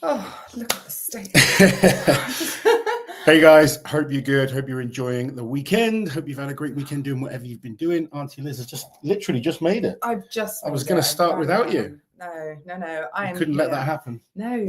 Oh, look at the state. Hey guys, hope you're good. Hope you're enjoying the weekend. Hope you've had a great weekend doing whatever you've been doing. Auntie Liz has just literally made it. I was going to start without you. No. I couldn't let that happen. No,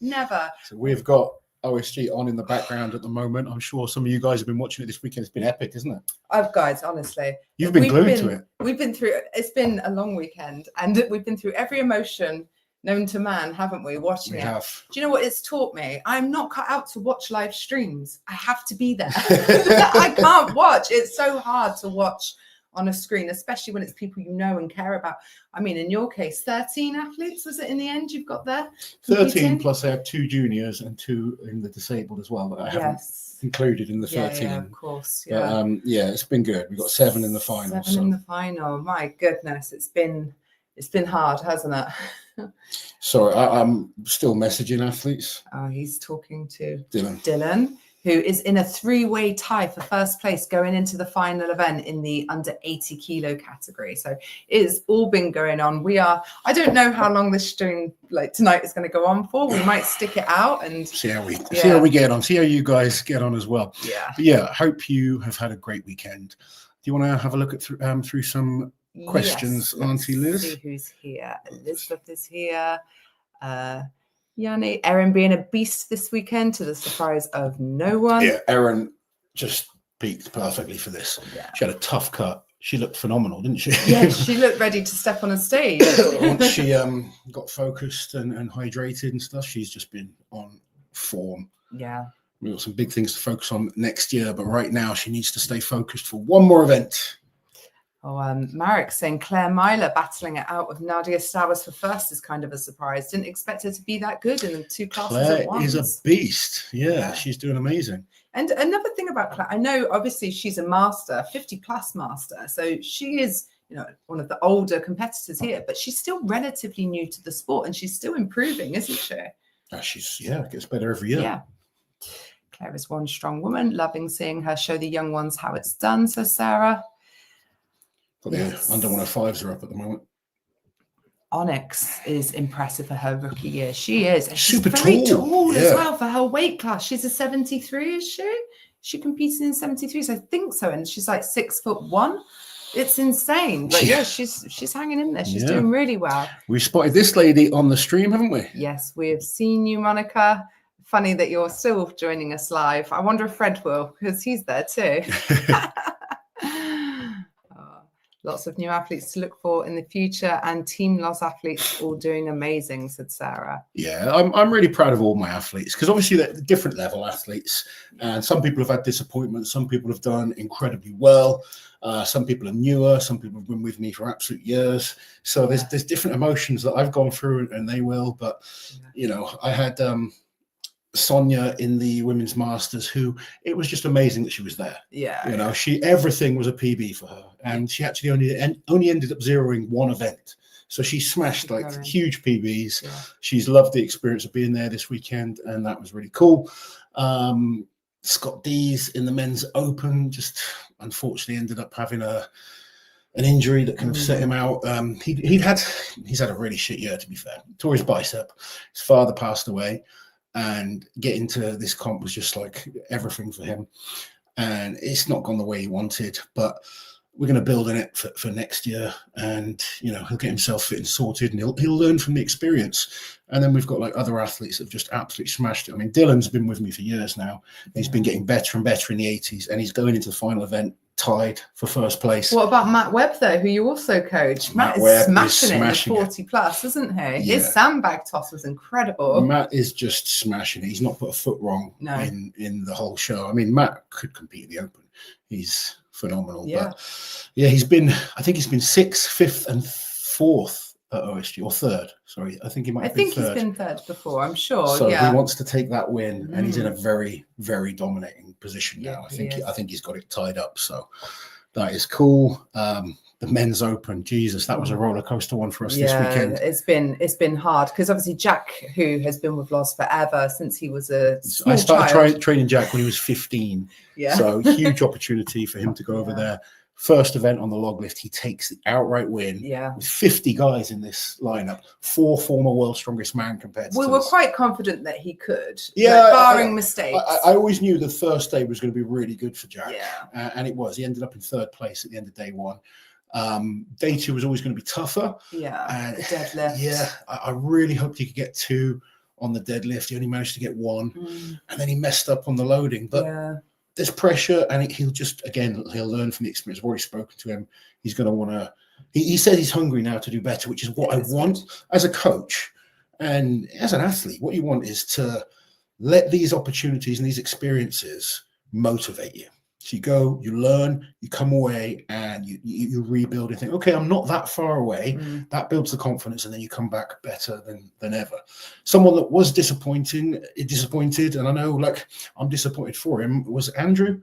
never. So we've got OSG on in the background at the moment. I'm sure some of you guys have been watching it this weekend. It's been epic, isn't it? Guys, honestly. You've been glued to it. We've been through, it's been a long weekend and we've been through every emotion known to man, haven't we? Watching it. Have. Do you know what it's taught me? I'm not cut out to watch live streams. I have to be there. I can't watch. It's so hard to watch on a screen, especially when it's people you know and care about. I mean, in your case, 13 athletes, was it in the end you've got there? 13 plus I have 2 juniors and 2 in the disabled as well that I haven't included in the 13. Yeah, of course. Yeah. But, it's been good. We've got 7 in the final. 7 in the final. My goodness, it's been hard, hasn't it? Sorry, I'm still messaging athletes. Oh, he's talking to Dylan, who is in a 3-way tie for first place going into the final event in the under 80 kilo category. So it's all been going on. I don't know how long this stream tonight is going to go on for. We might stick it out and see how we get on. See how you guys get on as well. Yeah. But yeah, hope you have had a great weekend. Do you want to have a look at through some questions, Auntie Liz? See who's here. Elizabeth is here. Yanni, Erin being a beast this weekend to the surprise of no one. Yeah, Erin just peaked perfectly for this. Yeah. She had a tough cut. She looked phenomenal, didn't she? Yeah, she looked ready to step on a stage. Once she got focused and hydrated and stuff, she's just been on form. Yeah. We've got some big things to focus on next year, but right now she needs to stay focused for one more event. Oh, Marek saying Claire Myler battling it out with Nadia Stabas for first is kind of a surprise. Didn't expect her to be that good in the 2 classes Claire at once. is a beast. Yeah, she's doing amazing. And another thing about Claire, I know obviously she's a master, 50+ master. So she is, one of the older competitors here, but she's still relatively new to the sport and she's still improving, isn't she? It gets better every year. Yeah. Claire is one strong woman, loving seeing her show the young ones how it's done, says Sarah. The under 105s are up at the moment. Onyx is impressive for her rookie year. She is. And she's super very tall as yeah. well for her weight class. She's a 73, is she? She competed in 73s, I think so. And she's like 6'1". It's insane. But yeah, she's hanging in there. She's doing really well. We spotted this lady on the stream, haven't we? Yes, we have seen you, Monica. Funny that you're still joining us live. I wonder if Fred will, because he's there too. Lots of new athletes to look for in the future and Team Loz athletes all doing amazing, said Sarah. Yeah, I'm really proud of all my athletes because obviously they're different level athletes and some people have had disappointments. Some people have done incredibly well. Some people are newer. Some people have been with me for absolute years. So there's different emotions that I've gone through and they will. But, I had Sonia in the women's masters who it was just amazing that she was there. Everything was a PB for her and she actually only ended up zeroing one event, so she smashed huge PBs. She's loved the experience of being there this weekend and that was really cool. Scott Dees in the men's open just unfortunately ended up having an injury that kind of set him out. He's had a really shit year, to be fair. Tore his bicep, his father passed away. And getting to this comp was just like everything for him. And it's not gone the way he wanted, but we're going to build on it for next year. And, he'll get himself fit and sorted and he'll learn from the experience. And then we've got other athletes that have just absolutely smashed it. I mean, Dylan's been with me for years now. He's been getting better and better in the 80s and he's going into the final event tied for first place. What about Matt Webb though, who you also coach? Matt is smashing it 40+, isn't he? Yeah. His sandbag toss was incredible. Matt is just smashing it. He's not put a foot wrong in the whole show. I mean, Matt could compete in the open. He's phenomenal. Yeah. But yeah, he's been 6th, 5th and 4th at OSG, or 3rd. Sorry, I think he might have been 3rd. He's been 3rd before, I'm sure. So he wants to take that win and he's in a very, very dominating position now. I think he's got it tied up. So that is cool. The men's open, Jesus, that was a roller coaster one for us this weekend. It's been hard because obviously Jack, who has been with Loz forever since he was a small I started training Jack when he was 15. Yeah. So huge opportunity for him to go over there First event on the log lift, he takes the outright win. Yeah. With 50 guys in this lineup, 4 former world's strongest man competitors. We were quite confident that he could. Yeah, like, barring mistakes. I always knew the first day was going to be really good for Jack. Yeah. And it was. He ended up in 3rd place at the end of day 1. Day 2 was always going to be tougher. Yeah. The deadlift. Yeah. I really hoped he could get 2 on the deadlift. He only managed to get 1. And then he messed up on the loading. But there's pressure, and he'll learn from the experience. I've already spoken to him. He's going to want to. He said he's hungry now to do better, which is what I want as a coach and as an athlete. What you want is to let these opportunities and these experiences motivate you. So you go, you learn, you come away, and you rebuild and think, okay, I'm not that far away. That builds the confidence, and then you come back better than ever. Someone that was disappointed, and I know, like, I'm disappointed for him, was Andrew.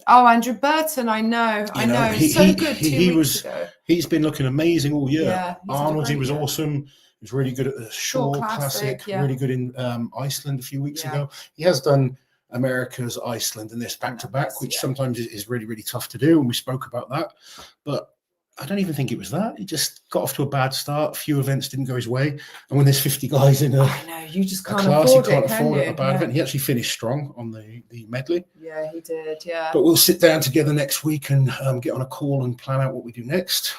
Oh, Andrew Burton, I know. So good 2 weeks ago. He's been looking amazing all year. Yeah, Arnold, he was awesome. He was really good at the Shore Classic. Really good in Iceland a few weeks ago. He has done America's, Iceland, and this back-to-back, which sometimes is really, really tough to do, and we spoke about that. But I don't even think it was that. He just got off to a bad start. A few events didn't go his way. And when there's 50 guys in I know, you just can't class, afford you can't it, afford a bad event. He actually finished strong on the medley. Yeah, he did, yeah. But we'll sit down together next week and get on a call and plan out what we do next.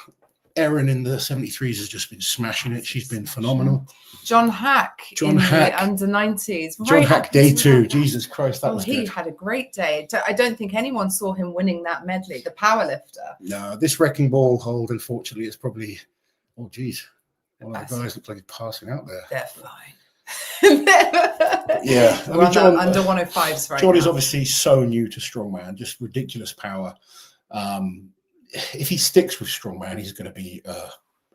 Erin in the 73s has just been smashing it. She's been phenomenal. John Hack in the under 90s. John Hack day 2. Jesus Christ, that was good. He had a great day. I don't think anyone saw him winning that medley, the powerlifter. No, this wrecking ball hold, unfortunately, is probably, one of the guys looks like he's passing out there. They're fine. Yeah. I mean, John, under 105s right John now. is obviously so new to Strongman, just ridiculous power. If he sticks with Strongman, he's going to be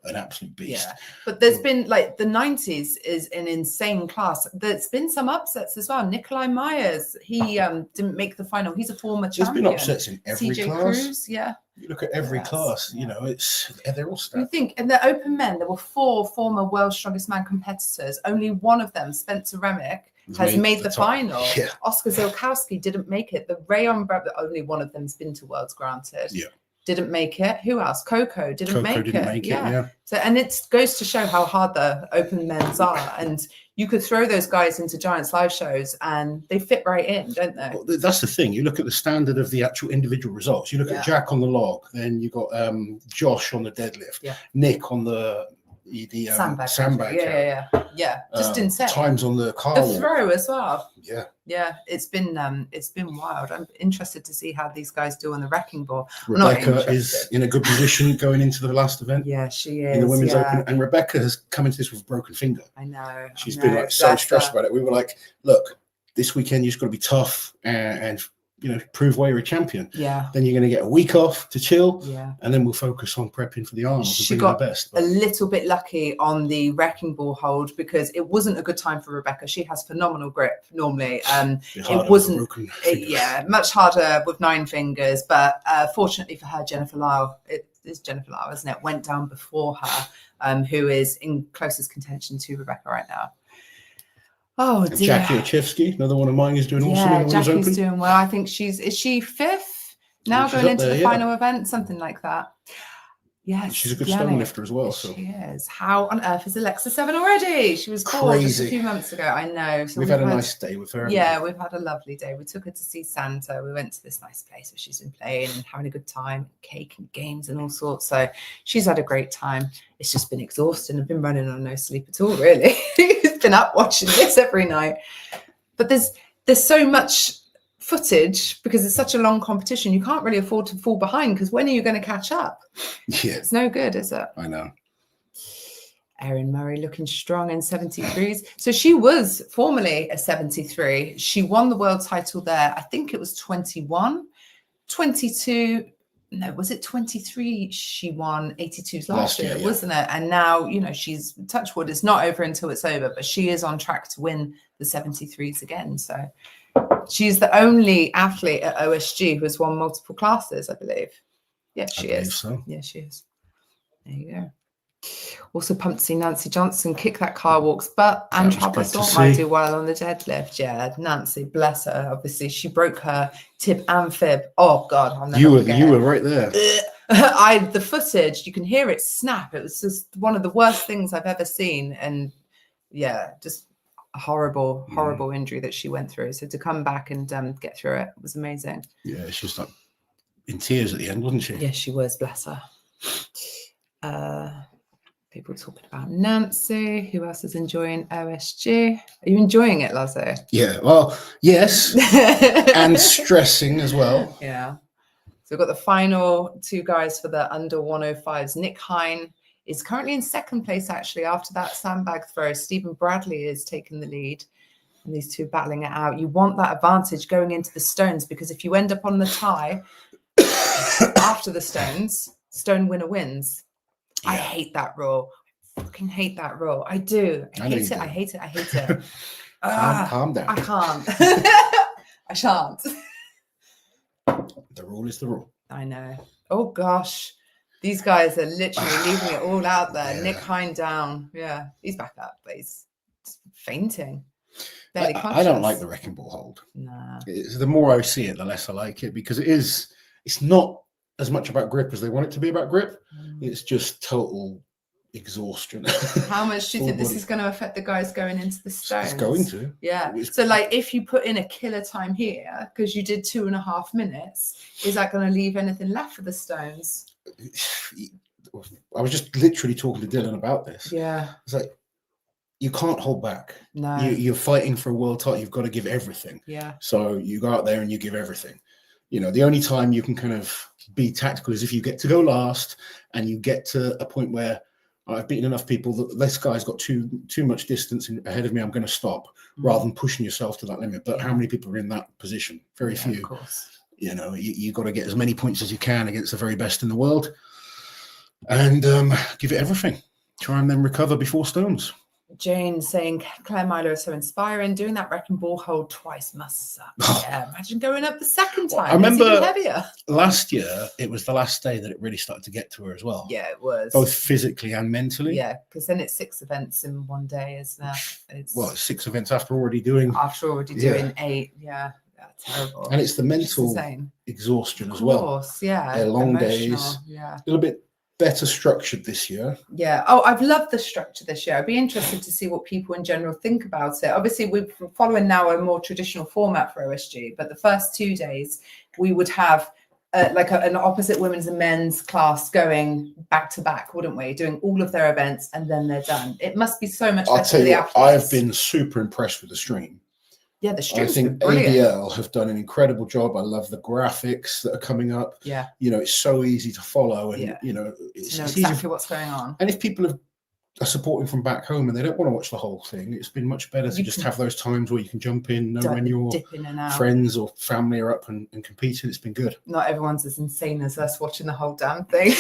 an absolute beast. Yeah, but there's been, like, the 90s is an insane class. There's been some upsets as well. Nikolai Myers, he didn't make the final. He's a former champion. There's been upsets in every CJ class. Cruz, You look at every class, you know, they're all stacked. You think in the open men, there were 4 former world's strongest man competitors. Only one of them, Spencer Remick, has made the final. Yeah. Oscar Zilkowski didn't make it. The Rayon brother, only one of them's been to Worlds, granted. Yeah. Didn't make it. Who else? Coco didn't make it. Yeah. So, and it goes to show how hard the open men's are. And you could throw those guys into Giants live shows and they fit right in, don't they? Well, that's the thing. You look at the standard of the actual individual results. You look at Jack on the log, then you got Josh on the deadlift, Nick on the sandbag. Yeah. Just insane. Times on the car. The throw as well. Yeah. It's been wild. I'm interested to see how these guys do on the wrecking ball. Rebecca is in a good position going into the last event. Yeah, she is. In the women's open. And Rebecca has come into this with a broken finger. I know. She's been like so stressed about it. We were like, look, this weekend you've got to be tough and you know, prove why you're a champion. Yeah. Then you're going to get a week off to chill. Yeah. And then we'll focus on prepping for the Arnold. She got a little bit lucky on the wrecking ball hold because it wasn't a good time for Rebecca. She has phenomenal grip normally. It wasn't, much harder with 9 fingers. But fortunately for her, Jennifer Lyle, it is Jennifer Lyle, isn't it? Went down before her, who is in closest contention to Rebecca right now. Oh dear. Jackie Ochevsky, another one of mine, is doing awesome. Yeah, Jackie's doing well. I think is she 5th now going into the final event, something like that. Yes, she's a good stone lifter as well. Yes, so she is. How on earth is Alexa 7 already? She was born just a few months ago. I know. So we've had a nice day with her. Yeah, we've had a lovely day. We took her to see Santa. We went to this nice place where she's been playing and having a good time, cake and games and all sorts. So she's had a great time. It's just been exhausting. I've been running on no sleep at all, really. It's been up watching this every night. But there's so much footage because it's such a long competition. You can't really afford to fall behind because when are you going to catch up? Yeah, it's no good, is it? I know. Erin Murray looking strong in 73s. So she was formerly a 73. She won the world title there. I think it was 21, 22. No, was it 23? She won 82s last year, wasn't it? And now, you know, she's touch wood. It's not over until it's over, but she is on track to win the 73s again. So she's the only athlete at OSG who has won multiple classes, I believe. Yeah, she is. So. Yeah, she is. There you go. Also pumped to see Nancy Johnson kick that car walk's butt, and Travis might do well on the deadlift. Yeah, Nancy, bless her. Obviously, she broke her tib and fib. Oh God, you were right there. The footage, you can hear it snap. It was just one of the worst things I've ever seen. And yeah, just a horrible injury that she went through. So to come back and get through it was amazing. Yeah, she was like in tears at the end, wasn't she? Yeah, she was, bless her. People talking about Nancy. Who else is enjoying OSG? Are you enjoying it, Lazo? Yeah, well, yes. And stressing as well. Yeah. So we've got the final 2 guys for the under 105s. Nick Hine is currently in second place, actually, after that sandbag throw. Stephen Bradley is taking the lead, and these 2 battling it out. You want that advantage going into the stones, because if you end up on the tie after the stones, stone winner wins. Yeah. I hate that rule. I fucking hate that rule. I do. I hate it. Calm down. I can't. I shan't. The rule is the rule. I know. Oh gosh, these guys are literally leaving it all out there. Yeah. Nick Hine down. Yeah, he's back up, but he's fainting. I don't like the wrecking ball hold. Nah. The more I see it, the less I like it, because it's not as much about grip as they want it to be about grip. It's just total exhaustion. How much do you think this is going to affect the guys going into the stones? It's going to. Yeah. So like if you put in a killer time here, because you did 2.5 minutes, is that going to leave anything left for the stones? I was just literally talking to Dylan about this. Yeah. It's like, you can't hold back. No. You're fighting for a world title. You've got to give everything. Yeah. So you go out there and you give everything. You know, the only time you can kind of be tactical is if you get to go last and you get to a point where I've beaten enough people that this guy's got too much distance ahead of me. I'm going to stop, rather than pushing yourself to that limit. But how many people are in that position? Very few. Of course. You know, you got to get as many points as you can against the very best in the world, and give it everything. Try and then recover before stones. Jane saying Claire Milo is so inspiring. Doing that wrecking ball hold twice must suck. Yeah, imagine going up the second time. I remember it's even heavier. Last year, it was the last day that it really started to get to her as well. Yeah, it was. Both physically and mentally. Yeah, because then it's 6 events in one day, isn't it? It's 6 events after already doing 8. Yeah, terrible. And it's the mental exhaustion as well. Of course, yeah. They're long days. Yeah. A little bit better structured this year. Yeah. Oh, I've loved the structure this year. I'd be interested to see what people in general think about it. Obviously, we're following now a more traditional format for OSG, but the first 2 days we would have an opposite women's and men's class going back to back, wouldn't we? Doing all of their events and then they're done. It must be so much better for the athletes. I've been super impressed with the stream. Yeah, the stream's I think ABL have done an incredible job. I love the graphics that are coming up. Yeah. You know, it's so easy to follow, and you know, it's exactly what's going on. And if people are supporting from back home and they don't want to watch the whole thing, it's been much better to just have those times where you can jump in, know when your friends or family are up and competing. It's been good. Not everyone's as insane as us watching the whole damn thing.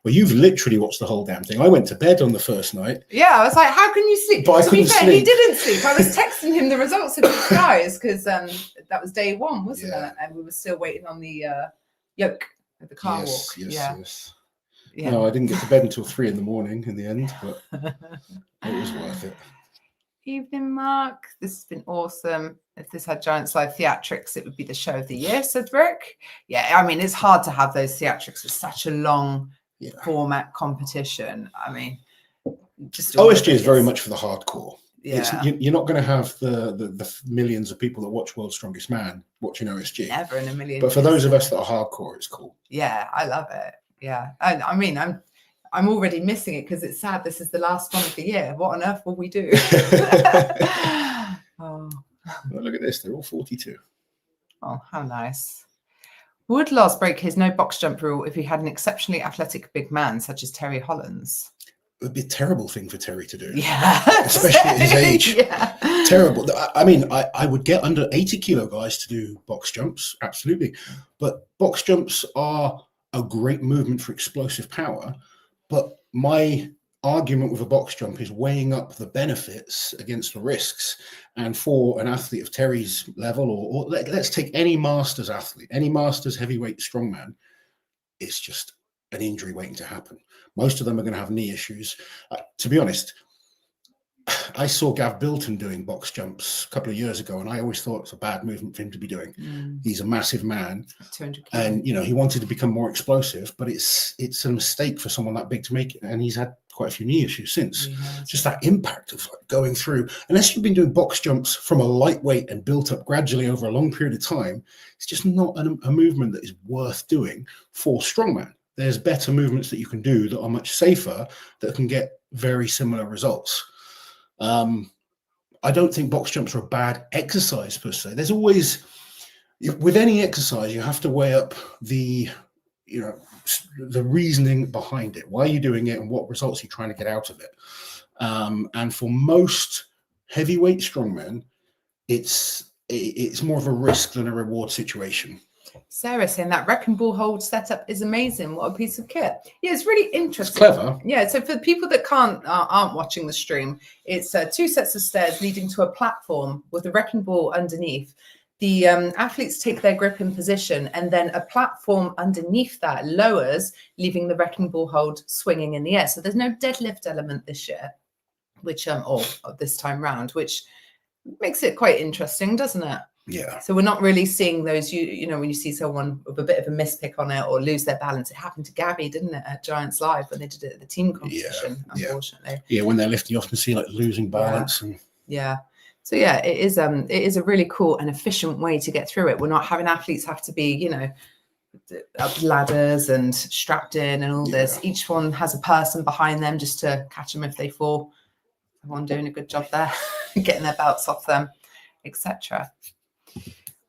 Well, you've literally watched the whole damn thing. I went to bed on the first night. Yeah, I was like, how can you sleep? But I couldn't sleep. He didn't sleep. I was texting him the results of his guys because that was day 1, wasn't it? And we were still waiting on the yoke at the car walk. Yes. Yeah. No, I didn't get to bed until 3 a.m. in the end, but it was worth it. Evening, Mark. This has been awesome. If this had Giants Live theatrics, it would be the show of the year, said Rick. Yeah, I mean, it's hard to have those theatrics with such a long format competition. I mean, just OSG is very much for the hardcore. Yeah. You're not going to have the millions of people that watch World's Strongest Man watching OSG. Never in a million. But for those of us that are hardcore, it's cool. Yeah, I love it. Yeah. I mean, I'm already missing it because it's sad. This is the last one of the year. What on earth will we do? Well, look at this. They're all 42. Oh, how nice. Would Lars break his no box jump rule if he had an exceptionally athletic big man such as Terry Hollins? It would be a terrible thing for Terry to do. Yeah. Especially at his age. Yeah. Terrible. I mean, I would get under 80 kilo guys to do box jumps. Absolutely. But box jumps are a great movement for explosive power. But my argument with a box jump is weighing up the benefits against the risks. And for an athlete of Terry's level, or let's take any masters athlete, any masters heavyweight strongman, it's just an injury waiting to happen. Most of them are going to have knee issues. To be honest, I saw Gav Bilton doing box jumps a couple of years ago, and I always thought it's a bad movement for him to be doing. He's a massive man, 200 kilos. and he wanted to become more explosive, but it's a mistake for someone that big to make it, and he's had quite a few knee issues since. Just that impact of going through, unless you've been doing box jumps from a lightweight and built up gradually over a long period of time, it's just not a movement that is worth doing for strongman. There's better movements that you can do that are much safer, that can get very similar results. I don't think box jumps are a bad exercise per se. There's always, with any exercise, you have to weigh up the reasoning behind it. Why are you doing it, and what results are you trying to get out of it? And for most heavyweight strongmen, it's more of a risk than a reward situation. Sarah saying that wrecking ball hold setup is amazing. What a piece of kit. Yeah, it's really interesting. It's clever. Yeah, so for people that aren't watching the stream, it's 2 sets of stairs leading to a platform with a wrecking ball underneath. The athletes take their grip in position, and then a platform underneath that lowers, leaving the wrecking ball hold swinging in the air. So there's no deadlift element this year, or this time round, which makes it quite interesting, doesn't it? Yeah. So we're not really seeing those, when you see someone with a bit of a mispick on it or lose their balance. It happened to Gabby, didn't it, at Giants Live when they did it at the team competition, unfortunately. Yeah, when they're lifting, you often see like losing balance. Yeah. So yeah, it is a really cool and efficient way to get through it. We're not having athletes have to be, up ladders and strapped in and all this. Each one has a person behind them just to catch them if they fall. Everyone doing a good job there, getting their belts off them, etc.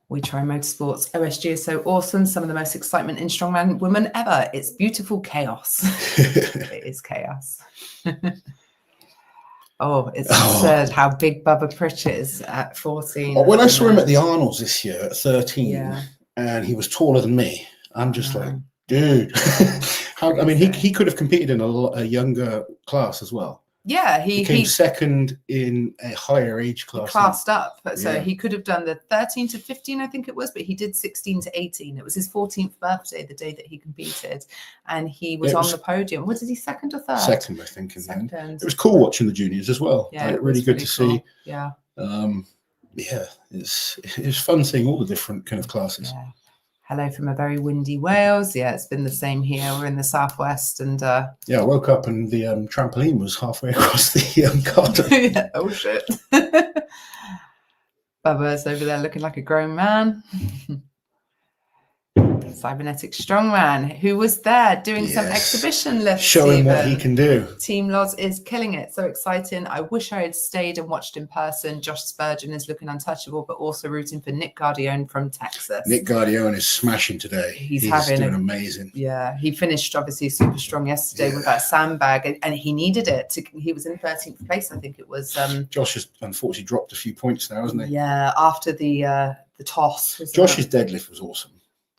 We Try Motorsports. OSG is so awesome. Some of the most excitement in strongman women ever. It's beautiful chaos. It is chaos. It's absurd how big Bubba Pritchett is at 14. When I saw him at the Arnolds this year at 13, and he was taller than me, I'm just like, dude. He could have competed in a younger class as well. Yeah, he came second in a higher age class. He classed up, so he could have done the 13 to 15, I think it was, but he did 16 to 18. It was his 14th birthday, the day that he competed, and he was on the podium. What did he, second or third? Second, I think. It was cool watching the juniors as well. Yeah, really good to see. Yeah. It's fun seeing all the different kind of classes. Yeah. Hello from a very windy Wales. Yeah, it's been the same here. We're in the southwest, and I woke up and the trampoline was halfway across the garden. Oh shit! Bubba's over there looking like a grown man. Cybernetic strongman who was there doing some exhibition lifts, showing what he can do. Team Loz is killing it. So exciting. I wish I had stayed and watched in person. Josh Spurgeon is looking untouchable, but also rooting for Nick Guardione from Texas. Nick Guardione is smashing today. He's doing amazing. Yeah, he finished obviously super strong yesterday with that sandbag, and he needed it. He was in 13th place, I think it was. Josh has unfortunately dropped a few points now, hasn't he? Yeah, after the toss. Josh's deadlift was awesome.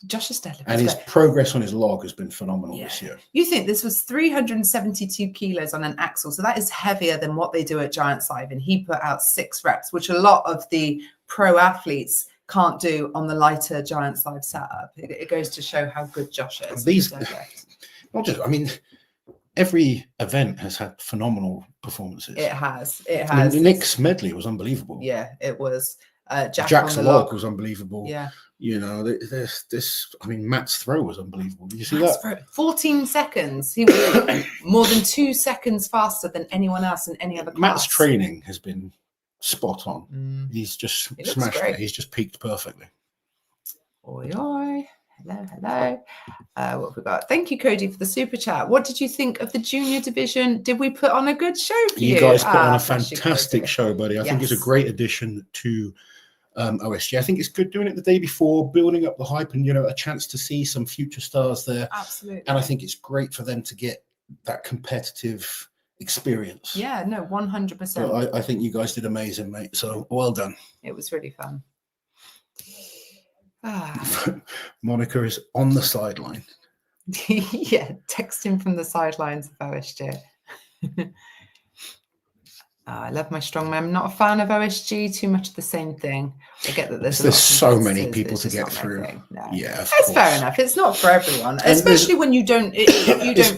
Josh's deadlift. And his progress on his log has been phenomenal this year. You think this was 372 kilos on an axle. So that is heavier than what they do at Giants Live. And he put out 6 reps, which a lot of the pro athletes can't do on the lighter Giants Live setup. It goes to show how good Josh is. Every event has had phenomenal performances. It has. Nick's medley was unbelievable. Yeah, it was. Jack's log was unbelievable. Yeah. Matt's throw was unbelievable. Did you see that? 14 seconds. He was more than 2 seconds faster than anyone else in any other class. Matt's training has been spot on. He's just smashed it. He's just peaked perfectly. Oi, oi. Hello. What have we got? Thank you, Cody, for the super chat. What did you think of the junior division? Did we put on a good show for you? You guys put on a fantastic show, buddy. I think it's a great addition to OSG. I think it's good doing it the day before, building up the hype and, a chance to see some future stars there. Absolutely. And I think it's great for them to get that competitive experience. Yeah, no, 100%. I think you guys did amazing, mate. So well done. It was really fun. Monica is on the sideline. Yeah, texting from the sidelines of OSG. I love my strongman. I'm not a fan of OSG. Too much of the same thing. I get that there's so many people to get through. No. Yeah, that's fair enough. It's not for everyone, especially when you don't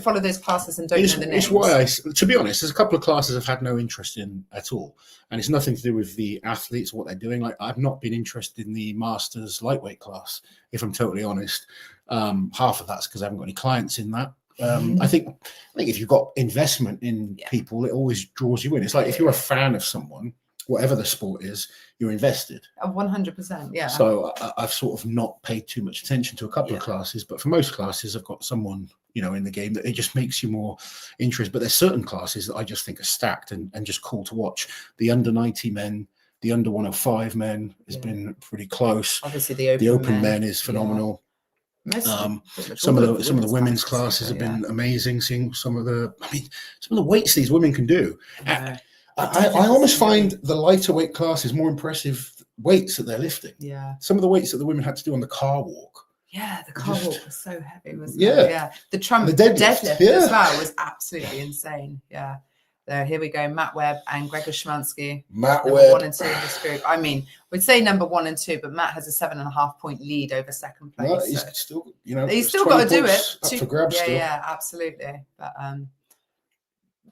follow those classes and don't know the names. It's why to be honest, there's a couple of classes I've had no interest in at all, and it's nothing to do with the athletes or what they're doing. Like I've not been interested in the masters lightweight class, if I'm totally honest. Half of that's because I haven't got any clients in that. I think if you've got investment in people, it always draws you in. It's like if you're a fan of someone, whatever the sport is, you're invested. 100%, yeah. So I've sort of not paid too much attention to a couple of classes, but for most classes, I've got someone, in the game that it just makes you more interested. But there's certain classes that I just think are stacked and just cool to watch. The under 90 men, the under 105 men has been pretty close. Obviously, the open men is phenomenal. Some of the women's classes have been amazing. Seeing some of the weights these women can do. I almost find the lighter weight class is more impressive weights that they're lifting. Yeah. Some of the weights that the women had to do on the car walk. Yeah, the car walk was so heavy, wasn't it? Yeah. The deadlift as well was absolutely insane. Yeah. So here we go, Matt Webb and Gregor Szymanski. Matt Webb. 1 and 2 in this group. I mean, we'd say number 1 and 2, but Matt has a 7.5 point lead over second place. Well, he's still, he's still got to do it. Up for grabs still. Yeah, absolutely. But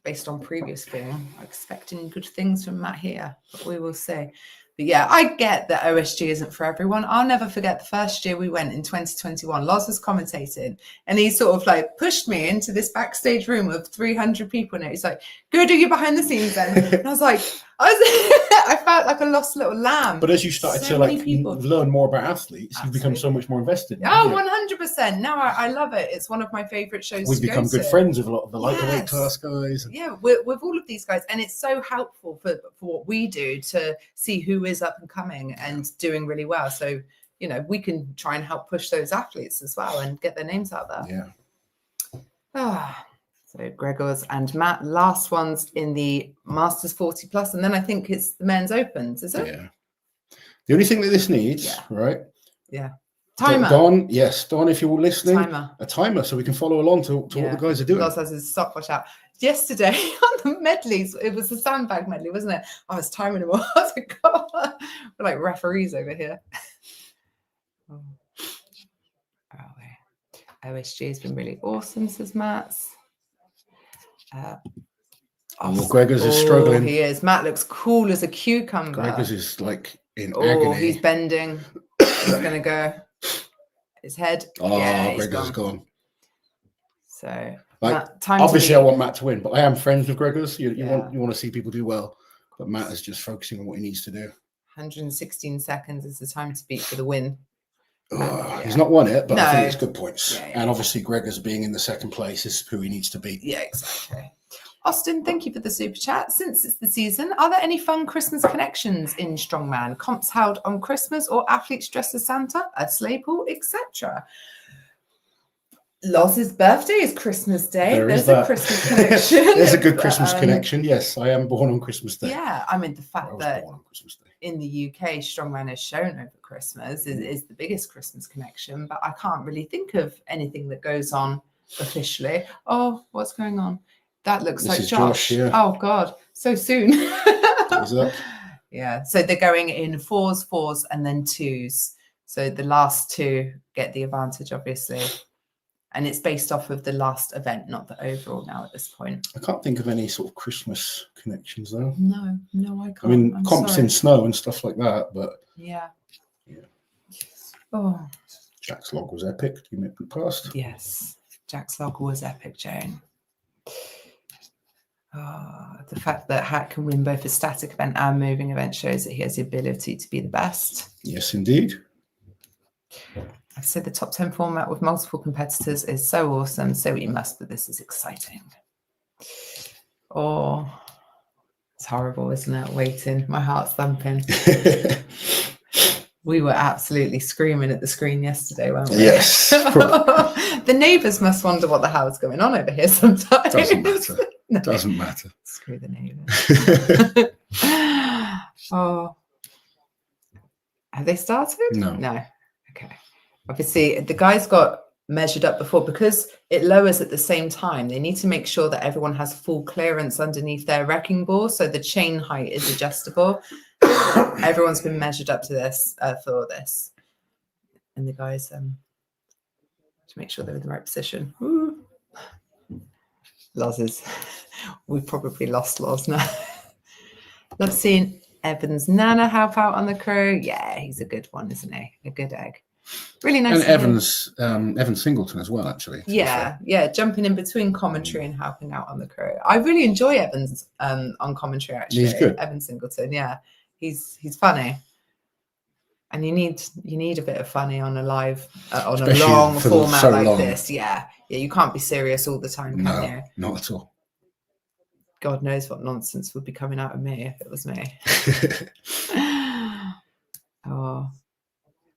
based on previous film, I'm expecting good things from Matt here, but we will see. But yeah, I get that OSG isn't for everyone. I'll never forget the first year we went in 2021. Loz was commentating and he sort of like pushed me into this backstage room of 300 people in it. He's like, go do your behind the scenes then. And I was like, I felt like a lost little lamb. But as you started to learn more about athletes, you've become so much more invested. Oh, 100%. No, I love it. It's one of my favorite shows. We've become good friends with a lot of the lighter weight class guys. Yeah, with all of these guys. And it's so helpful for what we do to see who is up and coming and doing really well. So, we can try and help push those athletes as well and get their names out there. Yeah. So Gregor's and Matt, last ones in the Masters 40 plus, and then I think it's the men's opens, is it? Yeah. The only thing that this needs, right? Yeah. Timer. Don, if you're listening, a timer so we can follow along to what the guys are doing. Ross has his stopwatch out. Yesterday on the medleys, it was the sandbag medley, wasn't it? I was timing them all. I was like, God, we're like referees over here. OSG has been really awesome, says Matt. Gregor's is struggling. He is. Matt looks cool as a cucumber. Gregor's is like in agony. He's bending. He's going to go. His head. Gregor's gone. So, obviously, I want Matt to win, but I am friends with Gregor's. You want to see people do well, but Matt is just focusing on what he needs to do. 116 seconds is the time to beat for the win. He's not won it, but I think it's good points. And obviously, Gregor's being in the second place is who he needs to beat. Yeah, exactly. Austin, thank you for the super chat. Since it's the season, are there any fun Christmas connections in Strongman? Comps held on Christmas or athletes dressed as Santa, a sleigh pull, etc.? Loz's birthday is Christmas Day. There's a Christmas connection. There's a good Christmas connection. Yes, I am born on Christmas Day. Yeah, I mean, the fact that in the UK, Strongman is shown over Christmas is the biggest Christmas connection, but I can't really think of anything that goes on officially. Oh, what's going on? That looks like Josh. Oh, God, so soon. Yeah, so they're going in 4s, and then 2s. So the last 2 get the advantage, obviously. And it's based off of the last event, not the overall now at this point. I can't think of any sort of Christmas connections, though. No, I can't. I mean, comps in snow and stuff like that, but... Yeah. Jack's log was epic. You made it past. Yes, Jack's log was epic, Jane. The fact that Hat can win both a static event and moving event shows that he has the ability to be the best. Yes, indeed. I've said the top 10 format with multiple competitors is so awesome. So you must, but this is exciting. It's horrible, isn't it? Waiting, my heart's thumping. We were absolutely screaming at the screen yesterday, weren't we? Yes. The neighbours must wonder what the hell's going on over here sometimes. Doesn't matter. No. Doesn't matter. Screw the neighbours. Have they started? No. Okay. Obviously, the guy's got measured up before, because it lowers at the same time. They need to make sure that everyone has full clearance underneath their wrecking ball, so the chain height is adjustable. Everyone's been measured up to this for this, and the guys to make sure they're in the right position. Woo. Loz's, we've probably lost Loz now. Love seeing Evan's Nana help out on the crew. Yeah, he's a good one, isn't he? A good egg. Really nice. And Evan Singleton as well, actually. Yeah, jumping in between commentary and helping out on the crew. I really enjoy Evan's on commentary, actually. He's good. Evan Singleton, yeah. He's funny. And you need a bit of funny on a live, on especially a long format like this. Yeah, you can't be serious all the time, can you? Not at all. God knows what nonsense would be coming out of me if it was me. Oh,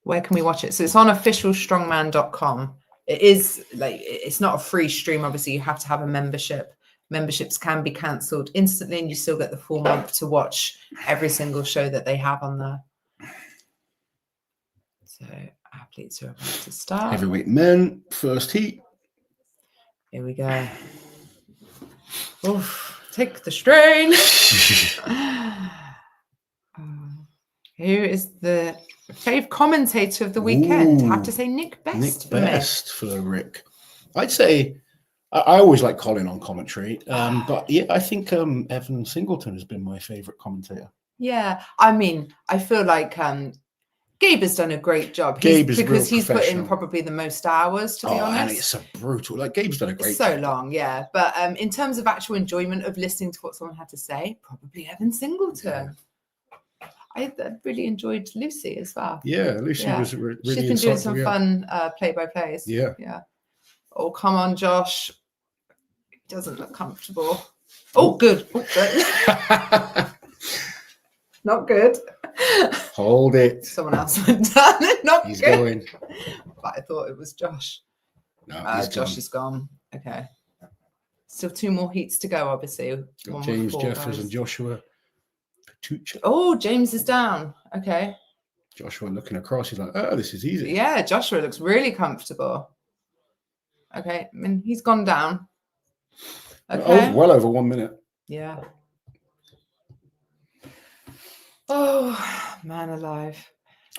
where can we watch it? So it's on officialstrongman.com. It is it's not a free stream. Obviously, you have to have a membership. Memberships can be cancelled instantly, and you still get the full month to watch every single show that they have on there. So athletes are about to start. Heavyweight men, first heat. Here we go. Oof. Take the strain. Who is the fave commentator of the weekend? I have to say Nick Best. Nick Best for Rick. I'd say I always like Colin on commentary, but yeah, I think Evan Singleton has been my favourite commentator. Yeah, I mean, I feel like Gabe has done a great job. Because he's put in probably the most hours, to be honest. And it's so brutal. Like, Gabe's done a great job. So long, yeah. But in terms of actual enjoyment of listening to what someone had to say, probably Evan Singleton. I really enjoyed Lucy as well. Yeah, Lucy was really She's been doing some fun play-by-plays. Yeah. Oh, come on, Josh. He doesn't look comfortable. Oh, good. Oh, good. Not good. Hold it. Someone else went down. Not He's good. Going. But I thought it was Josh. No, Josh is gone. Okay. Still 2 more heats to go, obviously. Got James Jeffers and Joshua Petuccia. Oh, James is down. Okay. Joshua looking across. He's like, oh, this is easy. Yeah, Joshua looks really comfortable. Okay. I mean, he's gone down. Okay. Well over 1 minute. Yeah. Oh, man alive.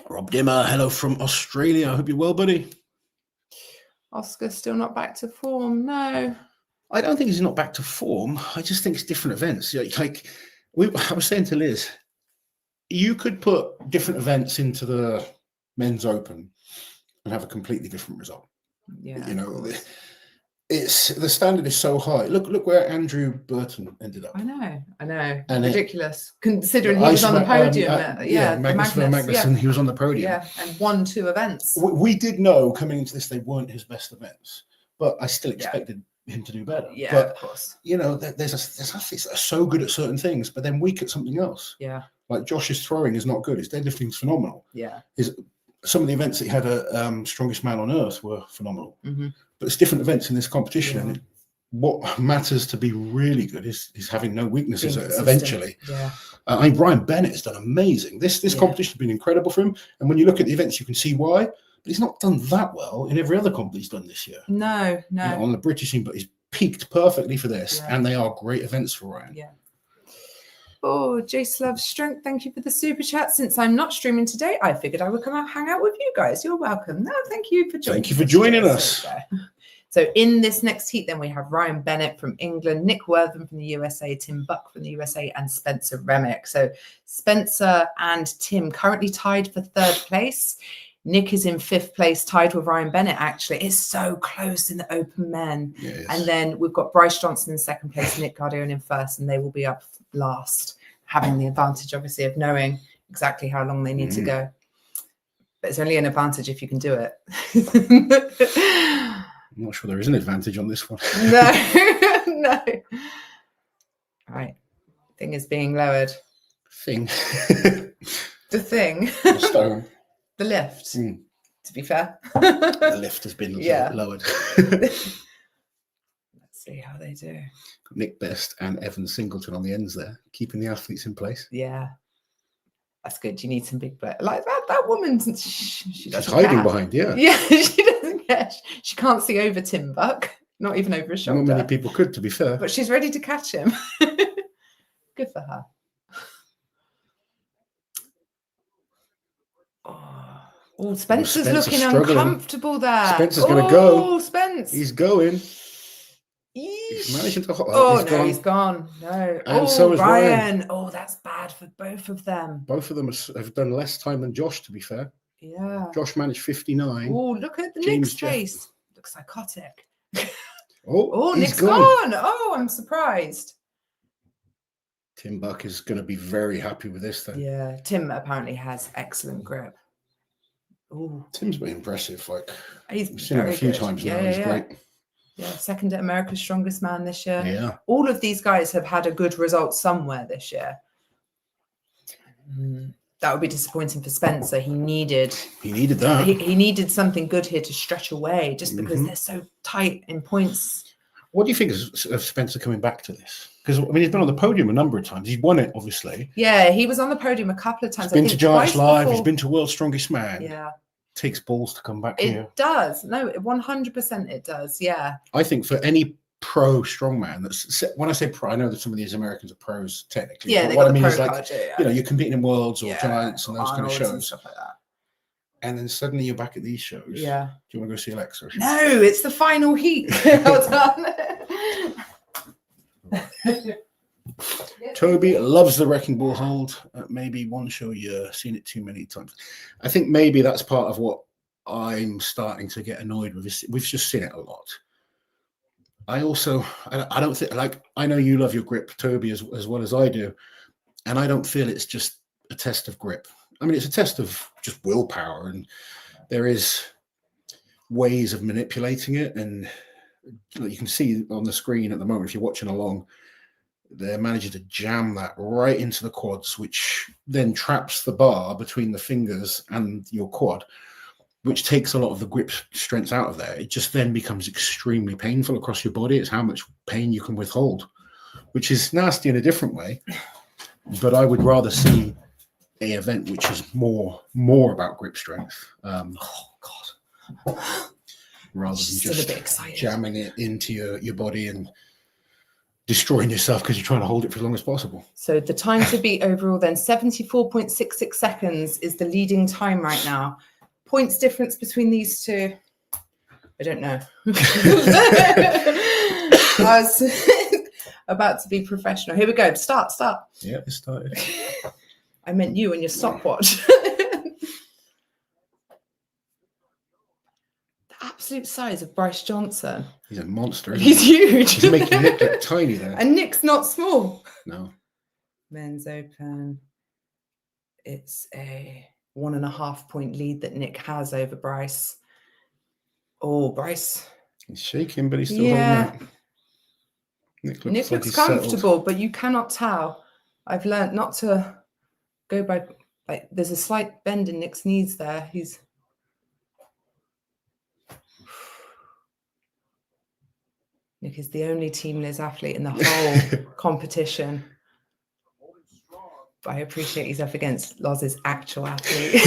Rob Dimmer, hello from Australia. I hope you're well, buddy. Oscar's still not back to form. No. I don't think he's not back to form. I just think it's different events. I was saying to Liz, you could put different events into the men's open and have a completely different result. Yeah. It's the standard is so high. Look where Andrew Burton ended up. I know. And ridiculous. It, considering he was on the podium. Magnus. Yeah. He was on the podium. Yeah, and won 2 events. We did know coming into this they weren't his best events, but I still expected him to do better. Yeah, but, of course. There's athletes that are so good at certain things, but then weak at something else. Yeah. Like Josh's throwing is not good. His deadlifting's phenomenal. Yeah. Some of the events that he had at Strongest Man on Earth were phenomenal. Mm-hmm. But it's different events in this competition. And what matters to be really good is having no weaknesses eventually. Yeah. I mean, Ryan Bennett has done amazing. This competition has been incredible for him. And when you look at the events, you can see why. But he's not done that well in every other comp he's done this year. No. On the British team, but he's peaked perfectly for this. Yeah. And they are great events for Ryan. Yeah. Oh, Jace Loves Strength, thank you for the super chat. Since I'm not streaming today, I figured I would come out hang out with you guys. You're welcome. No, thank you for joining. Thank you for joining us. So in this next heat, then we have Ryan Bennett from England, Nick Wortham from the USA, Tim Buck from the USA, and Spencer Remick. So Spencer and Tim currently tied for 3rd place. Nick is in 5th place, tied with Ryan Bennett, actually. It's so close in the open men. Yes. And then we've got Bryce Johnson in 2nd place, Nick Gardione in 1st, and they will be up last, having the advantage, obviously, of knowing exactly how long they need to go. But it's only an advantage if you can do it. I'm not sure there is an advantage on this one. No. Right. Thing is being lowered. Thing. The thing. The stone. The lift, to be fair. The lift has been lowered. Let's see how they do. Nick Best and Evan Singleton on the ends there, keeping the athletes in place. Yeah. That's good. You need some big players. Like that woman, she's hiding behind, Yeah, she doesn't Yeah, she can't see over Tim Buck, not even over his shoulder. Not many people could, to be fair. But she's ready to catch him. Good for her. Oh, Spencer's looking struggling. uncomfortable there. Spencer's going to go. Oh, Spence. He's going. Yeesh. He's managing to. He's gone. No. And so is Ryan. Oh, that's bad for both of them. Both of them have done less time than Josh, to be fair. Yeah. Josh managed 59. Oh, look at the Nick's face. Looks psychotic. Nick's gone. Oh, I'm surprised. Tim Buck is going to be very happy with this then. Yeah, Tim apparently has excellent grip. Ooh. Tim's been impressive. Like, he's seen him a few times now. He's great. Yeah, second at America's Strongest Man this year. Yeah. All of these guys have had a good result somewhere this year. That would be disappointing for Spencer. He needed that. He needed something good here to stretch away, just because they're so tight in points. What do you think of Spencer coming back to this? Because, I mean, he's been on the podium a number of times. He's won it, obviously. Yeah, he was on the podium a couple of times. He's been to Giants Live. He's been to World's Strongest Man. Yeah. Takes balls to come back here. It does. No, 100% it does. Yeah. I think for any pro strongman, when I say pro, I know that some of these Americans are pros technically. Yeah, but what I mean is, like, card, you're competing in Worlds or Giants and those kind of shows. And stuff like that. And then suddenly you're back at these shows. Yeah. Do you want to go see Alexa? No, it's the final heat. Well done. Toby loves the wrecking ball hold. Maybe one show a year. Seen it too many times. I think maybe that's part of what I'm starting to get annoyed with. We've just seen it a lot. I don't think, like, I know you love your grip, Toby, as well as I do. And I don't feel it's just a test of grip. I mean, it's a test of just willpower. And there is ways of manipulating it. And you can see on the screen at the moment, if you're watching along, they're managing to jam that right into the quads, which then traps the bar between the fingers and your quad, which takes a lot of the grip strength out of there. It just then becomes extremely painful across your body. It's how much pain you can withhold, which is nasty in a different way. But I would rather see an event which is more about grip strength. Rather than just jamming it into your body and destroying yourself because you're trying to hold it for as long as possible. So the time to beat overall then, 74.66 seconds is the leading time right now. Points difference between these two, I don't know. I was about to be professional. Here we go. Start. Yeah, it started. I meant you and your stopwatch. Absolute size of Bryce Johnson. He's a monster. He's huge. He's making Nick look tiny there. And Nick's not small. No. Men's Open. It's a 1.5 point lead that Nick has over Bryce. Oh, Bryce. He's shaking, but he's still holding it. Nick looks comfortable, but you cannot tell. I've learned not to go by, like, there's a slight bend in Nick's knees there. Nick is the only Team Liz athlete in the whole competition. But I appreciate he's up against Loz's actual athlete.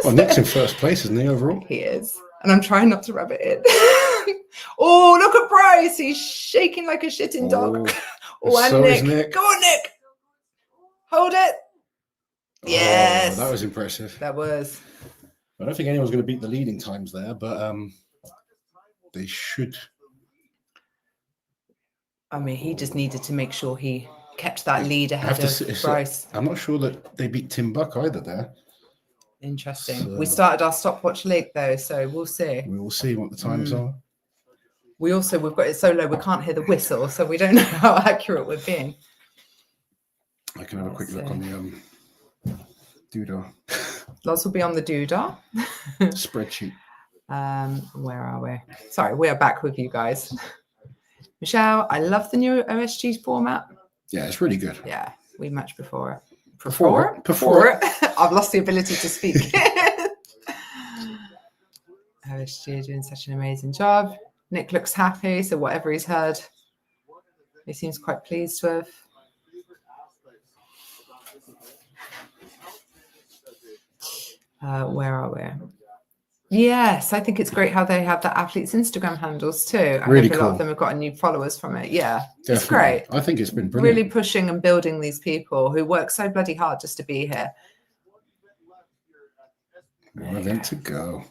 Well, Nick's in first place, isn't he, overall? He is. And I'm trying not to rub it in. Oh, look at Bryce. He's shaking like a shitting dog. Oh, and so Nick. Go on, Nick. Hold it. Yes. That was impressive. That was. I don't think anyone's going to beat the leading times there, but they should. I mean, he just needed to make sure he kept that lead ahead of Bryce. I'm not sure that they beat Tim Buck either there. Interesting. So, we started our stopwatch late though, so we'll see. We will see what the times are. We've got it so low we can't hear the whistle, so we don't know how accurate we're being. I can have a quick look on the doodah. Lots will be on the doodah. Spreadsheet. Where are we? Sorry, we are back with you guys. Michelle, I love the new OSG format. Yeah, it's really good. Yeah, we matched before it. Before it. I've lost the ability to speak. OSG are doing such an amazing job. Nick looks happy, so whatever he's heard, he seems quite pleased with. Where are we? Yes, I think it's great how they have the athletes' Instagram handles too. I Really hope a lot of cool. them have gotten new followers from it. Yeah, Definitely. it's great. I think it's been brilliant. Really pushing and building these people who work so bloody hard just to be here. One event to go.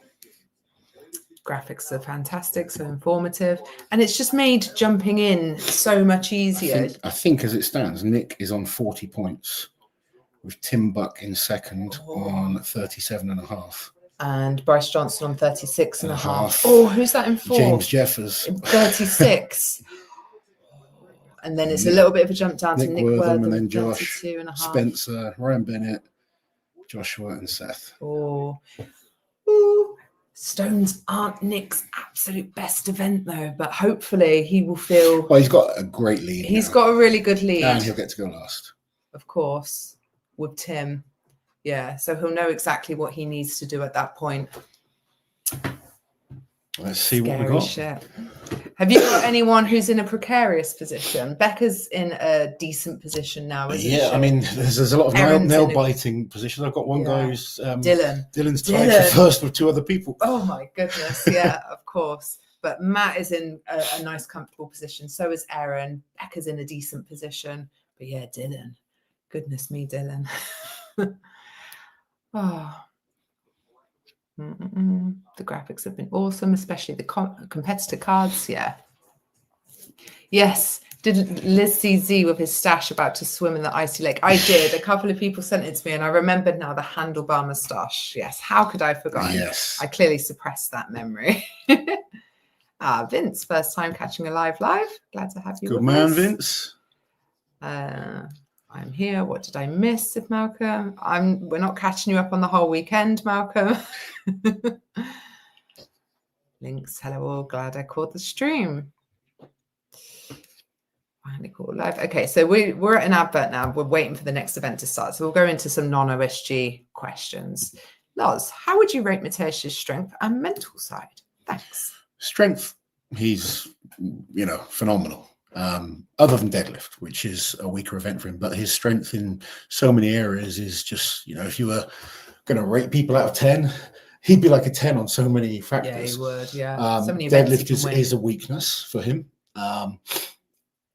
Graphics are fantastic, so informative, and it's just made jumping in so much easier. I think as it stands, Nick is on 40 points, with Tim Buck in second on 37.5. And Bryce Johnson on 36.5. 1/2. Oh, who's that in fourth? James Jeffers. 36. And then it's a little bit of a jump down to Nick Wortham and then Josh, 32.5. Spencer, Ryan Bennett, Joshua and Seth. Oh. Ooh. Stones aren't Nick's absolute best event though, but hopefully he will feel... Well, he's got a great lead. He's got a really good lead. And he'll get to go last. Of course, with Tim. Yeah, so he'll know exactly what he needs to do at that point. Let's see what we got. Shit. Have you got anyone who's in a precarious position? Becca's in a decent position now, isn't she? Yeah, I mean, there's a lot of nail-biting positions. I've got one guy who's... Dylan's tied for first with 2 other people. Oh, my goodness. Yeah, of course. But Matt is in a nice, comfortable position. So is Erin. Becca's in a decent position. But yeah, Dylan. Goodness me, Dylan. Oh. The graphics have been awesome, especially the competitor cards. Yeah. Yes. Did Liz see Z with his stash about to swim in the icy lake? I did. A couple of people sent it to me, and I remembered now the handlebar moustache. Yes. How could I have forgotten? Yes. I clearly suppressed that memory. Vince, first time catching a live. Glad to have you. Good man, Vince. I'm here. What did I miss, said Malcolm? We're not catching you up on the whole weekend, Malcolm. Links, hello all. Glad I caught the stream. Finally caught live. Okay, so we're at an advert now. We're waiting for the next event to start. So we'll go into some non-OSG questions. Loz, how would you rate Mateusz's strength and mental side? Thanks. Strength, he's, phenomenal. Other than deadlift, which is a weaker event for him, but his strength in so many areas is just, if you were going to rate people out of 10, he'd be like a 10 on so many factors. Yeah, he would. Yeah. Deadlift is a weakness for him.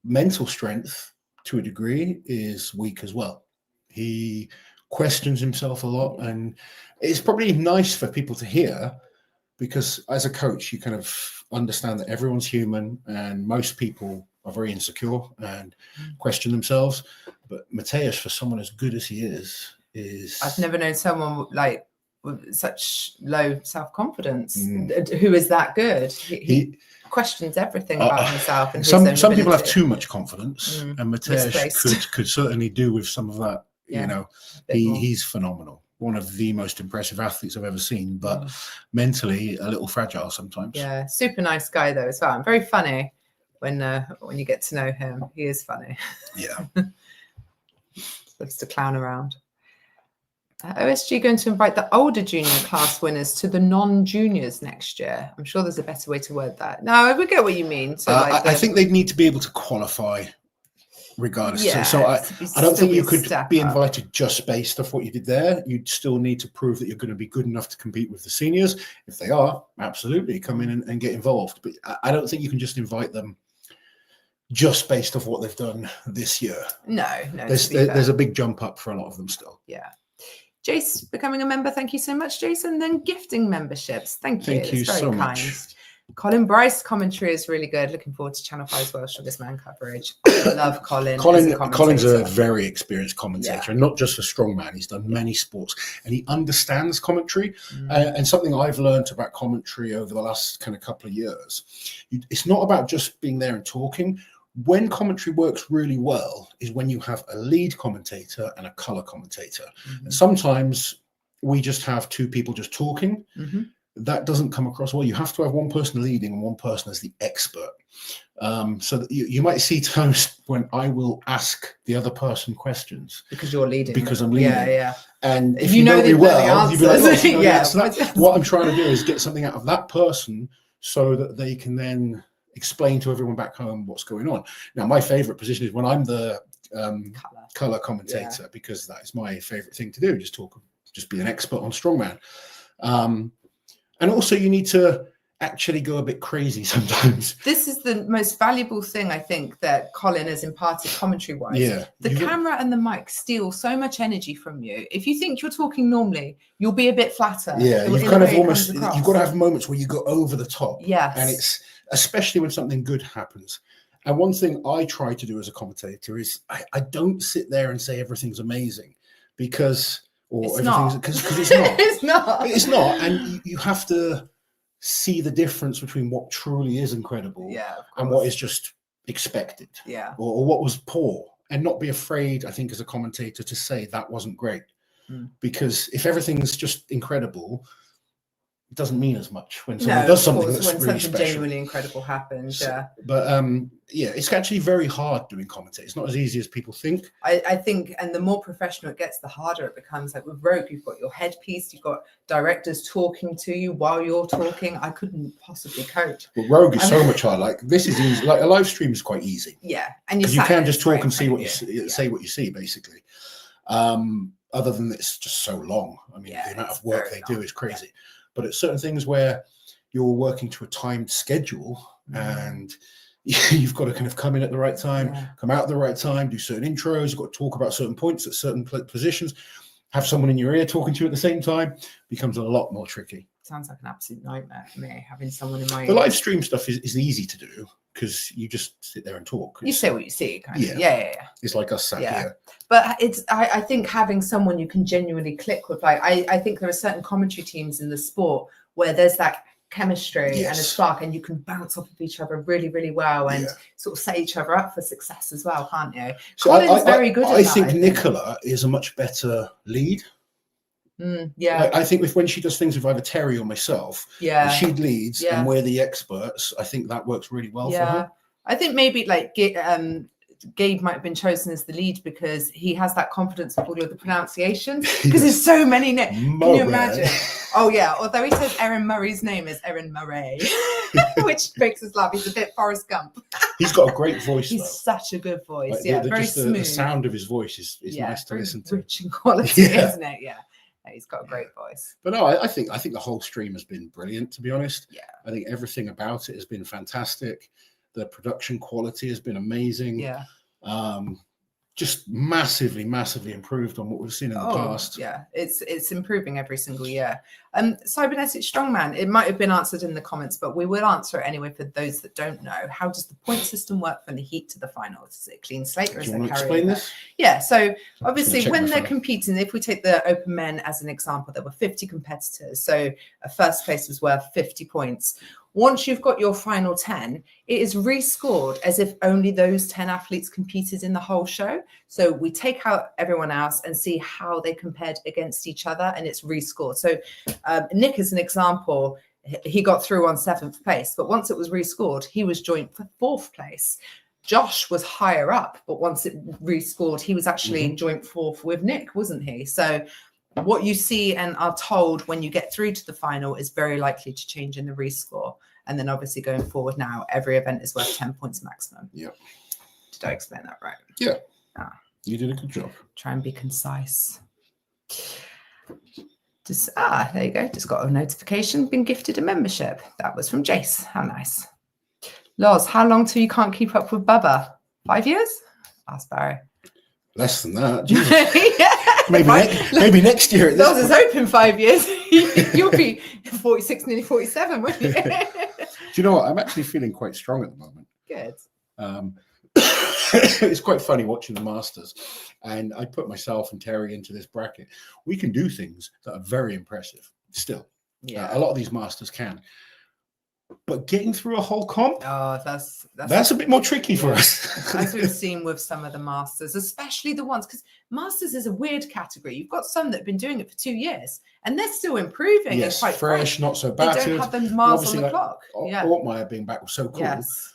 Mental strength, to a degree, is weak as well. He questions himself a lot, and it's probably nice for people to hear, because as a coach, you kind of understand that everyone's human, and most people are very insecure and question themselves. But Mateusz, for someone as good as he is I've never known someone like with such low self-confidence who is that good. He questions everything about himself. And some people have too much confidence, and Mateusz could certainly do with some of that. Yeah, he's phenomenal. One of the most impressive athletes I've ever seen, but mentally a little fragile sometimes. Yeah, super nice guy though as well. And very funny when you get to know him. He is funny. Yeah. Loves to clown around. OSG going to invite the older junior class winners to the non-juniors next year? I'm sure there's a better way to word that. No, we get what you mean. So I think they'd need to be able to qualify regardless. Yeah, so I don't think you could be invited just based off what you did there. You'd still need to prove that you're going to be good enough to compete with the seniors. If they are, absolutely, come in and get involved. But I don't think you can just invite them just based off what they've done this year. No. There's a big jump up for a lot of them still. Yeah. Jace becoming a member. Thank you so much, Jason. Then gifting memberships. Thank you. Thank you so much. Colin Bryce commentary is really good. Looking forward to Channel 5's World's Strongest Man coverage. I love Colin. Colin's a very experienced commentator, and not just for Strongman. He's done many sports, and he understands commentary. And something I've learned about commentary over the last kind of couple of years, it's not about just being there and talking. When commentary works really well is when you have a lead commentator and a color commentator. And sometimes we just have two people just talking. That doesn't come across well. You have to have one person leading and one person as the expert. So that you might see times when I will ask the other person questions. Because you're leading. Because I'm leading. Yeah. And if you know me well, you'll be like, oh, yeah. So what I'm trying to do is get something out of that person so that they can then explain to everyone back home what's going on. Now, my favorite position is when I'm the color commentator, because that is my favorite thing to do. Just be an expert on Strongman. And also you need to actually go a bit crazy sometimes. This is the most valuable thing I think that Colin has imparted commentary wise. Yeah. The camera and the mic steal so much energy from you. If you think you're talking normally, you'll be a bit flatter. Yeah, you've kind of almost, you've got to have moments where you go over the top. Yes. And it's, especially when something good happens. And one thing I try to do as a commentator is I don't sit there and say everything's amazing because, or everything's, because it's not. It's not. It's not. And you have to see the difference between what truly is incredible and what is just expected, or what was poor, and not be afraid, I think, as a commentator, to say that wasn't great, because if everything's just incredible, it doesn't mean as much when someone does something that's when really something special. genuinely incredible happens. So, but it's actually very hard doing commentary. It's not as easy as people think. I think, and the more professional it gets, the harder it becomes. Like with Rogue, you've got your headpiece, you've got directors talking to you while you're talking. I couldn't possibly coach. But Rogue is so much hard. Like this is easy. Like a live stream is quite easy. Yeah, and you can just talk and see what you say, what you see, basically. Other than it's just so long. I mean, the amount of work they do is crazy. Yeah. But it's certain things where you're working to a timed schedule and you've got to kind of come in at the right time, come out at the right time, do certain intros, you've got to talk about certain points at certain positions, have someone in your ear talking to you at the same time, becomes a lot more tricky. Sounds like an absolute nightmare for me, having someone in my ear. The live stream stuff is easy to do because you just sit there and talk. You say what you see, kind of. Yeah. It's like us sat here. But I think having someone you can genuinely click with, like I think there are certain commentary teams in the sport where there's that chemistry and a spark, and you can bounce off of each other really, really well, and sort of set each other up for success as well, can't you? So Colin's very good at that. I think Nicola is a much better lead. I think when she does things with either Terry or myself, she leads and we're the experts. I think that works really well for her. I think maybe like Gabe might have been chosen as the lead because he has that confidence of all of the pronunciations, because there's so many names. Can you imagine? Oh yeah, although he says Erin Murray's name is Erin Murray, which makes us laugh. He's a bit Forrest Gump. He's got a great voice. He's such a good voice. Like, very smooth. The sound of his voice is nice to listen to. Rich in quality, isn't it? Yeah. He's got a great voice. But no, I think the whole stream has been brilliant, to be honest. Yeah. I think everything about it has been fantastic. The production quality has been amazing. Yeah. Just massively improved on what we've seen in the past. Yeah, it's improving every single year. Cybernetic Strongman, it might have been answered in the comments, but we will answer it anyway for those that don't know. How does the point system work from the heat to the finals? Is it a clean slate, or is it explain this? Yeah, so obviously when they're competing, if we take the open men as an example, there were 50 competitors. So a first place was worth 50 points. Once you've got your final 10, it is rescored as if only those 10 athletes competed in the whole show. So we take out everyone else and see how they compared against each other, and it's rescored. So Nick, as an example, he got through on 7th place, but once it was rescored, he was joint for 4th place. Josh was higher up, but once it rescored, he was actually joint 4th with Nick, wasn't he? So what you see and are told when you get through to the final is very likely to change in the rescore. And then obviously going forward now, every event is worth 10 points maximum. Yeah. Did I explain that right? Yeah. You did a good job. Try and be concise. There you go. Just got a notification. Been gifted a membership. That was from Jace. How nice. Loz, how long till you can't keep up with Bubba? 5 years? Ask Barry. Less than that. Maybe next year. Loz is open 5 years. You'll be 46, nearly 47, won't you? Do you know what? I'm actually feeling quite strong at the moment. Good. It's quite funny watching the Masters, and I put myself and Terry into this bracket. We can do things that are very impressive still. Yeah. A lot of these Masters can. But getting through a whole comp, that's a bit more tricky for us. As we've seen with some of the Masters, especially the ones, because Masters is a weird category. You've got some that have been doing it for 2 years, and they're still improving. Yes, quite fresh, not so battered. They don't have them miles on the clock. Altmaier being back was so cool. Yes.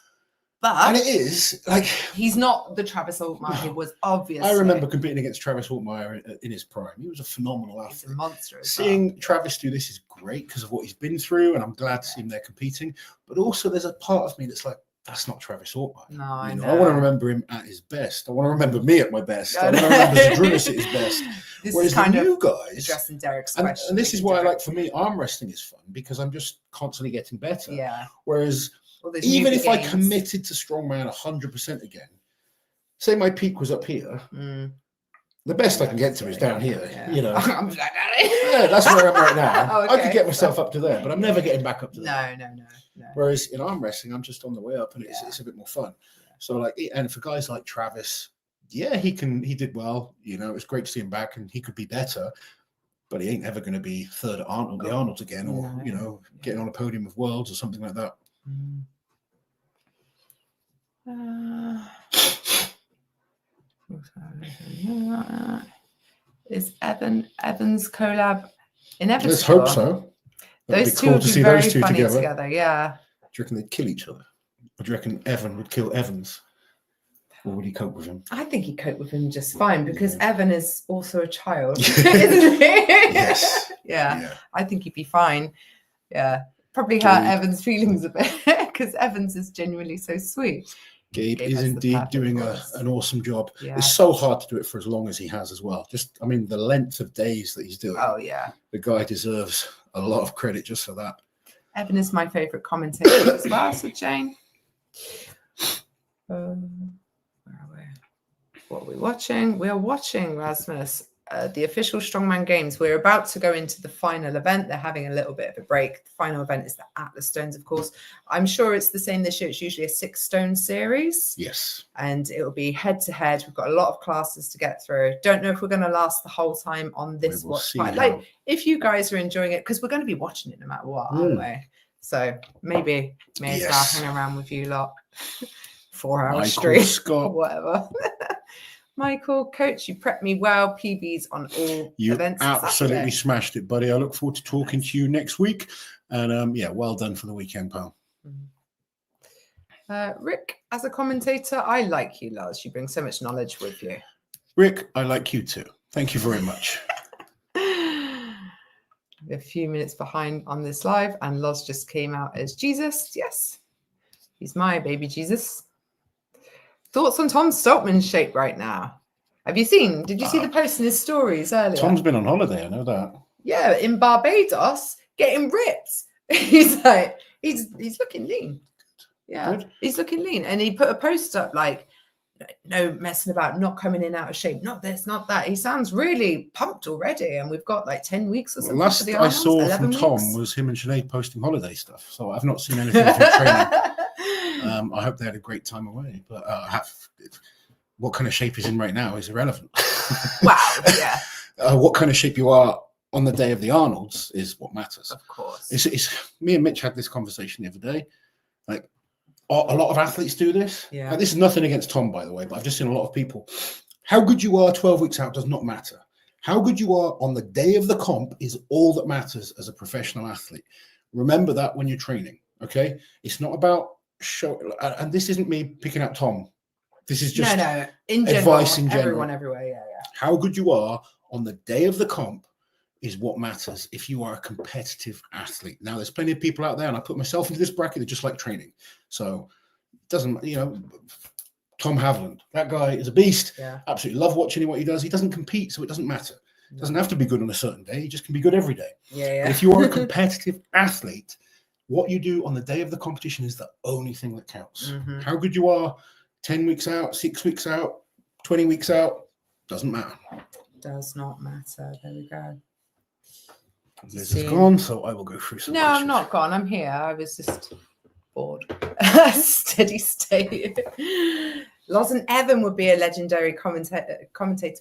But and it is like he's not the Travis Altmaier he was, obviously. I remember competing against Travis Altmaier in his prime. He was a phenomenal athlete. He's a monster. Seeing Travis do this is great because of what he's been through, and I'm glad to see him there competing. But also, there's a part of me that's like, that's not Travis Altmaier. No, I know. I want to remember him at his best. I want to remember me at my best. I want to remember Zadrunas at his best. This Whereas is kind the of new guys, addressing Derek's and question. this is why I Derek. like, for me, arm wrestling is fun because I'm just constantly getting better. Yeah. Whereas All those even newbie if I gains. committed to strongman 100% again, say my peak was up here, the best I can get to is down here. Yeah. You know, I'm like, yeah, that's where I'm right now. Oh, I could okay. get myself up to there, but I'm never getting back up to there. No. Whereas in arm wrestling, I'm just on the way up, and Yeah. it's a bit more fun. So like, and for guys like Travis, yeah, he did well. You know, it's great to see him back, and he could be better, but he ain't ever going to be third at the Arnold again, or you know, getting on a podium of worlds or something like that. Is Evans collab inevitable? Let's hope so. Those two would be very funny together. Yeah. Do you reckon they'd kill each other? Or do you reckon Evan would kill Evans? Or would he cope with him? I think he'd cope with him just fine because Evan is also a child, isn't he? Yes. Yeah. I think he'd be fine. Yeah. Probably hurt Evan's feelings a bit because Evans is genuinely so sweet. Gabe is indeed doing an awesome job. Yeah. It's so hard to do it for as long as he has as well. Just, I mean, the length of days that he's doing. Oh, yeah. The guy deserves a lot of credit just for that. Evan is my favourite commentator as well, so Jane. Where are we? What are we watching? We are watching, Rasmus, the official Strongman Games. We're about to go into the final event. They're having a little bit of a break. The final event is the Atlas Stones, of course. I'm sure it's the same this year. It's usually a 6-stone series. Yes. And it'll be head-to-head. We've got a lot of classes to get through. Don't know if we're going to last the whole time on this watch fight. Like, if you guys are enjoying it, because we're going to be watching it no matter what, aren't we? So maybe may as well hang around with you lot. 4 hours straight or whatever. Michael, coach, you prepped me well. PBs on all events. You absolutely smashed it, buddy. I look forward to talking to you next week. And yeah, well done for the weekend, pal. Rick, as a commentator, I like you, Lars. You bring so much knowledge with you. Rick, I like you too. Thank you very much. We're a few minutes behind on this live, and Loz just came out as Jesus. Yes, he's my baby Jesus. Thoughts on Tom Stoltman's shape right now? Did you see the post in his stories earlier? Tom's been on holiday, I know that. Yeah, in Barbados, getting ripped. He's like, he's looking lean. Yeah, he's looking lean. And he put a post up like, no messing about, not coming in out of shape, not this, not that. He sounds really pumped already, and we've got like 10 weeks or something. Last for the I saw from Tom was him and Sinead posting holiday stuff, so I've not seen anything from training. I hope they had a great time away, but what kind of shape he's in right now is irrelevant. Wow, yeah. What kind of shape you are on the day of the Arnolds is what matters. Of course. It's me and Mitch had this conversation the other day. Like, a lot of athletes do this. Yeah. This is nothing against Tom, by the way, but I've just seen a lot of people. How good you are 12 weeks out does not matter. How good you are on the day of the comp is all that matters as a professional athlete. Remember that when you're training, okay? It's not about show, and this isn't me picking out Tom. This is just in general, advice in general. Everyone, everywhere, yeah. How good you are on the day of the comp is what matters if you are a competitive athlete. Now, there's plenty of people out there, and I put myself into this bracket that just like training. So it doesn't, Tom Haviland, that guy is a beast. Yeah. Absolutely love watching what he does. He doesn't compete, so it doesn't matter. It doesn't have to be good on a certain day. He just can be good every day. Yeah. But if you are a competitive athlete, what you do on the day of the competition is the only thing that counts. Mm-hmm. How good you are 10 weeks out, 6 weeks out, 20 weeks out, doesn't matter. Does not matter. There we go. Liz is gone, so I will go through some questions. I'm not gone. I'm here. I was just bored. Steady state. Loz and Evan would be a legendary commentator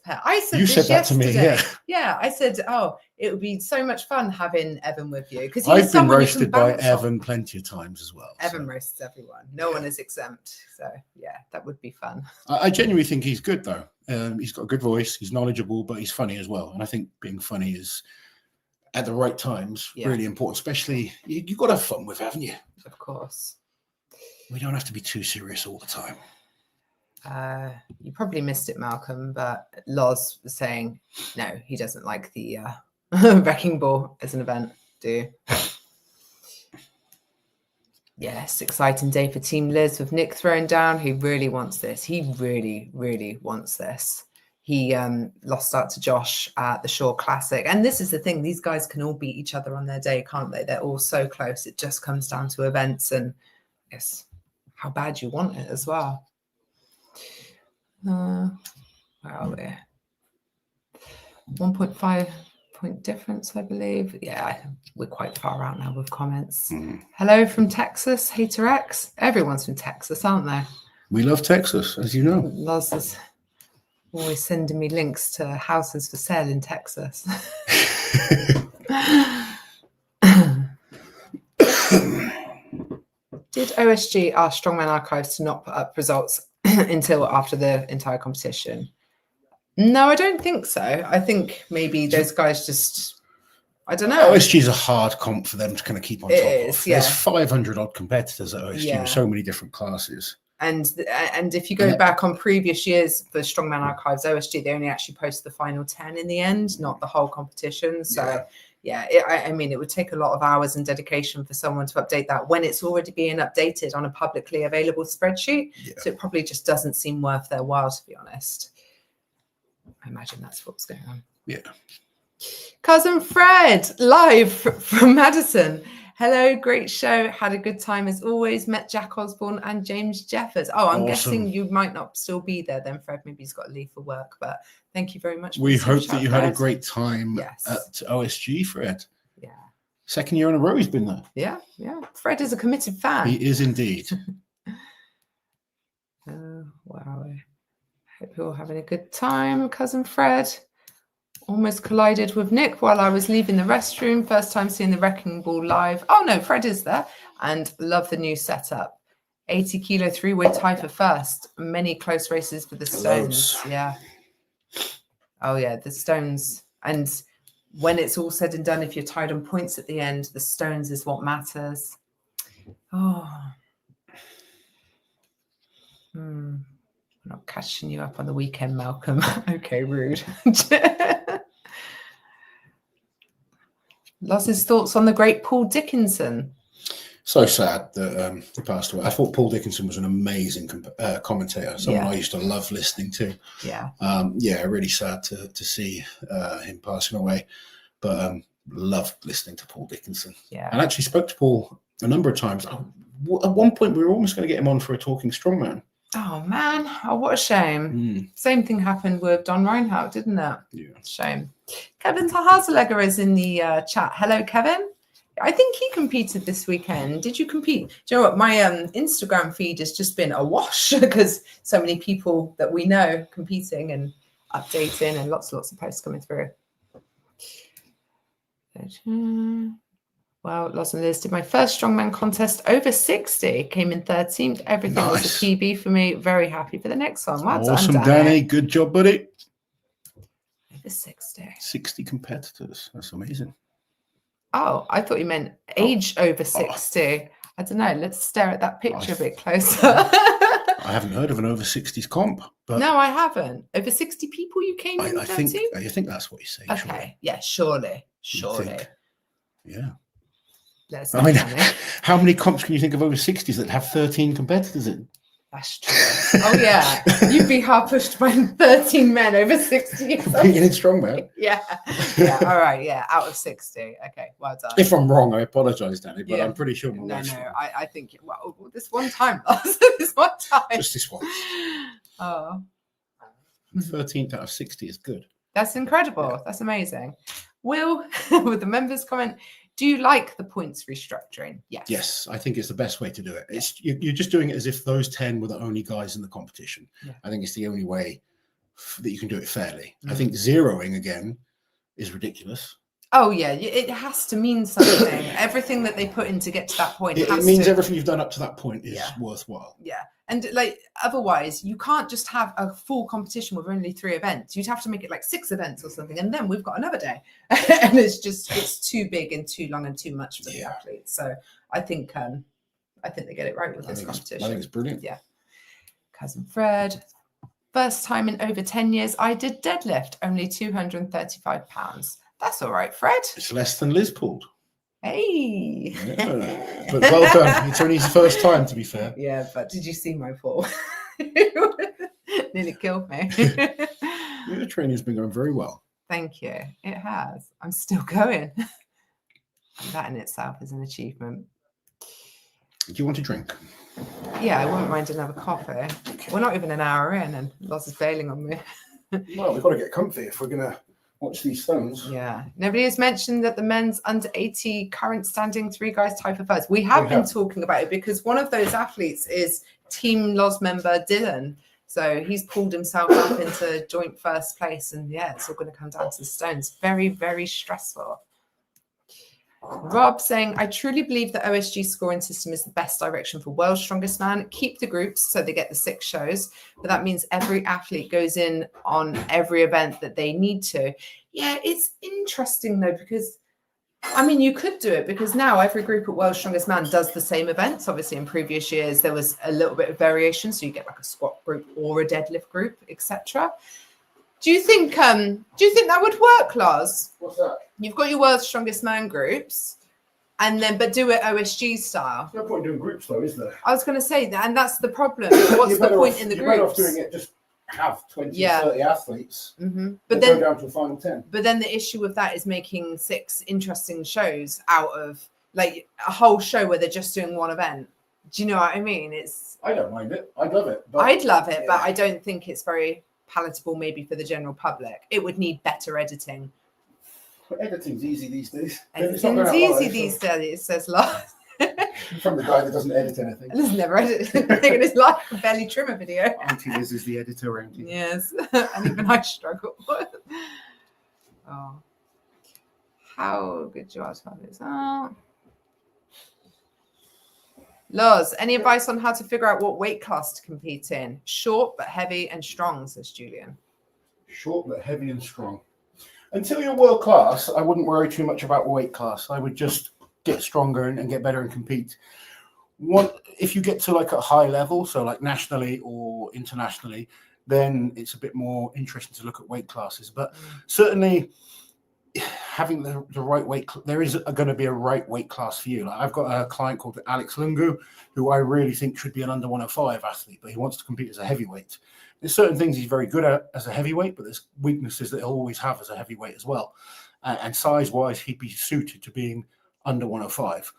pair. I said you this said that yesterday. to me, yeah. Yeah, I said, it would be so much fun having Evan with you because I've been roasted by Evan plenty of times as well. Evan roasts everyone. No one is exempt. So yeah, that would be fun. I genuinely think he's good though. He's got a good voice. He's knowledgeable, but he's funny as well. And I think being funny is at the right times really important. Especially you've got to have fun with, haven't you? Of course. We don't have to be too serious all the time. You probably missed it, Malcolm, but Loz was saying no, he doesn't like the wrecking ball as an event. Do you? Yes, exciting day for Team Liz with Nick throwing down. He really wants this. He really, really wants this. he lost out to Josh at the Shore Classic. And this is the thing, these guys can all beat each other on their day, can't they? They're all so close. It just comes down to events and it's how bad you want it as well. Where are we? 1.5 point difference, I believe. Yeah, we're quite far out now with comments. Hello from Texas, Hater X. Everyone's from Texas, aren't they? We love Texas, as you know. Loz is always sending me links to houses for sale in Texas. Did OSG ask Strongman Archives to not put up results until after the entire competition? No, I don't think so. I think maybe those guys just, I don't know. OSG is a hard comp for them to kind of keep on top of. Yeah. There's 500 odd competitors at OSG Yeah. with so many different classes. And if you go back on previous years for Strongman Archives, OSG, they only actually post the final 10 in the end, not the whole competition. So I mean, it would take a lot of hours and dedication for someone to update that when it's already being updated on a publicly available spreadsheet. Yeah. So it probably just doesn't seem worth their while, to be honest. I imagine that's what's going on. Yeah. Cousin Fred, live from Madison. Hello, great show. Had a good time as always. Met Jack Osborne and James Jeffers. Oh, I'm guessing you might not still be there then, Fred. Maybe he's got to leave for work, but thank you very much. We hope that you had a great time at OSG, Fred. Yeah. Second year in a row he's been there. Yeah, yeah. Fred is a committed fan. He is indeed. Wow. Hope you're all having a good time, Cousin Fred. Almost collided with Nick while I was leaving the restroom. First time seeing the Wrecking Ball live. Oh, no, Fred is there. And love the new setup. 80 kilo three-way tie for first. Many close races for the Stones. Yeah. Oh, yeah, the Stones. And when it's all said and done, if you're tied on points at the end, the Stones is what matters. Oh. I'm not catching you up on the weekend, Malcolm. Okay, rude. Loz's thoughts on the great Paul Dickinson. So sad that he passed away. I thought Paul Dickinson was an amazing commentator, someone I used to love listening to. Yeah. Really sad to see him passing away, but loved listening to Paul Dickinson. Yeah. And actually spoke to Paul a number of times. At one point, we were almost going to get him on for a Talking Strongman. Oh, man. Oh, what a shame. Same thing happened with Don Reinhardt, didn't it? Yeah. Shame. Kevin Tahazaleger is in the chat. Hello, Kevin. I think he competed this weekend. Did you compete? Do you know what? My Instagram feed has just been awash because so many people that we know competing and updating and lots of posts coming through. Well, Lost and Liz did my first strongman contest over 60. Came in 13th. Everything was a PB for me. Very happy for the next one. Well awesome, done, Danny. Good job, buddy. Over 60. 60 competitors. That's amazing. Oh, I thought you meant age over 60. I don't know. Let's stare at that picture a bit closer. I haven't heard of an over 60s comp. But no, I haven't. Over 60 people you came in? I think that's what you say. Okay. Surely. Yeah, surely. Yeah. Let's how many comps can you think of over 60s that have 13 competitors in? That's true. Oh, yeah. You'd be hard pushed to find 13 men over 60 years old. Being in strongman. Yeah. Yeah. All right. Yeah. Out of 60. Okay. Well done. If I'm wrong, I apologize, Danny, but I'm pretty sure. No. I think, well, this one time. This one time. Just this one. Oh. 13th out of 60 is good. That's incredible. Yeah. That's amazing. Will, with the members comment, do you like the points restructuring? Yes. Yes, I think it's the best way to do it. It's you're just doing it as if those 10 were the only guys in the competition. Yeah. I think it's the only way that you can do it fairly. I think zeroing again is ridiculous. Oh, yeah. It has to mean something. Everything that they put in to get to that point. It means everything you've done up to that point is worthwhile. Yeah. And like otherwise, you can't just have a full competition with only 3 events. You'd have to make it like 6 events or something. And then we've got another day. And it's too big and too long and too much for the athletes. So I think they get it right with this competition. I think it's brilliant. Yeah. Cousin Fred. First time in over 10 years, I did deadlift, only 235 pounds. That's all right, Fred. It's less than Liz pulled. Hey. Yeah. But well done. It's only his first time, to be fair. Yeah, but did you see my fall? Nearly killed me. Your training's been going very well. Thank you. It has. I'm still going. That in itself is an achievement. Do you want a drink? Yeah, I wouldn't mind another coffee. We're not even an hour in and Loz is bailing on me. Well, we've got to get comfy if we're going to watch these stones. Yeah. Nobody has mentioned that the men's under 80 current standing 3 guys tie for first. We have been talking about it because one of those athletes is Team Loz member Dylan. So he's pulled himself up into joint first place. And yeah, it's all going to come down to the stones. Very, very stressful. Rob saying, I truly believe the OSG scoring system is the best direction for World's Strongest Man. Keep the groups so they get the 6 shows, but that means every athlete goes in on every event that they need to. Yeah, it's interesting though, because I mean, you could do it because now every group at World's Strongest Man does the same events. Obviously, in previous years, there was a little bit of variation. So you get like a squat group or a deadlift group, etc. Do you think that would work, Lars? What's that? You've got your World's Strongest Man groups, and then but do it OSG style. There's no point doing groups though, is there? I was going to say that, and that's the problem. What's the point in the groups? You're better off doing it, just have 20, 30 athletes, but then go down to the final 10. But then the issue with that is making 6 interesting shows out of like a whole show where they're just doing one event. Do you know what I mean? I don't mind it. I'd love it. But, I'd love it, but I don't think it's very palatable maybe for the general public. It would need better editing. But editing's easy these days. Editing's easy these days, says Lars. From the guy that doesn't edit anything. Liz never edited anything in his life. Can barely trim a video. Auntie Liz is the editor around here. Yes, and even I struggle. Oh, how good you are to have this. Oh. Loz, any advice on how to figure out what weight class to compete in? Short but heavy and strong, says Julian. Short but heavy and strong. Until you're world class, I wouldn't worry too much about weight class. I would just get stronger and get better and compete. If you get to like a high level, so like nationally or internationally, then it's a bit more interesting to look at weight classes. But certainly having the right weight, there is going to be a right weight class for you. Like I've got a client called Alex Lungu, who I really think should be an under 105 athlete, but he wants to compete as a heavyweight. There's certain things he's very good at as a heavyweight, but there's weaknesses that he'll always have as a heavyweight as well. And size-wise, he'd be suited to being under 105.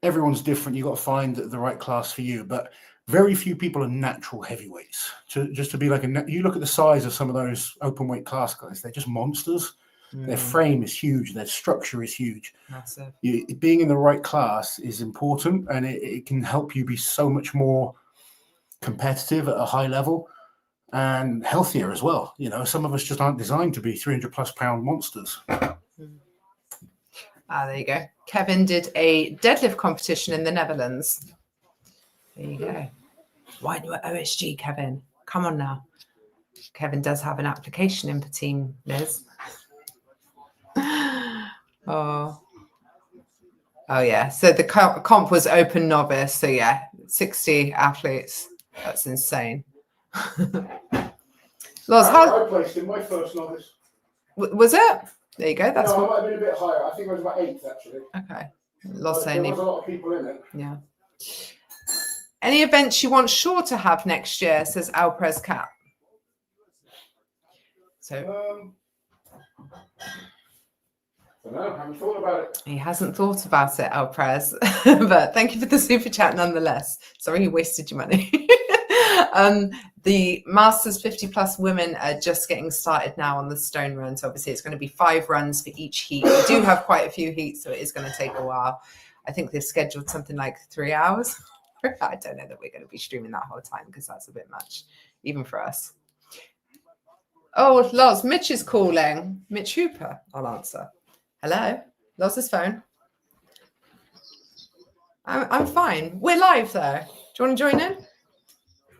Everyone's different. You've got to find the right class for you. But very few people are natural heavyweights. Just to be like you look at the size of some of those open weight class guys, they're just monsters. Their frame is huge. Their structure is huge. Massive. Being in the right class is important, and it can help you be so much more competitive at a high level and healthier as well. You know, some of us just aren't designed to be 300+ pound monsters. There you go. Kevin did a deadlift competition in the Netherlands. There you go. Why do OSG, Kevin? Come on now. Kevin does have an application in for Team Liz. Oh yeah. So the comp was open novice. So yeah, 60 athletes. That's insane. Loz, I placed in my first novice. Was it? There you go. That's I might have been a bit higher. I think I was about 8th actually. Okay. Loz saying there was a lot of people in it. Yeah. Any events you want Shaw to have next year, says Alprez Cap. So I don't know, I haven't thought about it. He hasn't thought about it, Alprez. But thank you for the super chat nonetheless. Sorry you wasted your money. The Masters 50+ women are just getting started now on the stone run. So obviously it's going to be 5 runs for each heat. We do have quite a few heats, so it is going to take a while. I think they've scheduled something like 3 hours. I don't know that we're going to be streaming that whole time because that's a bit much, even for us. Oh, Loz, Mitch is calling. Mitch Hooper, I'll answer. Hello, Loz's phone. I'm fine. We're live though. Do you want to join in?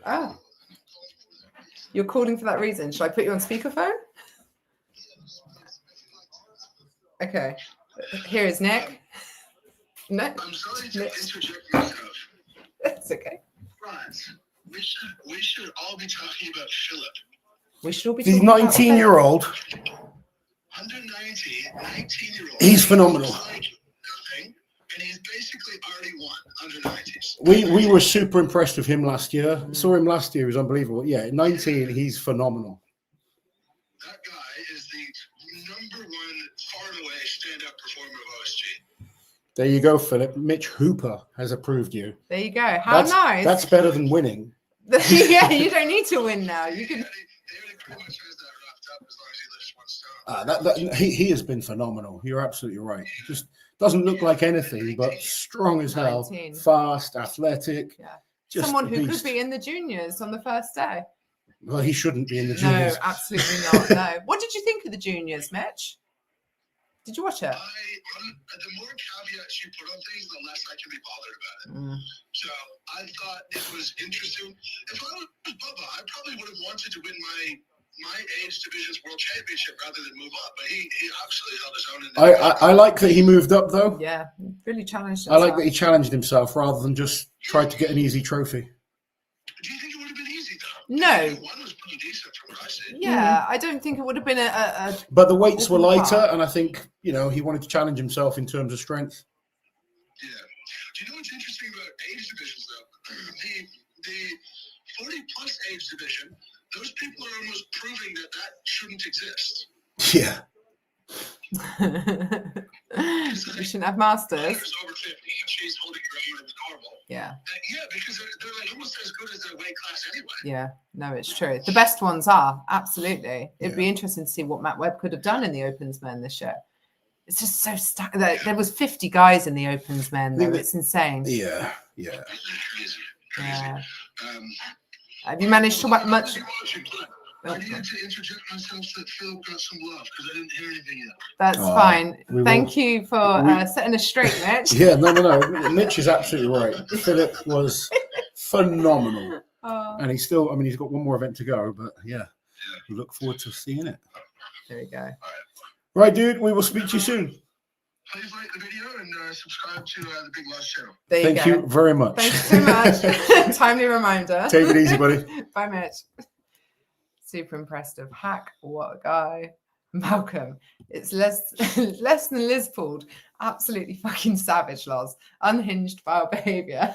Oh, you're calling for that reason. Should I put you on speakerphone? Okay. Here is Nick. Nick. I'm sorry to interject myself. That's okay. But we should all be talking about Philip. We should all be. He's 19-year-old. 190, 19-year-old. He's phenomenal. Like nothing, and he's basically already won under 90s. We were super impressed with him last year. Saw him last year. He was unbelievable. Yeah, 19, he's phenomenal. that guy is the #1 far and away stand-up performer of OSG. There you go, Philip. Mitch Hooper has approved you. There you go. How nice. That's better than winning. Yeah, you don't need to win now. You can. He pretty much has that wrapped up as long as he lifts 1 stone. He has been phenomenal. You're absolutely right. Just doesn't look like anything, but strong as hell, 19. fast, athletic. Yeah. Just Someone a who beast. could be in the juniors on the first day. Well, he shouldn't be in the No, juniors. absolutely not. No. What did you think of the juniors, Mitch? Did you watch it? The more caveats you put on things, the less I can be bothered about it. So I thought it was interesting. If I was Bubba, I probably would have wanted to win my age division's world championship rather than move up. But he absolutely held his own in that. I like that he moved up, though. Yeah, really challenged I himself. like that he challenged himself rather than just tried to get an easy trophy. Do you think it would have been easy, though? No. One was pretty decent from what I see. Yeah, I don't think it would have been a But the weights were Walk in the lighter, park. and I think, he wanted to challenge himself in terms of strength. Yeah. Do you know what's interesting about age divisions, though? The 40-plus age division, those people are almost proving that shouldn't exist. Yeah. You shouldn't have masters. There's over 50, and she's holding her own in the normal. Yeah, Yeah, because they're like almost as good as their weight class anyway. yeah. No, it's true. The best ones are, absolutely. It'd be interesting to see what Matt Webb could have done in the Opens men this year. It's just so stacked. There was 50 guys in the Opens men, though. It's insane. Yeah. Crazy. Yeah. Have you managed to watch much? I needed to interject myself so that Philip got some love because I didn't hear anything yet. That's fine. Thank you for setting us straight, Mitch. Yeah, no. Mitch is absolutely right. Philip was phenomenal. And he's still, he's got one more event to go, but yeah, we look forward to seeing it. There we go. Right, dude, we will speak to you soon. Please like the video and subscribe to the Big Loss channel. There you go. Thank you very much. Thank you so much. Timely reminder. Take it easy, buddy. Bye, Mitch. Super impressive. Hack, what a guy. Malcolm, it's less than Liz pulled. Absolutely fucking savage, Loz. Unhinged vile behaviour.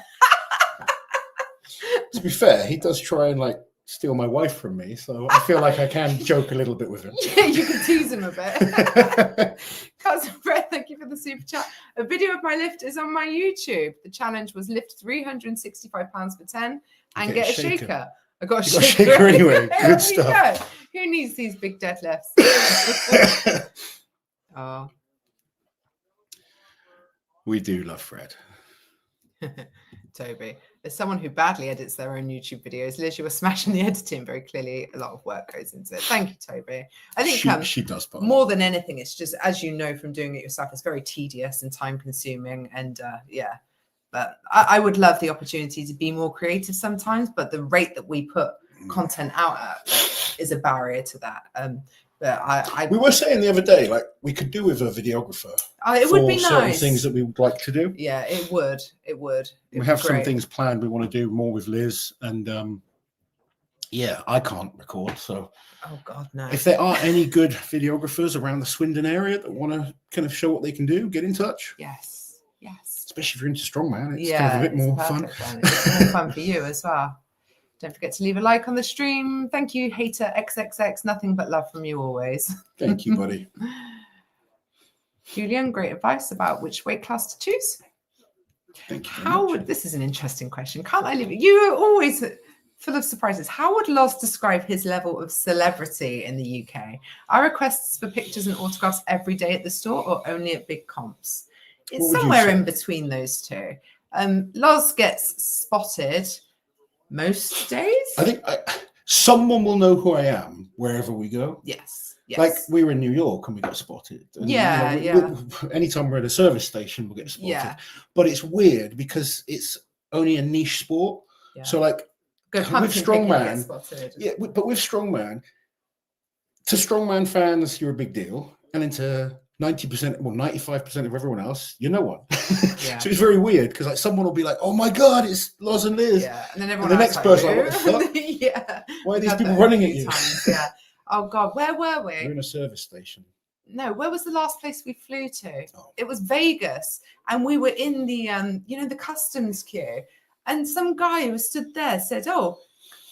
To be fair, he does try and steal my wife from me, so I feel like I can joke a little bit with him. Yeah, you can tease him a bit. Cousin Brett, thank you for the super chat. A video of my lift is on my YouTube. The challenge was lift 365 pounds for 10 and get a shaker. I got a shaker anyway. Good There stuff. you go. Who needs these big deadlifts? Oh. We do love Fred. Toby, as someone who badly edits their own YouTube videos, Liz, you were smashing the editing very clearly. A lot of work goes into it. Thank you, Toby. I think she does. More than anything, it's just, as you know from doing it yourself, it's very tedious and time consuming. And yeah, but I would love the opportunity to be more creative sometimes, but the rate that we put content out at is a barrier to that. But we were saying the other day, we could do with a videographer. It would be certain nice. Things that we would like to do. Yeah, it would. We have some things planned. We want to do more with Liz, and yeah, I can't record. So, oh God, no. If there are any good videographers around the Swindon area that want to kind of show what they can do, get in touch. Yes. Especially if you're into Strongman, it's kind of a bit more fun. It's more fun for you as well. Don't forget to leave a like on the stream. Thank you, hater XXX. Nothing but love from you always. Thank you, buddy. Julian, great advice about which weight class to choose. Thank you. How would this is an interesting question? Can't I leave it? You are always full of surprises. How would Loz describe his level of celebrity in the UK? Are requests for pictures and autographs every day at the store or only at big comps? It's somewhere in between those two. Loz gets spotted most days. I think someone will know who I am wherever we go. Yes. Like we were in New York and we got spotted. And, anytime we're at a service station, we'll get spotted. Yeah. But it's weird because it's only a niche sport. Yeah. So with Strongman, but with Strongman, to Strongman fans, you're a big deal. And into 90%, 95% of everyone else, you know what? Yeah. So it's very weird because someone will be like, "Oh my God, it's Loz and Liz," yeah, and then everyone and the next person, like, "What the fuck? Yeah, why are these people running at you?" Yeah. Oh God, where were we? We're in a service station. No, where was the last place we flew to? Oh. It was Vegas, and we were in the the customs queue, and some guy who stood there said, "Oh,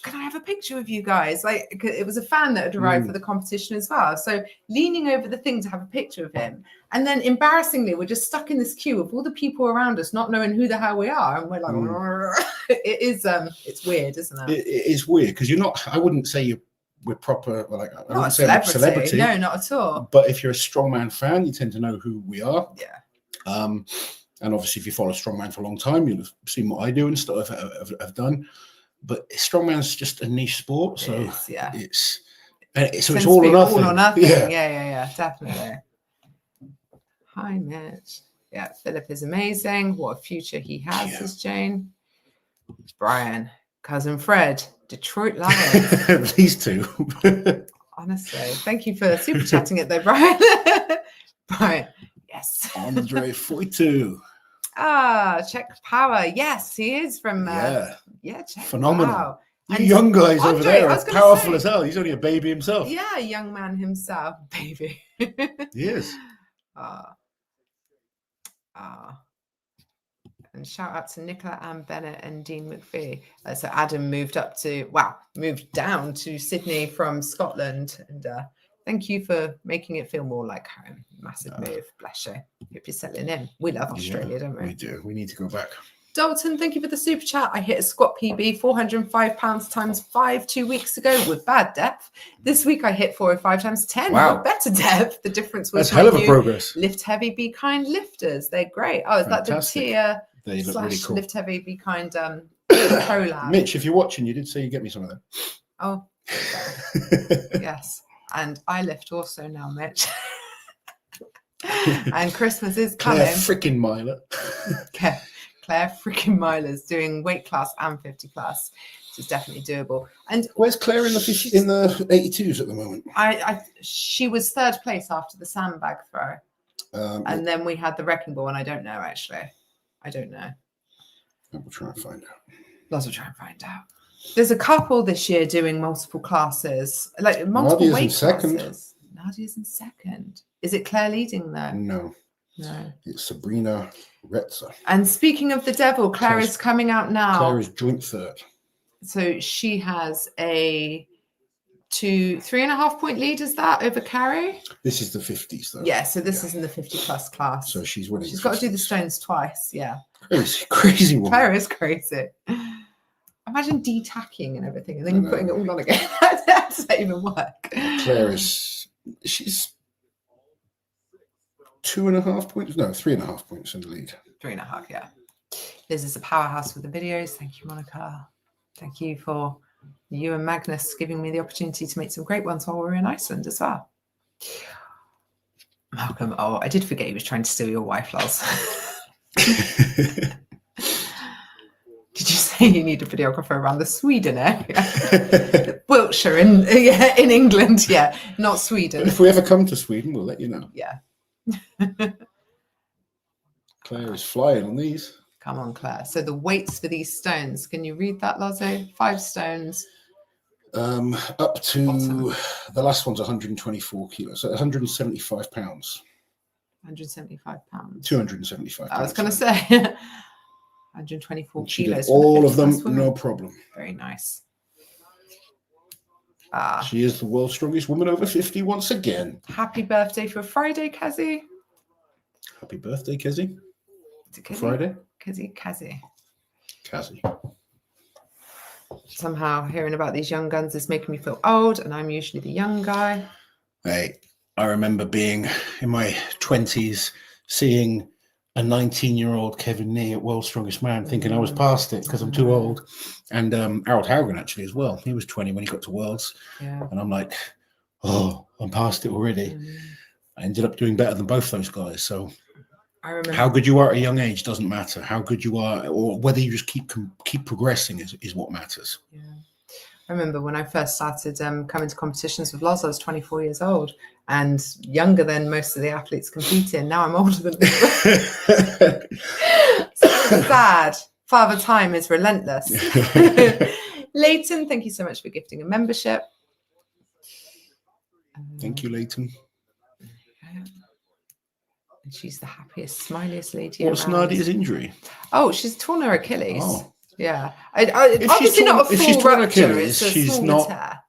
can I have a picture with you guys? Like, it was a fan that had arrived for the competition as well. So leaning over the thing to have a picture of him. And then embarrassingly, we're just stuck in this queue of all the people around us, not knowing who the hell we are. And we're like, it is, it's weird, isn't it? It is weird because you're not, I wouldn't say we're proper, like, I Not wouldn't a say I'm a celebrity. No, not at all. But if you're a Strongman fan, you tend to know who we are. Yeah. And obviously, if you follow Strongman for a long time, you'll have seen what I do and stuff I've done. But Strongman's just a niche sport, so it's all or nothing. All or nothing. Yeah, definitely. Hi, Mitch. Yeah, Philip is amazing. What a future he has, says Jane. Brian, cousin Fred, Detroit Lions. These two. Honestly, thank you for super chatting it though, Brian. Brian, yes. Andre 42. Czech Power. Yes, he is from Czech. Phenomenal. Wow. You And young guys Andre, over there I are was gonna powerful say- as hell. He's only a baby himself. Yeah, young man himself, baby. He is. And shout out to Nicola Ann Bennett and Dean McVie. So Adam moved down to Sydney from Scotland. And thank you for making it feel more like home. Massive move. Bless you. Hope you're settling in. We love Australia, don't we? We do. We need to go back. Dalton, thank you for the super chat. I hit a squat PB, 405 pounds times 5 2 weeks ago with bad depth. This week I hit 405 times 10 with better depth. The difference was that's hell of a progress. Lift heavy, be kind lifters. They're great. Oh, is Fantastic. that the They look really cool. lift heavy, be kind collab? Mitch, if you're watching, you did say you get me some of them. Oh, yes. And I lift also now, Mitch. And Christmas is coming. Claire freaking Myler. Claire freaking Myler's doing weight class and 50 plus. So it's definitely doable. And where's Claire in the 82s at the moment? She was third place after the sandbag throw. And then we had the wrecking ball, and I don't know actually. I don't know. We'll try and find out. Lots of try and find out. There's a couple this year doing multiple classes, like multiple Nadia's weight in second. classes. Nadia's in second. Is it Claire leading though? No. It's Sabrina Retzer. And speaking of the devil, Claire is coming out now. Claire is joint third. So she has a 3.5 point lead, is that over Carrie? This is the 50s though. Yeah, so this is in the 50 plus class. So she's winning. She's got to do the stones twice, yeah. Crazy woman. Claire is crazy. Imagine detacking and everything and then putting it all on again. How does that even work? Claire she's 2.5 points. No, 3.5 points in the lead. 3.5, yeah. Liz is a powerhouse with the videos. Thank you, Monica. Thank you for you and Magnus giving me the opportunity to make some great ones while we're in Iceland as well. Malcolm, I did forget he was trying to steal your wife, Lars. Did you say you need a videographer around the Sweden area? Wiltshire in England, yeah, not Sweden. If we ever come to Sweden, we'll let you know. Yeah. Claire is flying on these. Come on, Claire. So the weights for these stones, can you read that, Lazo? 5 stones. Up to the last one's 124 kilos, so 175 pounds. 175 pounds. 275 pounds. I was going to say 124 she kilos. Did all of them, no problem. Very nice. She is the world's strongest woman over 50 once again. Happy birthday for Friday, Kazi. Happy birthday, Kazi. Friday? Kazi. Somehow hearing about these young guns is making me feel old, and I'm usually the young guy. Hey, I remember being in my 20s, seeing a 19-year-old Kevin Nee at World's Strongest Man, thinking I was past it because I'm too old. And Harold Haugen actually as well. He was 20 when he got to Worlds. Yeah. And I'm like, oh, I'm past it already. I ended up doing better than both those guys. So I remember how good you are at a young age doesn't matter. How good you are, or whether you just keep progressing is what matters. Yeah. I remember when I first started coming to competitions with Loz, I was 24 years old and younger than most of the athletes competing. Now I'm older than them. So sad. Father Time is relentless. Leighton, thank you so much for gifting a membership. Thank you, Leighton. And she's the happiest, smiliest lady. What's Nadia's injury? Oh, she's torn her Achilles. Oh. Yeah. If Obviously not a if she's full torn rupture, Achilles, it's a she's smaller not.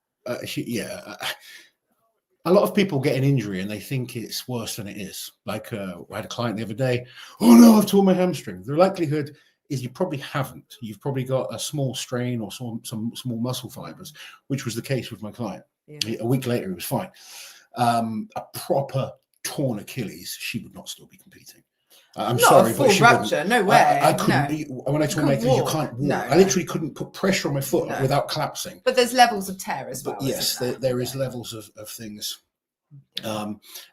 tear. A lot of people get an injury and they think it's worse than it is. Like I had a client the other day. Oh no, I've torn my hamstring. The likelihood is you probably haven't. You've probably got a small strain or some small muscle fibers, which was the case with my client. Yeah. A week later, he was fine. A proper torn Achilles, she would not still be competing. I'm Not sorry, a full but she rupture. wouldn't. No way. I couldn't. No. When I told my Achilles, you can't walk. No, I literally couldn't put pressure on my foot No. without collapsing. But there's levels of tear as well. But yes, there is levels of things. Yeah.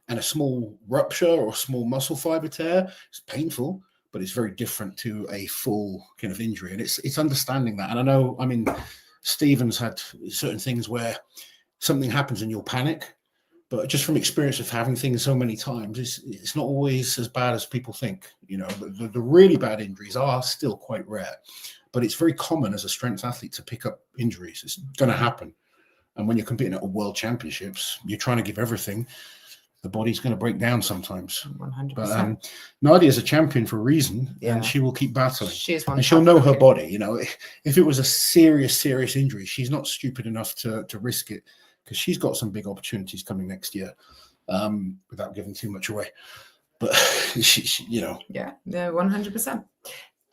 And a small rupture or a small muscle fiber tear is painful, but it's very different to a full kind of injury. And it's understanding that. And I know, I mean, Stephen's had certain things where something happens and you'll panic. But just from experience of having things so many times, it's not always as bad as people think. You know, the really bad injuries are still quite rare, but it's very common as a strength athlete to pick up injuries. It's going to happen. And when you're competing at a world championships, you're trying to give everything. The body's going to break down sometimes. 100%. But Nadia is a champion for a reason, and she will keep battling. She is one. And she'll know her body. You know, if it was a serious injury, she's not stupid enough to risk it, because she's got some big opportunities coming next year, without giving too much away. But she you know. Yeah, 100%.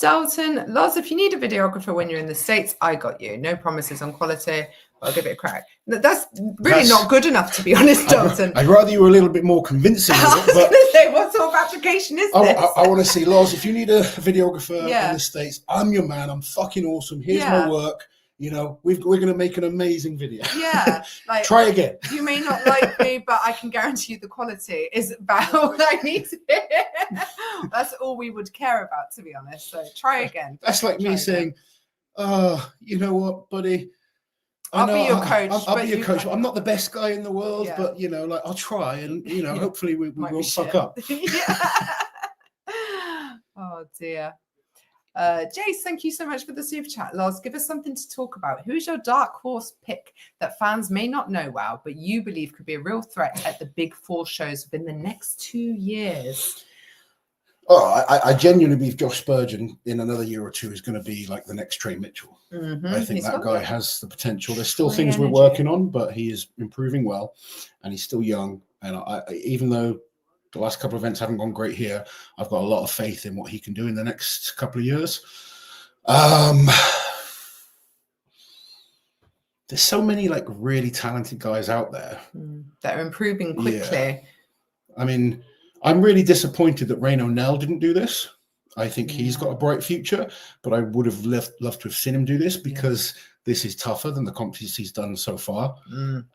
Dalton, Loz, if you need a videographer when you're in the States, I got you. No promises on quality. I'll give it a crack. That's really not good enough, to be honest, Dalton. I'd rather you were a little bit more convincing. I was going to say, what sort of application is this? I want to see, Loz, if you need a videographer in the States, I'm your man. I'm fucking awesome. Here's my work. You know, we're going to make an amazing video. Yeah. Like, try again. You may not like me, but I can guarantee you the quality is about what I need to hear. That's all we would care about, to be honest. So try again. That's like me saying, you know what, buddy? I'll be your coach. I'll be your coach. I'm not the best guy in the world, but, you know, like, I'll try. And, you know, hopefully we won't fuck up. Oh, dear. Jace, thank you so much for the super chat. Loz, give us something to talk about. Who's your dark horse pick that fans may not know well, but you believe could be a real threat at the big four shows within the next 2 years? Oh, I genuinely believe Josh Spurgeon in another year or two is going to be like the next Trey Mitchell. I think that guy has the potential. There's still things we're working on, but he is improving well, and he's still young. And even though the last couple of events haven't gone great here, I've got a lot of faith in what he can do in the next couple of years. There's so many like really talented guys out there that are improving quickly. Yeah. I mean, I'm really disappointed that Rain O'Neill didn't do this. I think he's got a bright future, but I would have loved to have seen him do this, because this is tougher than the competitions he's done so far.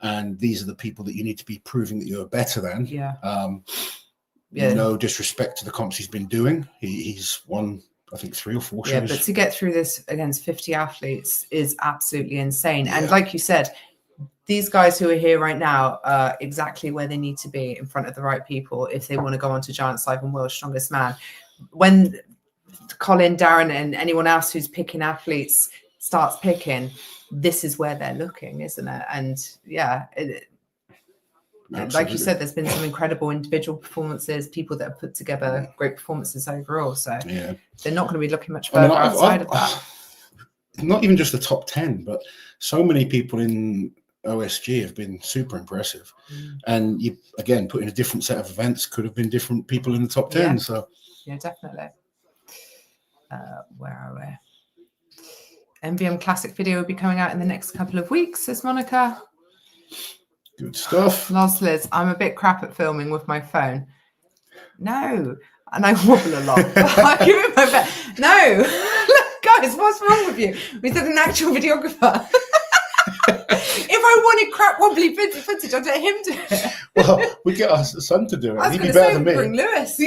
And these are the people that you need to be proving that you're better than. No disrespect to the comps he's been doing. He's won, I think, 3 or 4 shows. Yeah, but to get through this against 50 athletes is absolutely insane. And like you said, these guys who are here right now are exactly where they need to be, in front of the right people, if they want to go on to Giant Size and World's Strongest Man. When Colin, Darren, and anyone else who's picking athletes starts picking, this is where they're looking, isn't it? And like you said, there's been some incredible individual performances, people that have put together great performances overall. So they're not going to be looking much further outside of that. Not even just the top 10, but so many people in OSG have been super impressive. And you, again, put in a different set of events, could have been different people in the top 10. So yeah, definitely. Where are we? MVM Classic video will be coming out in the next couple of weeks, says Monica. Good stuff. Loz Liz, I'm a bit crap at filming with my phone. No. And I wobble a lot. I give it my best. No. Guys, what's wrong with you? We said an actual videographer. If I wanted crap wobbly footage, I'd let him do it. Well, we get our son to do it. I was He'd going be to better say, than me. bring Lewis.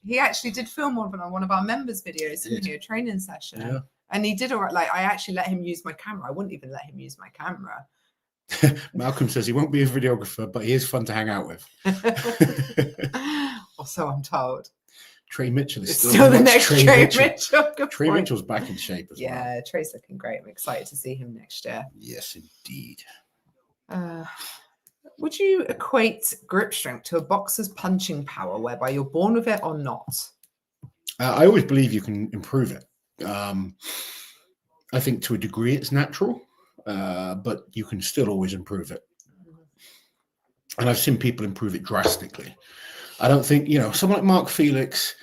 He actually did film one on one of our members' videos, didn't he? A training session. Yeah. And he did all right. Like, I actually let him use my camera. I wouldn't even let him use my camera. Malcolm says he won't be a videographer, but he is fun to hang out with. Or so I'm told. Trey Mitchell is still the next Trey Mitchell. Trey Mitchell's back in shape as well. Yeah, Trey's looking great. I'm excited to see him next year. Yes, indeed. Would you equate grip strength to a boxer's punching power, whereby you're born with it or not? I always believe you can improve it. I think to a degree it's natural, but you can still always improve it. And I've seen people improve it drastically. I don't think, someone like Mark Felix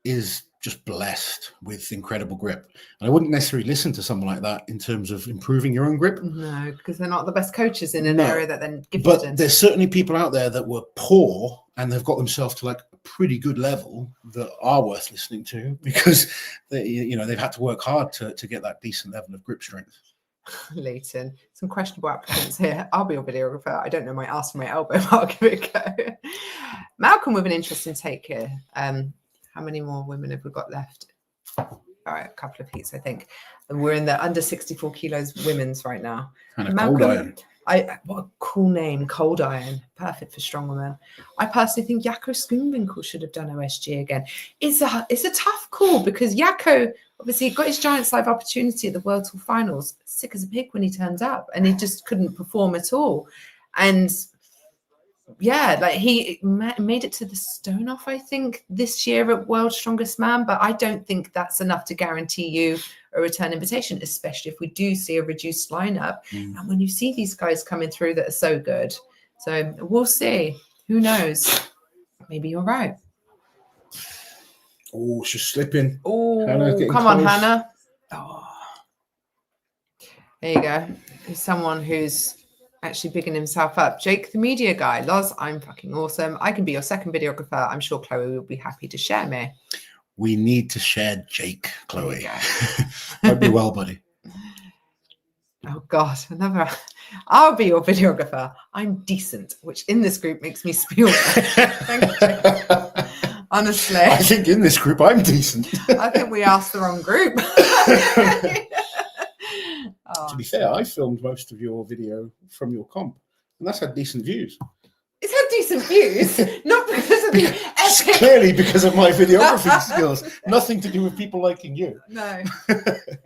is just blessed with incredible grip. And I wouldn't necessarily listen to someone like that in terms of improving your own grip. No, because they're not the best coaches in an area that then gifted. But there's certainly people out there that were poor and they've got themselves to like a pretty good level that are worth listening to because they've had to work hard to get that decent level of grip strength. Leighton, some questionable applicants here. I'll be your videographer. I don't know my ass from my elbow, but I'll give it a go. Malcolm with an interesting take here. How many more women have we got left? All right, a couple of heats, I think. And we're in the under 64 kilos women's right now. And a cold iron. What a cool name, Cold Iron. Perfect for strong women. I personally think Jacko Schoonwinkel should have done OSG again. It's a tough call because Jacko obviously got his Giants Live opportunity at the World Tour Finals. Sick as a pig when he turned up and he just couldn't perform at all. And yeah, like he made it to the stone off, I think, this year at World's Strongest Man. But I don't think that's enough to guarantee you a return invitation, especially if we do see a reduced lineup. And when you see these guys coming through that are so good. So we'll see. Who knows? Maybe you're right. Oh, she's slipping. Oh, come on, Hannah. Oh. There you go. There's someone who's actually bigging himself up. Jake, the media guy. Loz, I'm fucking awesome. I can be your second videographer. I'm sure Chloe will be happy to share me. We need to share Jake, Chloe. Hope you're well, buddy. Oh, God. I'll be your videographer. I'm decent, which in this group makes me spiel. Thank you, Jake. Honestly. I think in this group, I'm decent. I think we asked the wrong group. To be fair, I filmed most of your video from your comp, and that's had decent views. It's had decent views, not because of the epic. Clearly because of my videography skills. Nothing to do with people liking you. No.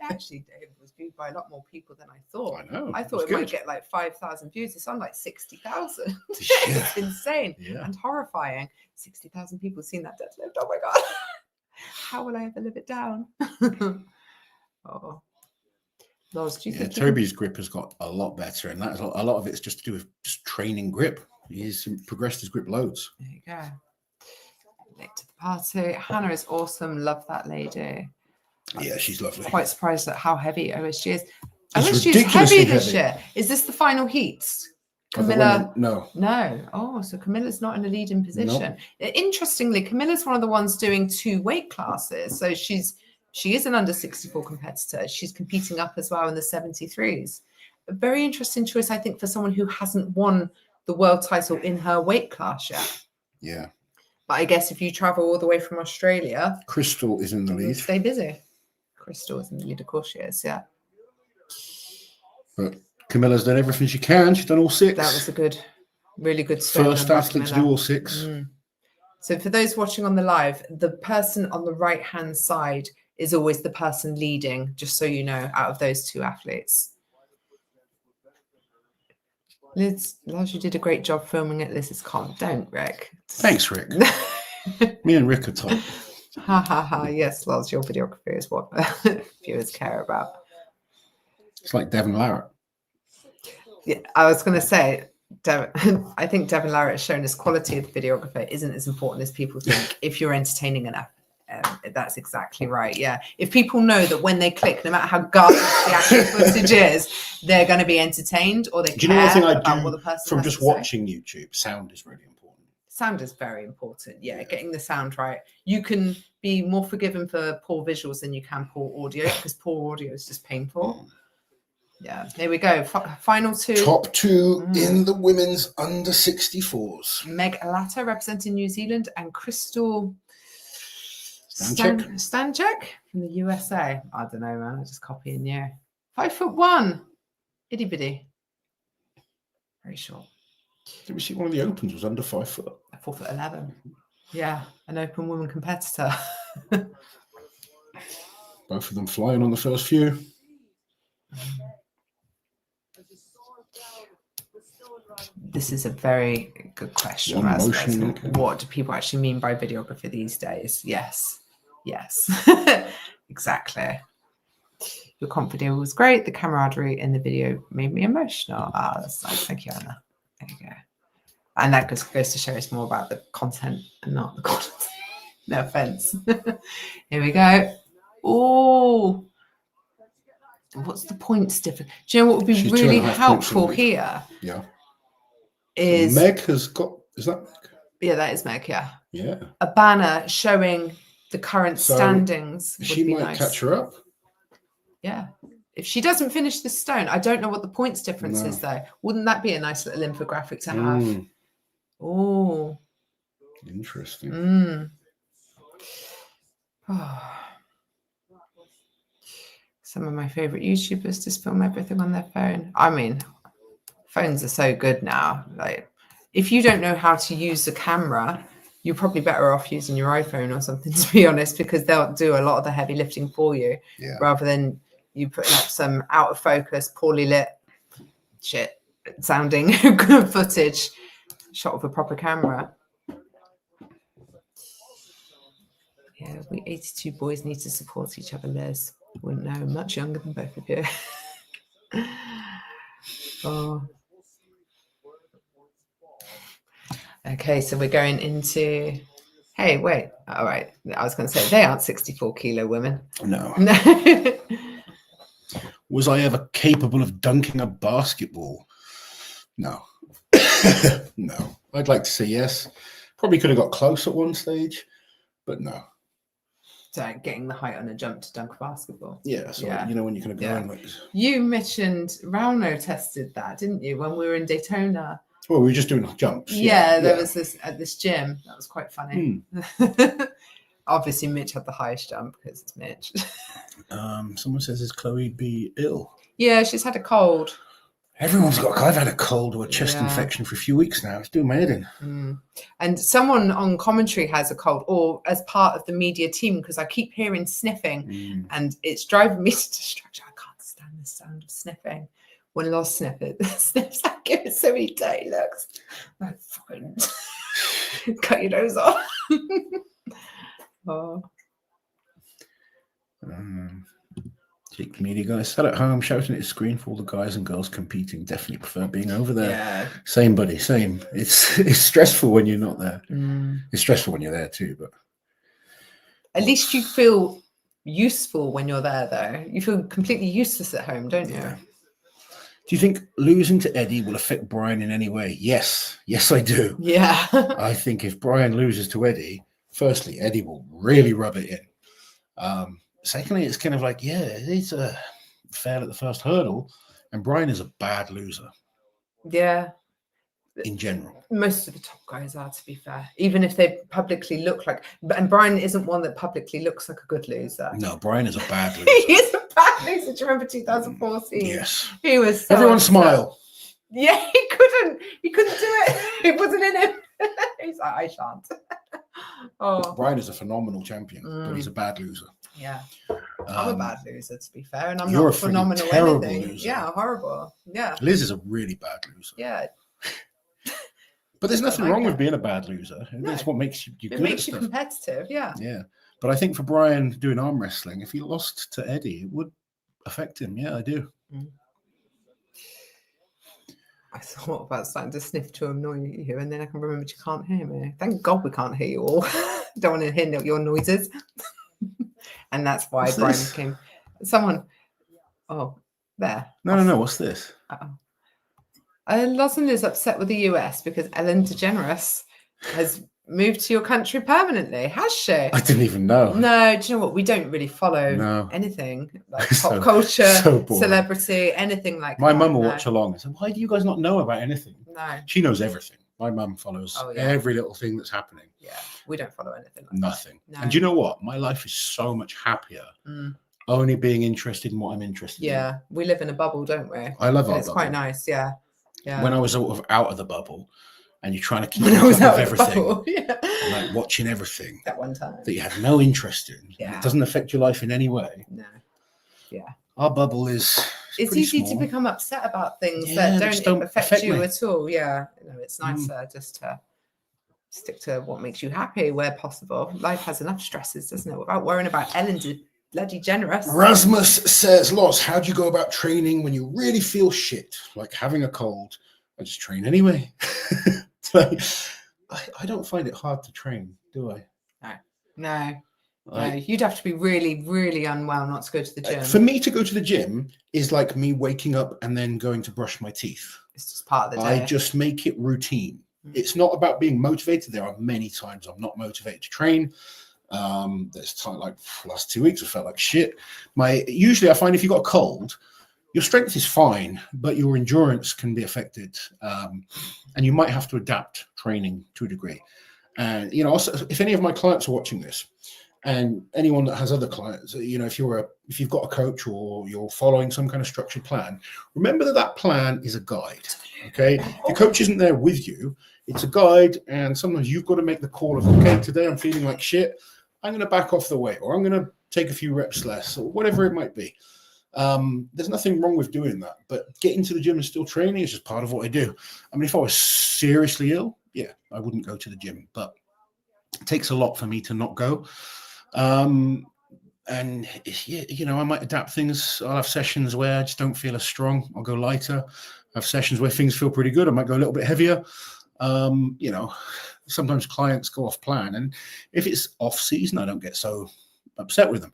Actually, Dave was viewed by a lot more people than I thought. I know. I thought it might get like 5,000 views. It's on like 60,000. Yeah. It's insane and horrifying. 60,000 people seen that deadlift. Oh my God. How will I ever live it down? Oh. Loz, do you think Toby's grip has got a lot better, and that's a lot of it's just to do with just training grip. He's progressed his grip loads. There you go. Late to the party. Hannah is awesome. Love that lady. Yeah, she's lovely. Quite surprised at how heavy OSG is. It's OSG is heavy this year. Is this the final heats? Camilla? No. Oh, so Camilla's not in a leading position. Nope. Interestingly, Camilla's one of the ones doing 2 weight classes. So she is an under 64 competitor. She's competing up as well in the 73s. A very interesting choice, I think, for someone who hasn't won the world title in her weight class yet. Yeah. But I guess if you travel all the way from Australia, Crystal is in the lead. Stay busy. Crystal is in the lead, of course she is, yeah. But Camilla's done everything she can. She's done all 6. That was a really good story. First athlete to do all 6. So for those watching on the live, the person on the right-hand side is always the person leading, just so you know, out of those 2 athletes. Liz, you did a great job filming it. Liz is calm. Don't, Rick. Thanks, Rick. Me and Rick are top. Ha ha ha. Yes, Loz, your videography is what viewers care about. It's like Devin Larratt. Yeah, I was going to say, I think Devin Larratt has shown his quality of the videographer isn't as important as people think if you're entertaining enough. That's exactly right. Yeah. If people know that when they click, no matter how garbage the actual footage is, they're going to be entertained or they care about what the person from just watching YouTube, sound is really important. Sound is very important. Yeah. Getting the sound right. You can be more forgiven for poor visuals than you can poor audio because poor audio is just painful. Yeah. Here we go. Final 2. Top 2 in the women's under 64s. Meg Alatta representing New Zealand and Crystal Stanchek from the USA. I don't know, man. I'm just copying you. 5'1". Itty bitty. Very short. Did we see one of the opens was under 5 foot? 4'11". Yeah, an open woman competitor. Both of them flying on the first few. This is a very good question. What do people actually mean by videography these days? Yes. exactly. Your comp video was great. The camaraderie in the video made me emotional. Ah, that's nice. Thank you, Anna. There you go. And that goes to show it's more about the content and not the content. No offense. Here we go. Oh, what's the points difference? Do you know what would be She's really 2.5 points helpful from here? Yeah. Is Meg has got, is that Meg? Yeah, that is Meg, yeah. Yeah. A banner showing the current So standings would she be might nice. catch her up. Yeah. If she doesn't finish the stone, I don't know what the points difference is though. Wouldn't that be a nice little infographic to have? Oh. Interesting. Oh. Some of my favorite YouTubers just film everything on their phone. I mean, phones are so good now. Like, if you don't know how to use the camera, you're probably better off using your iPhone or something, to be honest, because they'll do a lot of the heavy lifting for you, rather than you putting up some out of focus, poorly lit, shit sounding footage shot with a proper camera. Yeah, we 82 boys need to support each other, Liz. Wouldn't know, much younger than both of you. Oh. Okay, so we're going into... Hey, wait. All right. I was going to say, they aren't 64 kilo women. No. Was I ever capable of dunking a basketball? No. No. I'd like to say yes. Probably could have got close at one stage, but no. So getting the height on a jump to dunk a basketball. Yeah. So, you know, when you're kind of going like this. You mentioned Rauno tested that, didn't you, when we were in Daytona? Well, we were just doing jumps. Yeah, there was this at this gym. That was quite funny. Obviously, Mitch had the highest jump because it's Mitch. Someone says, is Chloe B ill? Yeah, she's had a cold. Everyone's got. I've had a cold or a chest infection for a few weeks now. It's doing my head in. And someone on commentary has a cold, or as part of the media team, because I keep hearing sniffing, and it's driving me to distraction. I can't stand the sound of sniffing. When Loz sniffs, I give it so many dirty looks. Like, fucking cut your nose off. Oh. Jake Media guys sat at home shouting at his screen for all the guys and girls competing. Definitely prefer being over there. Yeah. Same, buddy. Same. It's stressful when you're not there. It's stressful when you're there too, but at least you feel useful when you're there, though. You feel completely useless at home, don't you? Yeah. Do you think losing to Eddie will affect Brian in any way? Yes. Yes, I do. Yeah. I think if Brian loses to Eddie, firstly, Eddie will really rub it in. Secondly, it's kind of like, he's a fail at the first hurdle, and Brian is a bad loser. Yeah. In general. Most of the top guys are, to be fair, even if they publicly look like, and Brian isn't one that publicly looks like a good loser. No, Brian is a bad loser. He is a bad loser. Do you remember 2014? Yes. He was so Everyone upset. smile. Yeah, he couldn't do it. It wasn't in him. He's like, I shan't. Oh. Brian is a phenomenal champion, but he's a bad loser. Yeah. I'm a bad loser, to be fair, and I'm you're not a phenomenal terrible anything. loser. Yeah, horrible. Yeah. Liz is a really bad loser. Yeah. But there's nothing wrong with being a bad loser. That's what makes you good. It makes you competitive, yeah. Yeah. But I think for Brian doing arm wrestling, if he lost to Eddie, it would affect him. Yeah, I do. I thought about starting to sniff to annoy you, and then I can remember you can't hear me. Thank God we can't hear you all. Don't want to hear your noises. And that's why What's Brian this? came. Someone. Oh, there. No. What's this? Lawson is upset with the US because Ellen DeGeneres has moved to your country permanently. Has she? I didn't even know. No, do you know what? We don't really follow anything like pop culture, celebrity, anything like that. My mum will watch along and say, why do you guys not know about anything? No. She knows everything. My mum follows every little thing that's happening. Yeah, we don't follow anything like Nothing. that. No. And do you know what? My life is so much happier only being interested in what I'm interested in. Yeah, we live in a bubble, don't we? I love our It's bubble. quite nice, yeah. When I was sort of out of the bubble and you're trying to keep When I was up out with of the everything, bubble, and like watching everything that one time that you have no interest in, Yeah. it doesn't affect your life in any way. No. Yeah. Our bubble is It's pretty easy small. to become upset about things Yeah, that just don't affect you me. at all. Yeah. You know, it's nicer just to stick to what makes you happy where possible. Life has enough stresses, doesn't it? Without worrying about Ellen bloody generous. Rasmus says, Loss, how do you go about training when you really feel shit, like having a cold? I just train anyway. Like, I don't find it hard to train, do I? No. You'd have to be really, really unwell not to go to the gym. For me to go to the gym is like me waking up and then going to brush my teeth. It's just part of the day. I just make it routine. It's not about being motivated. There are many times I'm not motivated to train. There's time like the last 2 weeks I felt like shit. Usually I find if you've got a cold, your strength is fine, but your endurance can be affected, and you might have to adapt training to a degree. And also, if any of my clients are watching this, and anyone that has other clients, if you've got a coach or you're following some kind of structured plan, remember that plan is a guide. Okay, the coach isn't there with you; it's a guide, and sometimes you've got to make the call of, okay, today I'm feeling like shit. I'm going to back off the weight, or I'm going to take a few reps less, or whatever it might be. There's nothing wrong with doing that, but getting to the gym and still training is just part of what I do. I mean, if I was seriously ill, yeah, I wouldn't go to the gym, but it takes a lot for me to not go. And I might adapt things. I'll have sessions where I just don't feel as strong. I'll go lighter. I have sessions where things feel pretty good. I might go a little bit heavier. Sometimes clients go off plan, and if it's off season, I don't get so upset with them.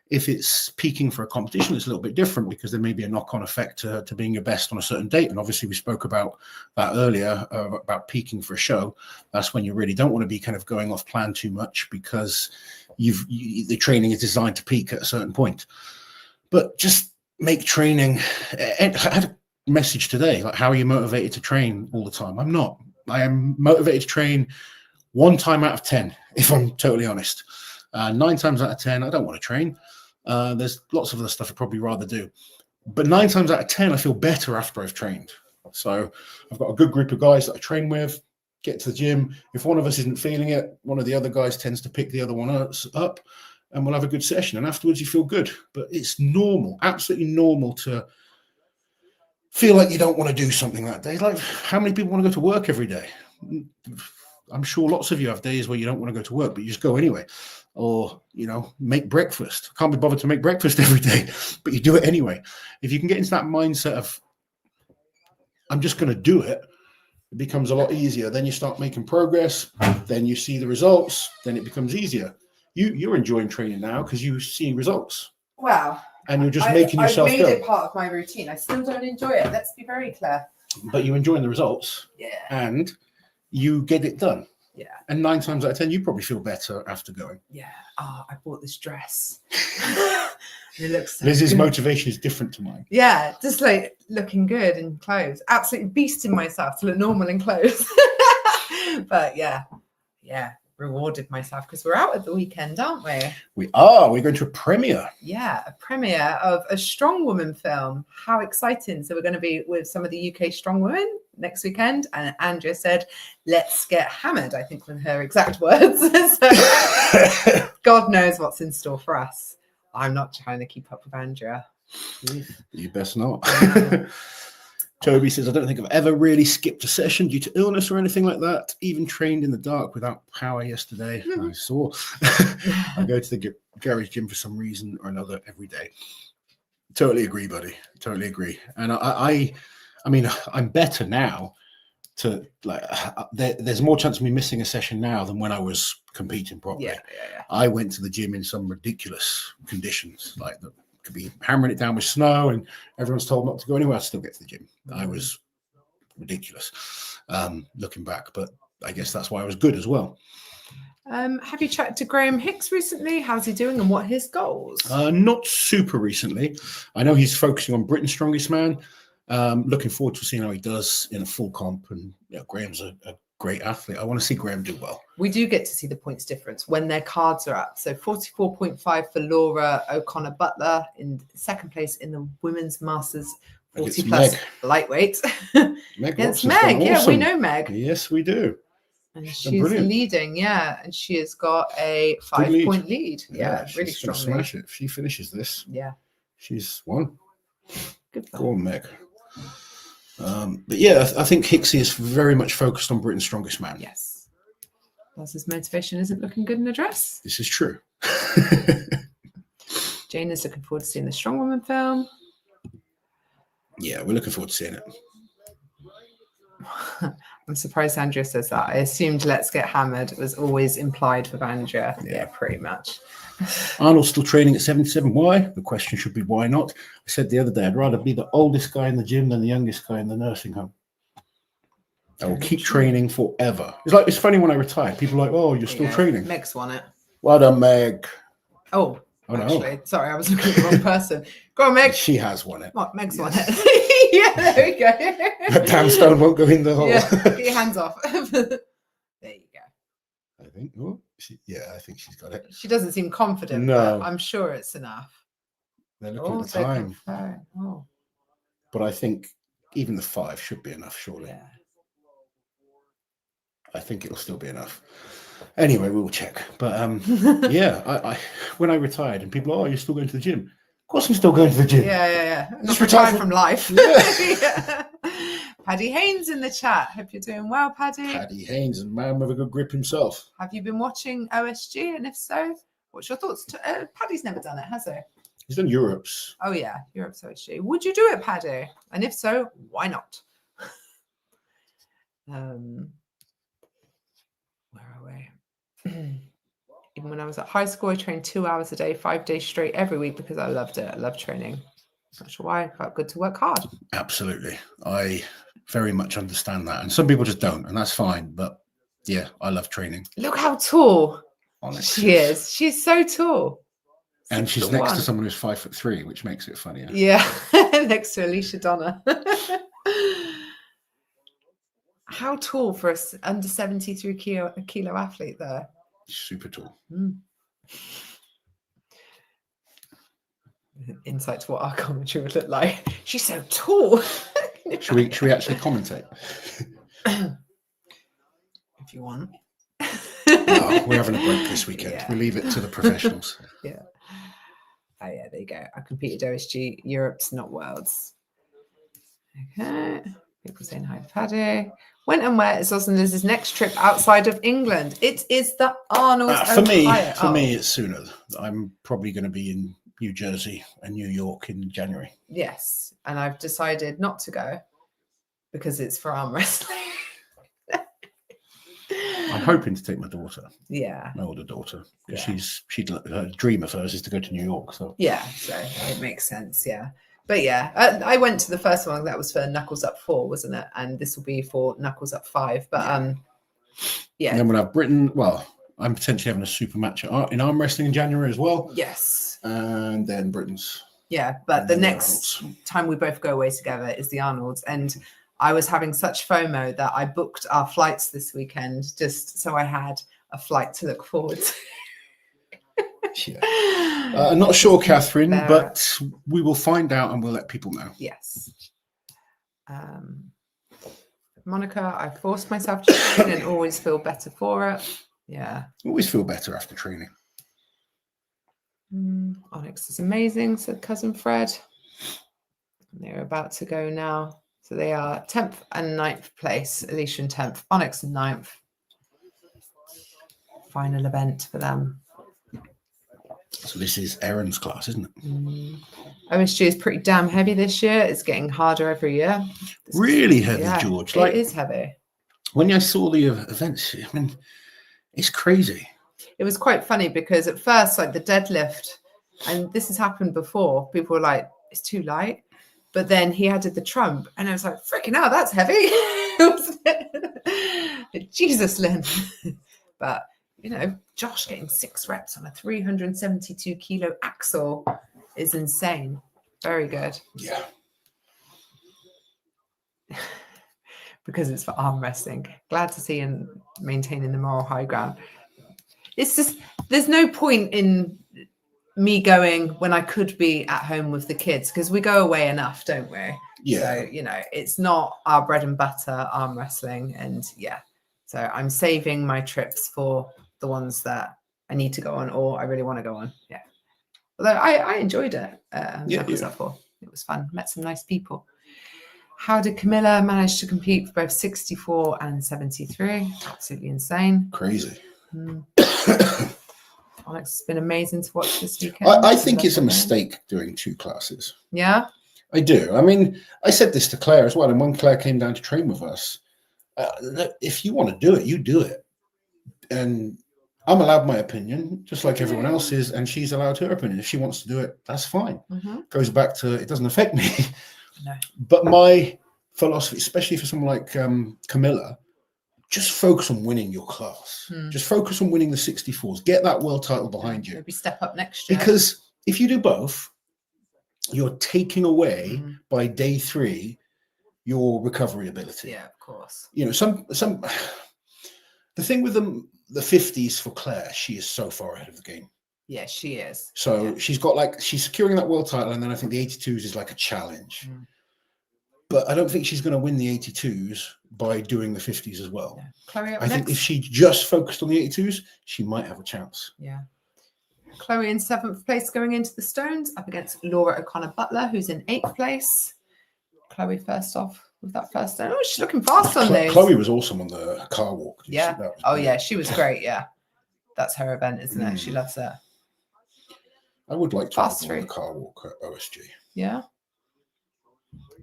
If it's peaking for a competition, it's a little bit different because there may be a knock-on effect to being your best on a certain date. And obviously we spoke about that earlier, about peaking for a show. That's when you really don't want to be kind of going off plan too much, because the training is designed to peak at a certain point. But just make training. I had a message today, like, how are you motivated to train all the time? I'm not. I am motivated to train 1 time out of 10, if I'm totally honest. 9 times out of 10, I don't want to train. There's lots of other stuff I'd probably rather do. But 9 times out of 10, I feel better after I've trained. So I've got a good group of guys that I train with, get to the gym. If one of us isn't feeling it, one of the other guys tends to pick the other one up, and we'll have a good session. And afterwards, you feel good. But it's normal, absolutely normal, to feel like you don't want to do something that day. Like, how many people want to go to work every day? I'm sure lots of you have days where you don't want to go to work, but you just go anyway. Or, make breakfast. Can't be bothered to make breakfast every day, but you do it anyway. If you can get into that mindset of, I'm just going to do it, it becomes a lot easier. Then you start making progress. Then you see the results. Then it becomes easier. You're enjoying training now because you see results. Wow. And you're just making yourself go. I've made it part of my routine. I still don't enjoy it. Let's be very clear. But you're enjoying the results. Yeah. And you get it done. Yeah. And 9 times out of 10, you probably feel better after going. Yeah. Oh, I bought this dress. It looks so Liz's good. Motivation is different to mine. Yeah, just like looking good in clothes. Absolutely beasting myself to look normal in clothes. But yeah, rewarded myself because we're out at the weekend, aren't we? We are. We're going to a premiere. Yeah, a premiere of a strong woman film. How exciting. So we're going to be with some of the UK strong women next weekend. And Andrea said, let's get hammered, I think, with her exact words. So God knows what's in store for us. I'm not trying to keep up with Andrea. You best not. Toby says, I don't think I've ever really skipped a session due to illness or anything like that. Even trained in the dark without power yesterday. I saw. I go to the garage gym for some reason or another every day. Totally agree, buddy. Totally agree. And I mean, I'm better now. There's more chance of me missing a session now than when I was competing properly. Yeah. I went to the gym in some ridiculous conditions, like the could be hammering it down with snow and everyone's told not to go anywhere. I still get to the gym. I was ridiculous looking back, but I guess that's why I was good as well. Have you chatted to Graham Hicks recently? How's he doing and what are his goals? Not super recently. I know he's focusing on Britain's Strongest Man. Looking forward to seeing how he does in a full comp. And Graham's a great athlete. I want to see Graham do well. We do get to see the points difference when their cards are up. So 44.5 for Laura O'Connor-Butler in second place in the Women's Masters 40 plus lightweight. It's Meg. Yeah, we know Meg. Yes, we do. And she's leading, and she has got a 5-point lead. Yeah, really strong. Smash it. If she finishes this, she's won. Good. Go on, Meg. But yeah, I think Hicksy is very much focused on Britain's Strongest Man. Yes. Plus his motivation isn't looking good in a dress. This is true. JJ Jane is looking forward to seeing the Strongwoman film. Yeah, we're looking forward to seeing it. I'm surprised Andrea says that. I assumed Let's Get Hammered was always implied with Andrea. Yeah, pretty much. Arnold's still training at 77. Why? The question should be why not? I said the other day, I'd rather be the oldest guy in the gym than the youngest guy in the nursing home. I will keep training forever. It's funny when I retire, people are like, oh, you're still training. Meg's won it. Well done, Meg. Oh, no. Actually, sorry, I was looking at the wrong person. Go on, Meg. She has won it. What? Meg's won it. Yeah, there we go. That damn stone won't go in the hole. Yeah, get your hands off. There you go. I think. Oh, I think she's got it. She doesn't seem confident. No, but I'm sure it's enough. They're looking at the time. Oh. But I think even the 5 should be enough, surely. Yeah. I think it'll still be enough. Anyway, we will check. But yeah, I when I retired and people, you're still going to the gym. Of course I'm still going to the gym. Yeah. Just retired from life. Yeah. Paddy Haynes in the chat. Hope you're doing well, Paddy. Paddy Haynes, and man with a good grip himself. Have you been watching OSG? And if so, what's your thoughts? Paddy's never done it, has he? He's done Europe's. Oh, yeah. Europe's OSG. Would you do it, Paddy? And if so, why not? Where are we? Even when I was at high school, I trained 2 hours a day, 5 days straight every week because I loved it. I loved training. Not sure why. It felt good to work hard. Absolutely. I very much understand that. And some people just don't, and that's fine. But yeah, I love training. Look how tall Honestly. she is. She's so tall. And she's next to someone who's 5'3", which makes it funnier. Yeah, next to Alicia Donna. How tall for a under 73 kilo athlete there? Super tall. Insight to what our commentary would look like. She's so tall. Should we actually commentate? If you want. No, we're having a break this weekend. Yeah. We leave it to the professionals. Yeah. Oh yeah, there you go. I competed OSG Europe's, not Worlds. Okay. People saying hi to Paddy. When and where is Oz and Liz's next trip outside of England? It is the Arnold. For me, it's sooner. I'm probably going to be in New Jersey and New York in January. Yes, and I've decided not to go because it's for arm wrestling. I'm hoping to take my daughter. Yeah, my older daughter, because her dream of hers is to go to New York. So yeah, so it makes sense. Yeah. But yeah, I went to the first one. That was for Knuckles Up 4, wasn't it? And this will be for Knuckles Up 5. But yeah. And then we'll have Britain. Well, I'm potentially having a super match in arm wrestling in January as well. Yes. And then Britain's. Yeah, but the next time we both go away together is the Arnold's. And I was having such FOMO that I booked our flights this weekend just so I had a flight to look forward to. Yeah. I'm not sure, Catherine, but we will find out and we'll let people know. Yes. Monica, I forced myself to train and always feel better for it. Yeah. Always feel better after training. Onyx is amazing, said Cousin Fred. They're about to go now. So they are 10th and 9th place. Alicia in 10th, Onyx in 9th. Final event for them. So this is Erin's class, isn't it? OSG is pretty damn heavy this year. It's getting harder every year. Really heavy, George. It is heavy. When I saw the events, I mean, it's crazy. It was quite funny because at first, like the deadlift, and this has happened before, people were like, it's too light. But then he added the trump, and I was like, freaking hell, that's heavy. Jesus, Lynn. But, you know, Josh getting 6 reps on a 372 kilo axle is insane. Very good. Yeah. Because it's for arm wrestling. Glad to see him maintaining the moral high ground. It's just, there's no point in me going when I could be at home with the kids because we go away enough, don't we? Yeah. So, you know, it's not our bread and butter, arm wrestling. And yeah, so I'm saving my trips for the ones that I need to go on or I really want to go on. Yeah. Although I enjoyed it. It was fun. Met some nice people. How did Camilla manage to compete for both 64 and 73? Absolutely insane. Crazy. Alex, it's been amazing to watch this weekend. I think it's a mistake doing 2 classes. Yeah? I do. I mean, I said this to Claire as well. And when Claire came down to train with us, if you want to do it, you do it. And I'm allowed my opinion, just like everyone else is. And she's allowed her opinion. If she wants to do it, that's fine. Goes back to, it doesn't affect me. No. But my philosophy, especially for someone like Camilla, just focus on winning your class. Just focus on winning the 64s. Get that world title behind you. Maybe step up next year. Because if you do both, you're taking away by day 3 your recovery ability. Yeah, of course. You know, the thing with the 50s for Claire, she is so far ahead of the game. Yeah, she is. So she's got she's securing that world title, and then I think the 82s is like a challenge. But I don't think she's going to win the 82s by doing the 50s as well. Yeah. Chloe up I think next. if she just focused on the 82s, she might have a chance. Yeah. Chloe in 7th place going into the Stones, up against Laura O'Connor-Butler, who's in 8th place. Chloe first off with that first stone. Oh, she's looking fast on those. Chloe was awesome on the car walk. Yeah. Oh, yeah, she was great. Yeah. That's her event, isn't it? She loves it. I would like to Fast have through. the car walk at OSG. Yeah.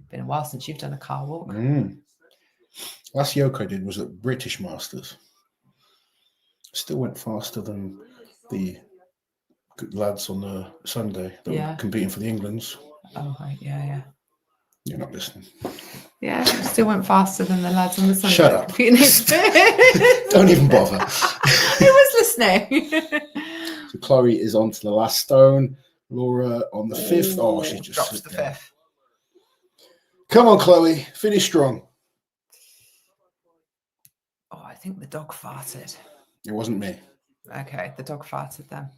Been a while since you've done a car walk. Last yoke I did was at British Masters. Still went faster than the lads on the Sunday that were competing for the Englands. Oh, right. Yeah. You're not listening. Yeah, still went faster than the lads on the Sunday. Shut up. Don't even bother. I was listening. So Chloe is on to the last stone. Laura on the 5th. Oh, she just drops the 5th. Come on, Chloe. Finish strong. Oh, I think the dog farted. It wasn't me. Okay, the dog farted then.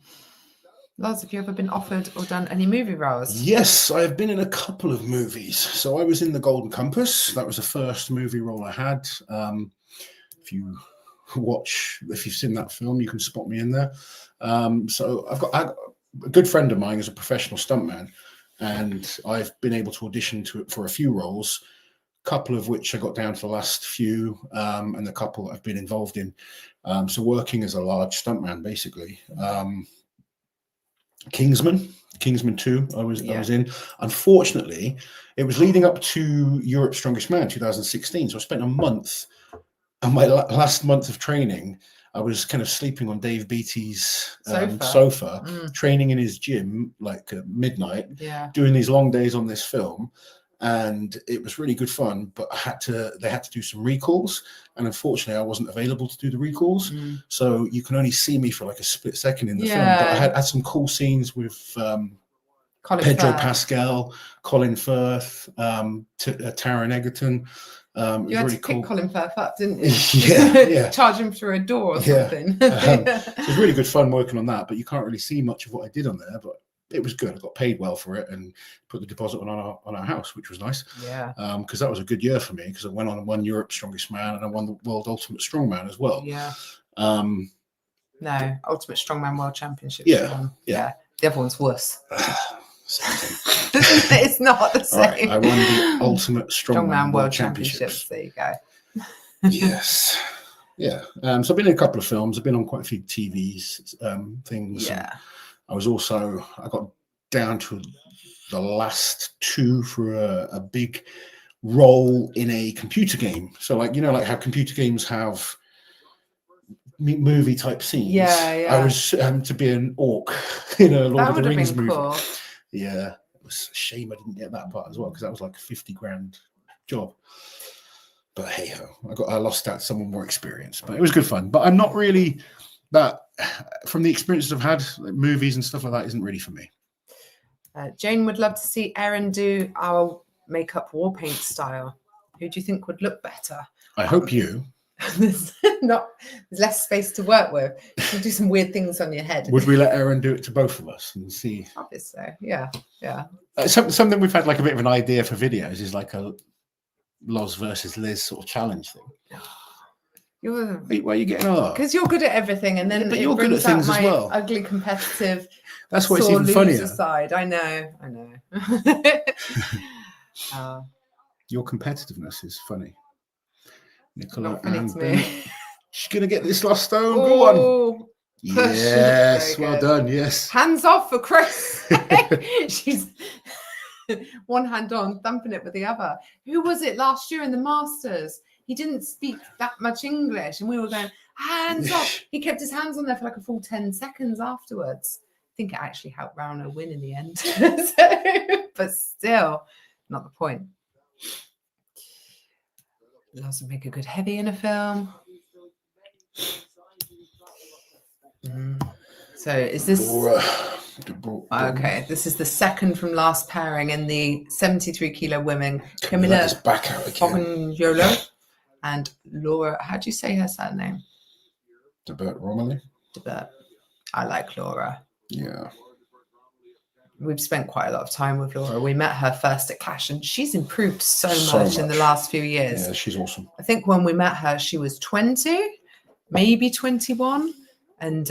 Loz, have you ever been offered or done any movie roles? Yes, I have been in a couple of movies. So I was in The Golden Compass. That was the first movie role I had. If you've seen that film, you can spot me in there. So I've got a good friend of mine is a professional stuntman, and I've been able to audition for a few roles, a couple of which I got down to the last few, and the couple that I've been involved in. So working as a large stuntman, basically. Kingsman 2 I was in. Unfortunately, it was leading up to Europe's Strongest Man 2016, so I spent a month, and my last month of training I was kind of sleeping on Dave Beatty's sofa, training in his gym like at midnight, doing these long days on this film. And it was really good fun, but they had to do some recalls, and unfortunately I wasn't available to do the recalls. So you can only see me for like a split second in the film. But I had some cool scenes with Pedro Pascal, Colin Firth, Taron Egerton. You had really to pick Colin Firth up, didn't you? yeah. Charge him through a door or something. So it was really good fun working on that, but you can't really see much of what I did on there. But it was good. I got paid well for it and put the deposit on our house, which was nice. Yeah. Because that was a good year for me, because I went on and won Europe's Strongest Man, and I won the World Ultimate Strongman as well. Yeah. No, Ultimate Strongman World Championship. Yeah. The other one's worse. It's not the same. Right, I won the Ultimate Strongman World Championships. There you go. Yes. Yeah. So I've been in a couple of films. I've been on quite a few TVs things. Yeah. I got down to the last 2 for a big role in a computer game. So like how computer games have movie type scenes. Yeah. I was to be an orc in a Lord of the Rings movie. Cool. Yeah, it was a shame I didn't get that part as well, because that was like a 50 grand job. But hey ho, I lost out to someone more experienced, but it was good fun. But I'm not really that, from the experiences I've had, like movies and stuff like that isn't really for me. Jane would love to see Erin do our makeup war paint style. Who do you think would look better? I hope you. There's less space to work with. You can do some weird things on your head. Would we let Erin do it to both of us and see? Obviously, yeah. Something we've had like a bit of an idea for videos is like a Loz versus Liz sort of challenge thing. Why are you getting up? Because you're good at everything, and then but you're good at things as well. Ugly competitive. That's why it's even funnier. Side. I know. Your competitiveness is funny. Nicola Not funny to me. She's gonna get this last stone. Go on. Yes, well done. Yes. Hands off for Chris. She's one hand on, thumping it with the other. Who was it last year in the Masters? He didn't speak that much English, and we were going, hands off. He kept his hands on there for like a full 10 seconds afterwards. I think it actually helped Rauno win in the end. But still, not the point. Loves to make a good heavy in a film. So is this... Okay, this is the second from last pairing in the 73 kilo women. Camilla Fognolo and Laura, how do you say her surname? DeBert Romilly. DeBert. I like Laura. Yeah. We've spent quite a lot of time with Laura. We met her first at Clash, and she's improved so much in the last few years. Yeah, she's awesome. I think when we met her, she was 20, maybe 21. And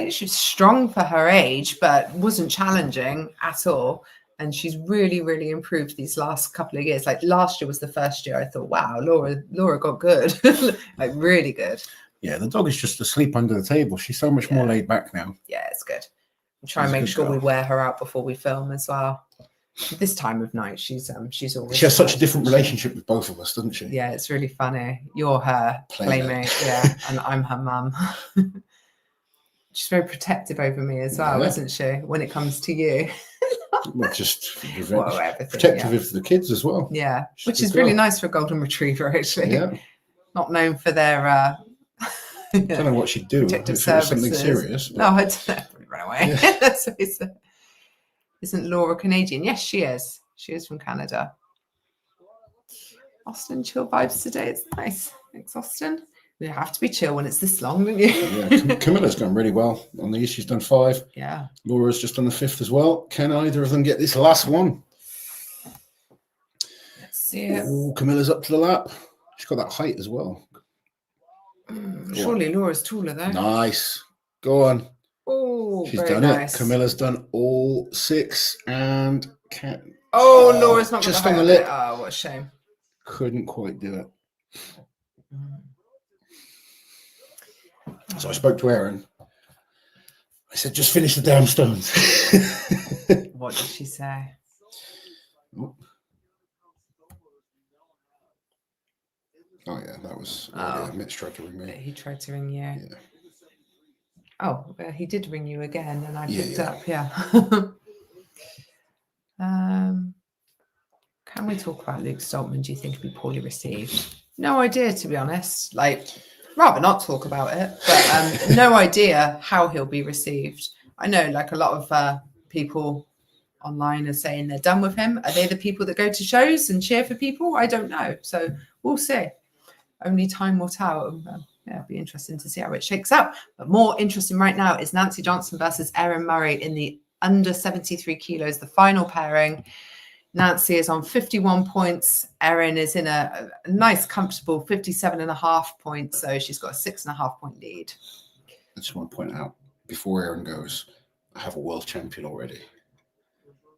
she's strong for her age, but wasn't challenging at all. And she's really, really improved these last couple of years. Like last year was the first year I thought, wow, Laura got good, like really good. Yeah, the dog is just asleep under the table. She's so much more laid back now. Yeah, it's good. We try and make sure we wear her out before we film as well. This time of night, she's always... She has such a different relationship with both of us, doesn't she? Yeah, it's really funny. You're her playmate, yeah, and I'm her mum. She's very protective over me as well, isn't she? When it comes to you, well, just protective of the kids as well. Yeah, which is really nice for a golden retriever, actually. Yeah, not known for their. I don't know what she'd do if it was something serious. But... No, I don't know. Run away. Yeah. Isn't Laura Canadian? Yes, she is. She is from Canada. Austin, chill vibes today. It's nice. Thanks, Austin. You have to be chill when it's this long, don't you? Yeah, Camilla's gone really well on these. She's done 5. Yeah. Laura's just done the 5th as well. Can either of them get this last one? Let's see it. Oh, Camilla's up to the lap. She's got that height as well. Surely Laura's taller though. Nice. Go on. Oh, she's done it. Camilla's done all 6 and can. Oh, Laura's not just on the lip. Oh, what a shame. Couldn't quite do it. So I spoke to Erin. I said, just finish the damn stones. What did she say? Oh, yeah, that was... Mitch tried to ring me. He tried to ring you. Yeah. Oh, he did ring you again, and I picked up, Can we talk about Luke Stoltman? Do you think he'll be poorly received? No idea, to be honest. Like... rather not talk about it, but no idea how he'll be received. I know like a lot of people online are saying they're done with him. Are they the people that go to shows and cheer for people? I don't know. So we'll see. Only time will tell. It'll be interesting to see how it shakes out. But more interesting right now is Nancy Johnson versus Erin Murray in the under 73 kilos, the final pairing. Nancy is on 51 points. Erin is in a nice, comfortable 57.5 points. So she's got a 6.5 point lead. I just want to point out, before Erin goes, I have a world champion already.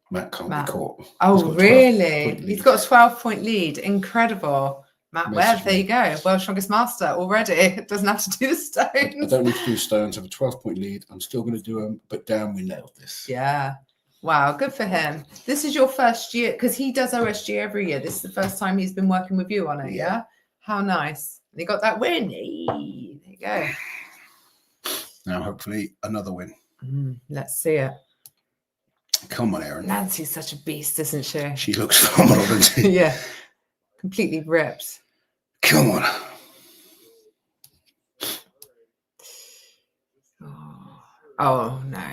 Matt can't be caught. Oh, really? He's got a 12-point lead. Incredible. Matt Webb, there you go. World Strongest Master already. It doesn't have to do the stones. I don't need to do stones. I have a 12-point lead. I'm still going to do them. But damn, we nailed this. Yeah. Wow, good for him. This is your first year, because he does OSG every year. This is the first time he's been working with you on it, yeah? How nice. And he got that win. Hey, there you go. Now, hopefully, another win. Let's see it. Come on, Erin. Nancy's such a beast, isn't she? She looks phenomenal, doesn't she? Yeah. Completely ripped. Come on. Oh, no.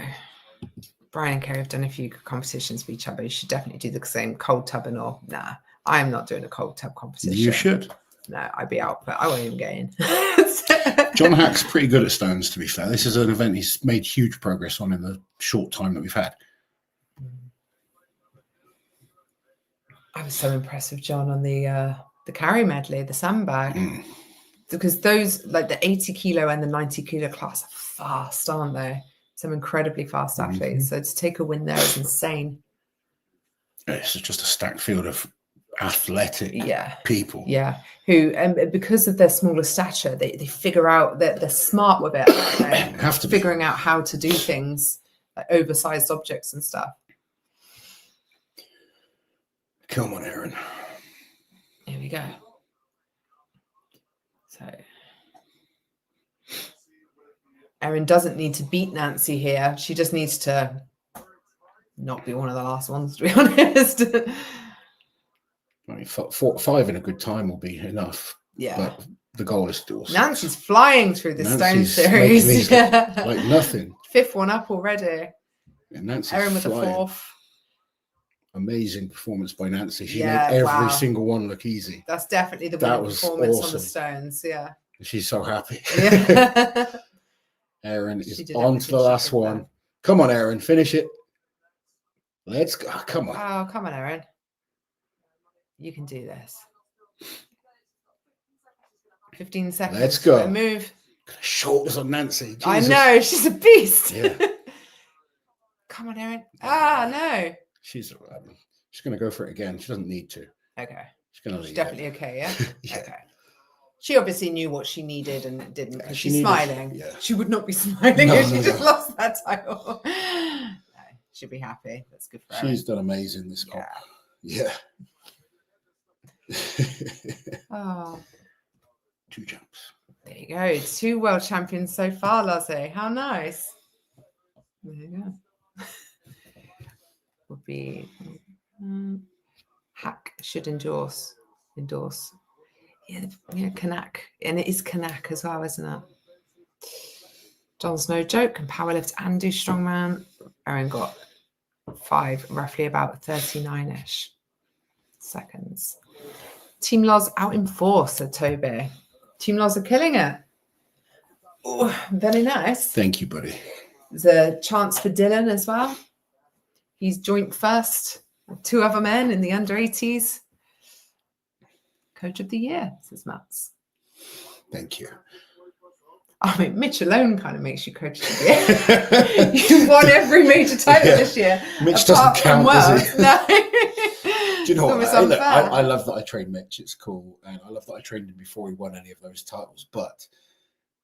Brian and Kerry have done a few competitions with each other. You should definitely do the same, cold tubbing or... Nah, I am not doing a cold tub competition. You should. No, I'd be out, but I won't even get in. John Hack's pretty good at stones, to be fair. This is an event he's made huge progress on in the short time that we've had. I was so impressed with John on the carry medley, the sandbag. Because those, like the 80 kilo and the 90 kilo class are fast, aren't they? Some incredibly fast athletes. So to take a win there is insane. It's just a stacked field of athletic Yeah. people. Yeah. Who, because of their smaller stature, they figure out that they're smart with it. Aren't they? Have to be. Figuring out how to do things like oversized objects and stuff. Come on, Erin. Here we go. So Erin doesn't need to beat Nancy here. She just needs to not be one of the last ones, to be honest. I mean, 5 in a good time will be enough. Yeah. But the goal is still 6. Nancy's flying through the Nancy's stone series. making these like nothing. 5th one up already. And Nancy's Erin with the flying. 4th. Amazing performance by Nancy. She Yeah, made every wow. single one look easy. That's definitely the That winning was performance on awesome. the stones. Yeah. She's so happy. Yeah. Erin She is did on to the everything she last could one. there. Come on, Erin, finish it. Let's go. Come on. Oh, come on, Erin. You can do this. 15 seconds. Let's go. Move. Shoulders on Nancy. I Jesus. know. She's a beast. Yeah. Come on, Erin. Ah, no. She's going to go for it again. She doesn't need to. Okay. She's going to She's leave. definitely okay, yeah? Yeah. Okay. She obviously knew what she needed and didn't because she she's needed- smiling. yeah. She would not be smiling No, if she no, just no. lost that title. No, she'd be happy. That's good for her. She's done amazing this comp. Yeah. Oh, 2 jumps. there you go. 2 world champions so far, Lasse. How nice. There you go. Would be Hack should endorse. Yeah, Kanak. And it is Kanak as well, isn't it? John's no joke, can powerlift and do strongman. Erin got 5, roughly about 39-ish seconds. Team Loz out in force, said Toby. Team Loz are killing it. Oh, very nice. Thank you, buddy. There's a chance for Dylan as well. He's joint first with 2 other men in the under 80s. Coach of the year, says Mats. Thank you. I mean, Mitch alone kind of makes you coach of the year. You won every major title this year. Mitch apart doesn't from count, does Worlds. he? No. Do you know what? It's I unfair. love that I trained Mitch. It's cool. And I love that I trained him before he won any of those titles. But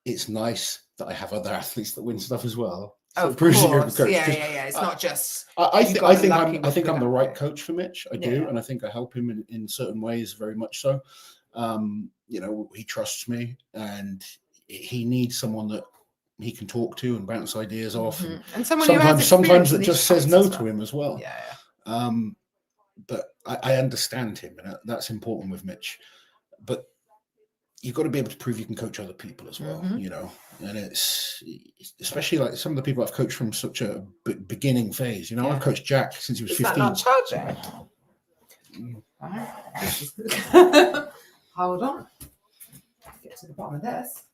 it's nice that I have other athletes that win stuff as well. So Of it proves that you're a course. good coach. Yeah. 'Cause It's not just. I You think got lucky I'm with the that right way. coach for Mitch. I do, Yeah. and I think I help him in certain ways very much so. He trusts me, and he needs someone that he can talk to and bounce ideas off. And And someone who has sometimes experience it in just these says fights no as to well. him as well. Yeah. But I understand him, and that's important with Mitch. But you've got to be able to prove you can coach other people as well, and it's especially like some of the people I've coached from such a beginning phase. Yeah. I've coached Jack since he was Is 15. that not charging? Hold on. Get to the bottom of this.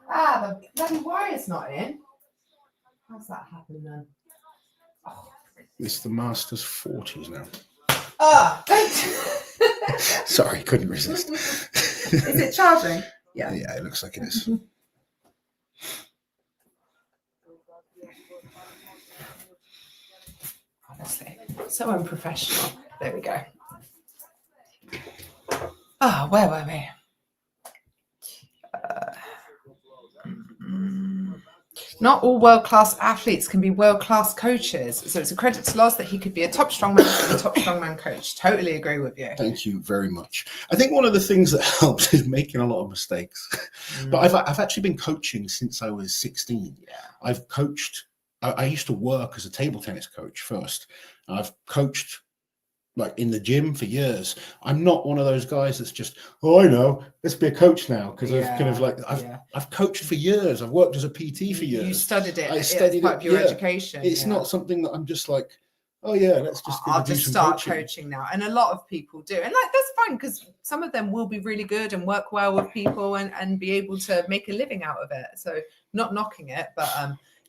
The bloody wire's not in. How's that happening then? Oh, It's the Masters 40s now. Sorry, couldn't resist. Is it charging? Yeah. Yeah, it looks like it is. Honestly, so unprofessional. There we go. Where were we? Not all world-class athletes can be world-class coaches. So it's a credit to Loz that he could be a top strongman and a top strongman coach. Totally agree with you. Thank you very much. I think one of the things that helps is making a lot of mistakes. But I've actually been coaching since I was 16. Yeah. I've coached. I used to work as a table tennis coach first. I've coached like in the gym for years. I'm not one of those guys that's just, I know, let's be a coach now, because I've coached for years. I've worked as a PT for years. You studied it. I It's studied part it, of your yeah. education. It's not something that I'm just like, oh yeah, let's just I'll do just some start coaching. coaching now. And a lot of people do. And that's fine, because some of them will be really good and work well with people and be able to make a living out of it. So not knocking it, but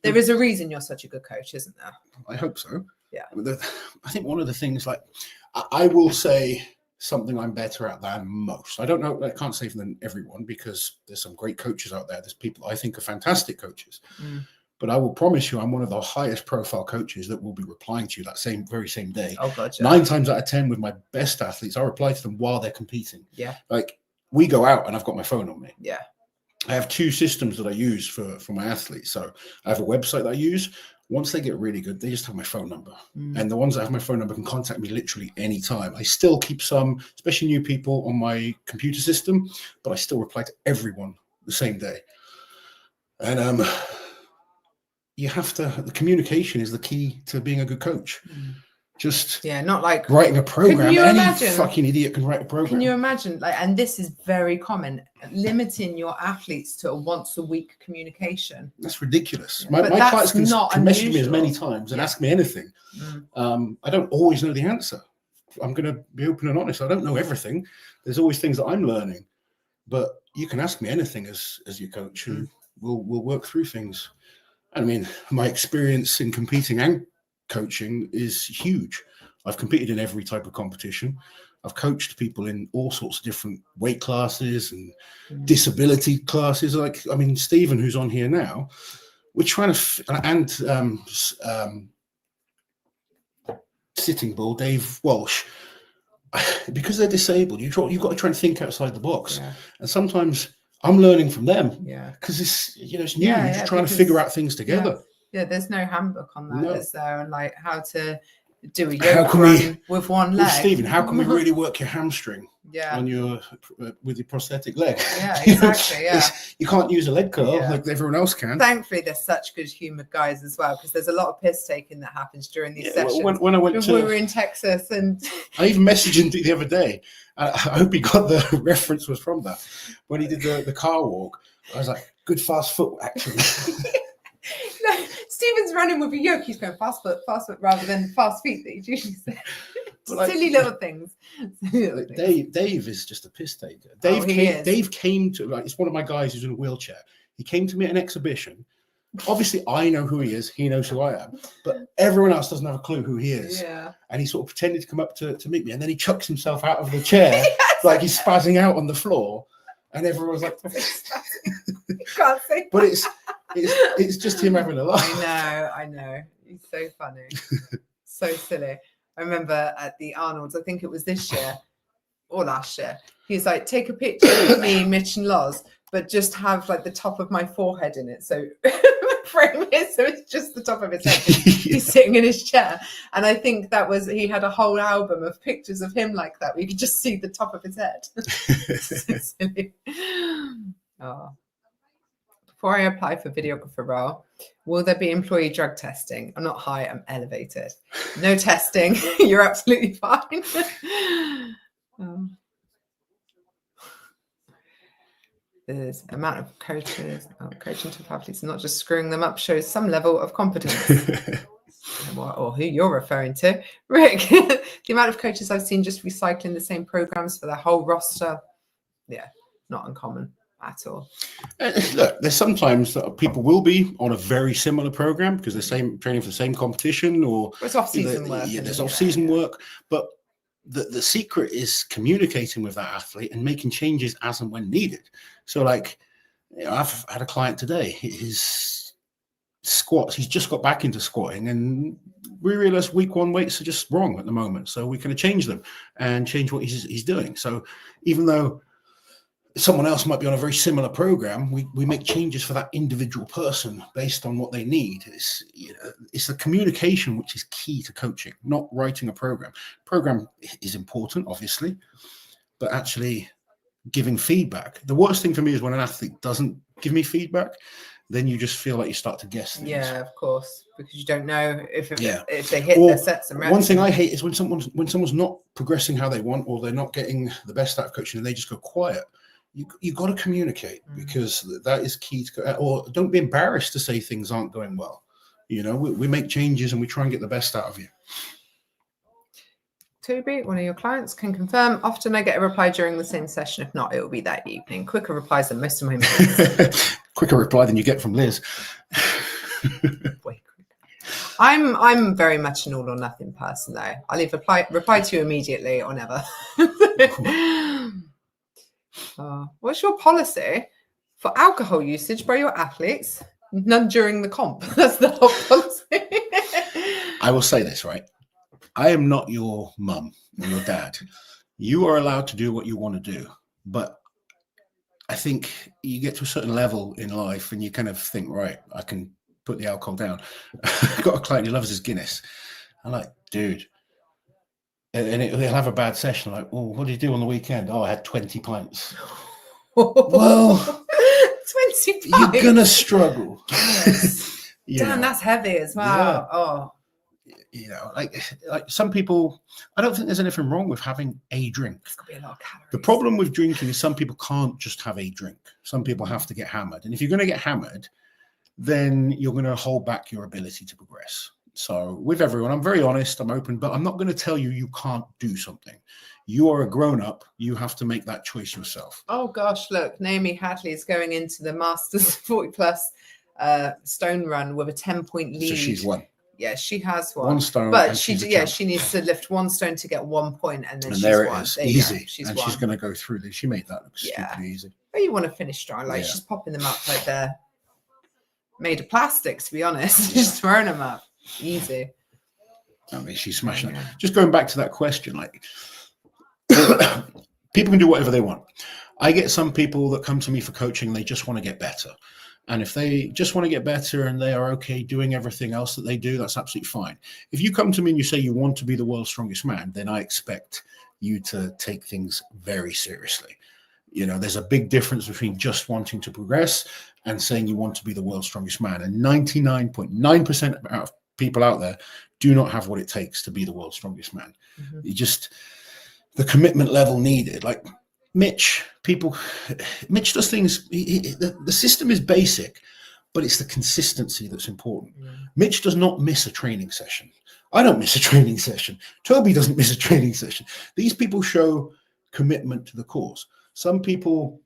there is a reason you're such a good coach, isn't there? I hope so. Yeah. I think one of the things, like, I will say something I'm better at than most. I don't know, I can't say than everyone, because there's some great coaches out there. There's people I think are fantastic coaches. but I will promise you I'm one of the highest profile coaches that will be replying to you that very same day. Oh God, yeah. 9 times out of 10 with my best athletes, I reply to them while they're competing. Yeah. Like, we go out and I've got my phone on me. Yeah. I have 2 systems that I use for my athletes. So I have a website that I use. Once they get really good, they just have my phone number. And the ones that have my phone number can contact me literally anytime. I still keep some, especially new people, on my computer system, but I still reply to everyone the same day. And you have to, the communication is the key to being a good coach. Just not like writing a program. Can you Any imagine, fucking idiot can write a program. Can you imagine, like, and this is very common, limiting your athletes to a once a week communication? That's ridiculous. Yeah, my clients can message me as many times and ask me anything. I don't always know the answer. I'm going to be open and honest. I don't know everything. There's always things that I'm learning, but you can ask me anything as your coach, and we'll work through things. I mean, my experience in competing and coaching is huge. I've competed in every type of competition. I've coached people in all sorts of different weight classes and disability classes. Like, I mean, Stephen, who's on here now, we're trying to, Sitting Bull, Dave Walsh, because they're disabled, you've got to try and think outside the box. And sometimes I'm learning from them. Because it's new. You're just trying to figure out things together. There's no handbook on that, is there? And like how to do a yoga run with one leg. Stephen, how can we really work your hamstring on your with your prosthetic leg? Yeah, exactly. You can't use a leg curl like everyone else can. Thankfully, they're such good humoured guys as well, because there's a lot of piss taking that happens during these sessions. When I went we were in Texas, and I even messaged him the other day. I hope he got the reference was from that when he did the car walk. I was like, good fast foot action. No, Stephen's running with a yoke. He's going fast foot rather than fast feet that he usually says. Silly little things. Dave is just a piss taker. Dave came to, like, it's one of my guys who's in a wheelchair. He came to me at an exhibition. Obviously, I know who he is. He knows who I am. But everyone else doesn't have a clue who he is. Yeah. And he sort of pretended to come up to meet me. And then he chucks himself out of the chair, like he's spazzing out on the floor. And everyone was like, you can't say. But it's just him having a laugh. I know. He's so funny. So silly. I remember at the Arnold's, I think it was this year or last year, he's like, take a picture of me, Mitch and Loz, but just have like the top of my forehead in it. So frame it so it's just the top of his head. He's sitting in his chair. And I think he had a whole album of pictures of him like that, where you could just see the top of his head. So silly. Oh. Before I apply for videographer role, will there be employee drug testing? I'm not high, I'm elevated. No testing. You're absolutely fine. There's amount of coaches. Coaching to athletes, not just screwing them up, shows some level of competence. Or who you're referring to. Rick, the amount of coaches I've seen just recycling the same programs for their whole roster. Yeah, not uncommon at all. Look, there's sometimes that people will be on a very similar program because they're training for the same competition, or it's off-season work. Yeah, there's off-season work, but the secret is communicating with that athlete and making changes as and when needed. So, like, I've had a client today. His squats, he's just got back into squatting, and we realized week 1 weights are just wrong at the moment. So we're going to change them and change what he's doing. So even though someone else might be on a very similar program, we make changes for that individual person based on what they need. It's the communication which is key to coaching, not writing a program. Program is important, obviously, but actually giving feedback. The worst thing for me is when an athlete doesn't give me feedback. Then you just feel like you start to guess things. Yeah, of course, because you don't know if they hit their sets and reps. One thing I hate is when someone's not progressing how they want, or they're not getting the best out of coaching, and they just go quiet. You got to communicate, because that is key to. Or don't be embarrassed to say things aren't going well. We make changes and we try and get the best out of you. Toby, one of your clients, can confirm. Often I get a reply during the same session. If not, it will be that evening. Quicker replies than most of my mates. Quicker reply than you get from Liz. Way quicker. I'm very much an all or nothing person, though. I'll either reply to you immediately or never. What's your policy for alcohol usage by your athletes None during the comp. That's the whole policy. I will say this, right? I am not your mum or your dad. You are allowed to do what you want to do. But I think you get to a certain level in life and you kind of think, right, I can put the alcohol down. I've got a client who loves his Guinness. I'm like, dude. And he'll have a bad session. Like, oh, what did you do on the weekend? Oh, I had 20 pints. Well, 20 pints. You're going to struggle. Yes. Damn, that's heavy as well. Yeah. Oh. You know, like some people, I don't think there's anything wrong with having a drink. It's got to be a lot of calories. The problem with drinking is some people can't just have a drink. Some people have to get hammered. And if you're going to get hammered, then you're going to hold back your ability to progress. So with everyone, I'm very honest, I'm open, but I'm not going to tell you can't do something. You are a grown-up. You have to make that choice yourself. Oh, gosh, look, Naomi Hadley is going into the Masters 40-plus stone run with a 10-point lead. So she's won. Yeah, she has won. 1 stone. But she needs to lift 1 stone to get 1 point, and then she's there won. It is. There Easy. She's and won. She's going to go through this. She made that look stupidly easy. But you want to finish strong. Like, she's popping them up like they're made of plastic, to be honest. Just throwing them up. Easy. I mean, she's smashing it. Just going back to that question, like, people can do whatever they want. I get some people that come to me for coaching, they just want to get better. And if they just want to get better and they are okay doing everything else that they do, that's absolutely fine. If you come to me and you say you want to be the world's strongest man, then I expect you to take things very seriously. You know, there's a big difference between just wanting to progress and saying you want to be the world's strongest man. And 99.9% of people out there do not have what it takes to be the world's strongest man. Mm-hmm. You just, the commitment level needed, like Mitch does things, the system is basic, but it's the consistency that's important. Yeah. Mitch does not miss a training session. I don't miss a training session. Toby doesn't miss a training session. These people show commitment to the cause. Some people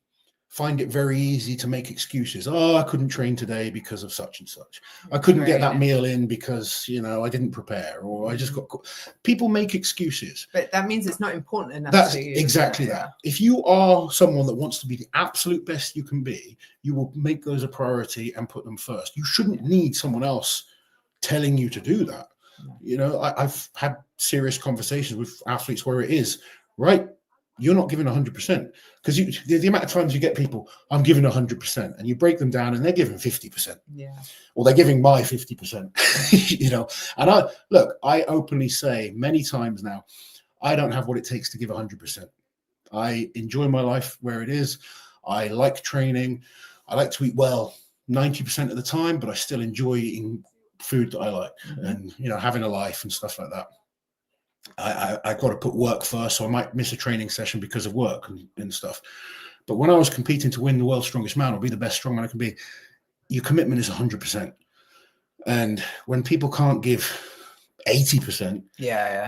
find it very easy to make excuses. Oh, I couldn't train today because of such and such. I couldn't get that meal in because, you know, I didn't prepare, or I just got caught. People make excuses. But that means it's not important enough That's to you. Exactly that. If you are someone that wants to be the absolute best you can be, you will make those a priority and put them first. You shouldn't need someone else telling you to do that. You know, I've had serious conversations with athletes where it is, right, you're not giving 100%, because the amount of times you get people, I'm giving 100%, and you break them down and they're giving 50%. Yeah. Or they're giving my 50%, you know. And I openly say many times now, I don't have what it takes to give 100%. I enjoy my life where it is. I like training. I like to eat well 90% of the time, but I still enjoy eating food that I like, and, you know, having a life and stuff like that. I got to put work first, so I might miss a training session because of work and stuff. But when I was competing to win the world's strongest man or be the best strongman I can be, your commitment is 100%. And when people can't give 80%,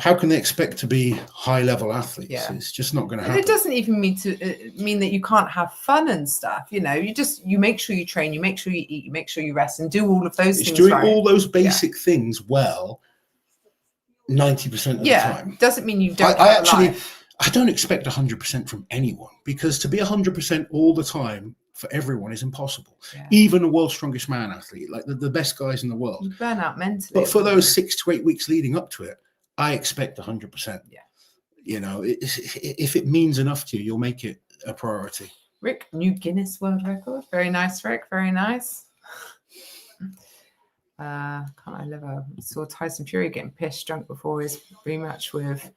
how can they expect to be high-level athletes? Yeah. It's just not going to happen. It doesn't even mean that you can't have fun and stuff. You know, you make sure you train, you make sure you eat, you make sure you rest, and do all of those things. It's doing all those basic things well 90% of the time. Doesn't mean you don't. I don't expect 100% from anyone, because to be 100% all the time for everyone is impossible. Yeah. Even a world's strongest man athlete, like the best guys in the world, you burn out mentally. But for those 6 to 8 weeks leading up to it, I expect 100%. Yeah. You know, if it means enough to you, you'll make it a priority. Rick, new Guinness World Record. Very nice, Rick. Very nice. Can't I live? I saw Tyson Fury getting pissed drunk before his rematch with,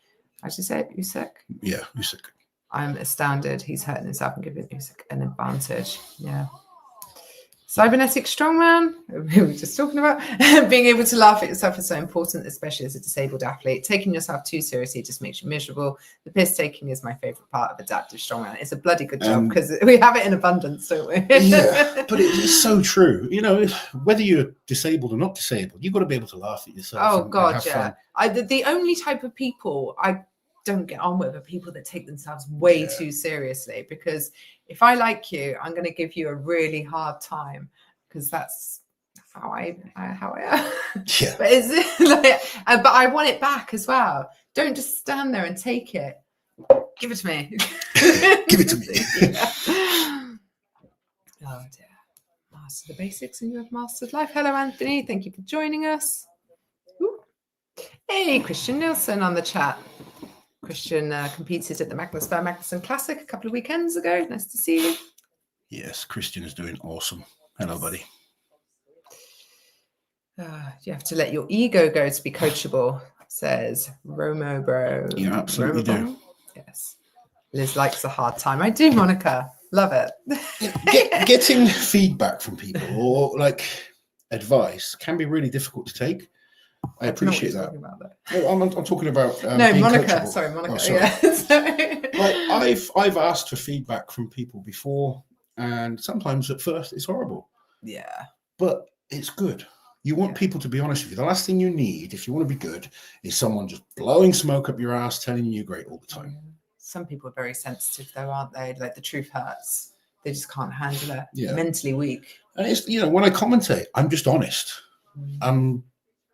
as you said, Usyk. Yeah, Usyk. I'm astounded he's hurting himself and giving Usyk an advantage. Yeah. Cybernetic strongman, we were just talking about. Being able to laugh at yourself is so important, especially as a disabled athlete. Taking yourself too seriously just makes you miserable. The piss taking is my favorite part of adaptive strongman. It's a bloody good job, because we have it in abundance, don't we? Yeah, but it's so true. You know, whether you're disabled or not disabled, you've got to be able to laugh at yourself. Oh, God, yeah. The only type of people I don't get on with are people that take themselves way too seriously, because if I like you, I'm going to give you a really hard time, because that's how I am. Yeah. But it's like, but I want it back as well. Don't just stand there and take it. Give it to me. Give it to me. Oh dear. Oh master the basics and you have mastered life. Hello, Anthony. Thank you for joining us. Ooh. Hey, Christian Nielsen on the chat. Christian competed at the Magnuson Classic a couple of weekends ago. Nice to see you. Yes, Christian is doing awesome. Hello, buddy. You have to let your ego go to be coachable, says Romo Bro. You absolutely do. Yes. Liz likes a hard time. I do, Monica. Love it. Getting feedback from people or like advice can be really difficult to take. I appreciate that. I'm talking about no, being Monica. coachable. Sorry, Monica. Oh, sorry. Yeah. Like I've asked for feedback from people before, and sometimes at first it's horrible. Yeah. But it's good. You want people to be honest with you. The last thing you need, if you want to be good, is someone just blowing smoke up your ass, telling you you're great all the time. Some people are very sensitive, though, aren't they? Like the truth hurts. They just can't handle it. Yeah. Mentally weak. And it's, when I commentate, I'm just honest.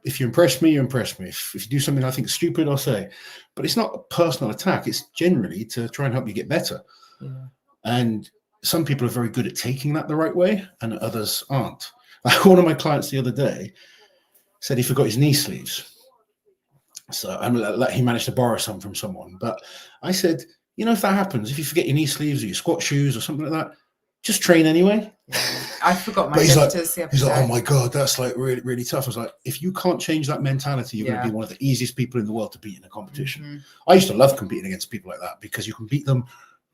If you impress me, you impress me. If you do something I think stupid, I'll say. But it's not a personal attack. It's generally to try and help you get better. Yeah. And some people are very good at taking that the right way, and others aren't. Like one of my clients the other day said he forgot his knee sleeves. So he managed to borrow some from someone. But I said, if that happens, if you forget your knee sleeves or your squat shoes or something like that, just train anyway. I forgot my lifters. He's like, oh my God, that's like really, really tough. I was like, if you can't change that mentality, you're going to be one of the easiest people in the world to beat in a competition. I used to love competing against people like that because you can beat them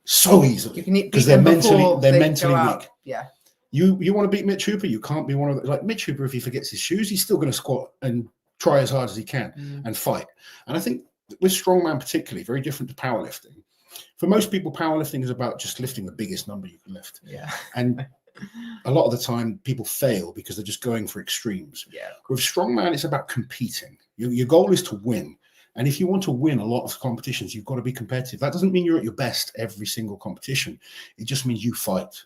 so easily because they're mentally weak. Yeah. You want to beat Mitch Hooper, you can't be one of the, like Mitch Hooper, if he forgets his shoes, he's still going to squat and try as hard as he can and fight. And I think with strongman particularly, very different to powerlifting. For most people, powerlifting is about just lifting the biggest number you can lift. Yeah. And a lot of the time people fail because they're just going for extremes. Yeah. With strongman, it's about competing. Your goal is to win. And if you want to win a lot of competitions, you've got to be competitive. That doesn't mean you're at your best every single competition. It just means you fight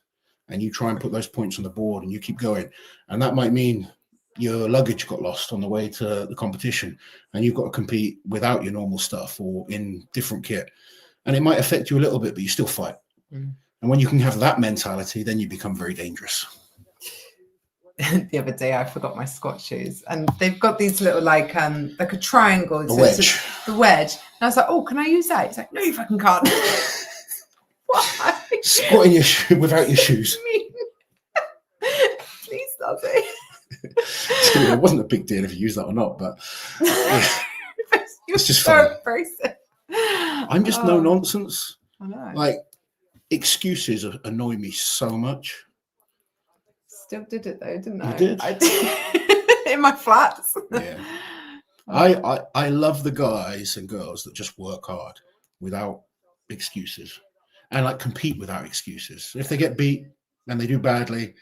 and you try and put those points on the board and you keep going. And that might mean your luggage got lost on the way to the competition and you've got to compete without your normal stuff or in different kit. And it might affect you a little bit, but you still fight. And when you can have that mentality, then you become very dangerous. The other day, I forgot my squat shoes, and they've got these little like a triangle. The wedge. The wedge. And I was like, "Oh, can I use that?" He's like, "No, you fucking can't." Why? Squatting your shoe without your shoes. Please, Dazzy. It wasn't a big deal if you use that or not, but it's just so fun. Abrasive. I'm just no nonsense. I know. Like excuses annoy me so much. Still did it though, didn't I? You did. I did. In my flats. Yeah. I love the guys and girls that just work hard without excuses and like compete without excuses. If they get beat and they do badly,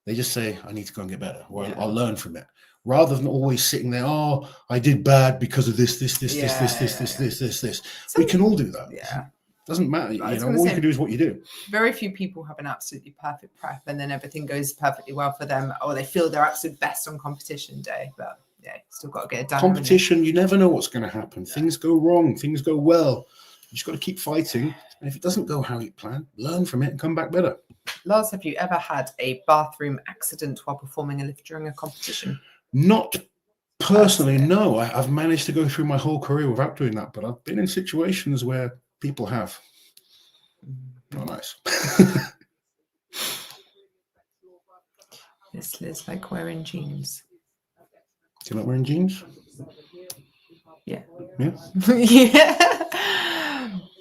they just say, I need to go and get better, or I'll learn from it. Rather than always sitting there, oh, I did bad because of this. We can all do that. Yeah. Doesn't matter. All you can do is what you do. Very few people have an absolutely perfect prep and then everything goes perfectly well for them, or they feel their absolute best on competition day. But yeah, still got to get it done. Competition, you never know what's going to happen. Things go wrong, things go well. You just got to keep fighting. And if it doesn't go how you plan, learn from it and come back better. Lars, have you ever had a bathroom accident while performing a lift during a competition? Not personally, no. I've managed to go through my whole career without doing that, but I've been in situations where people have. Not nice. This Liz like wearing jeans. Do you like wearing jeans? Yeah. Yeah.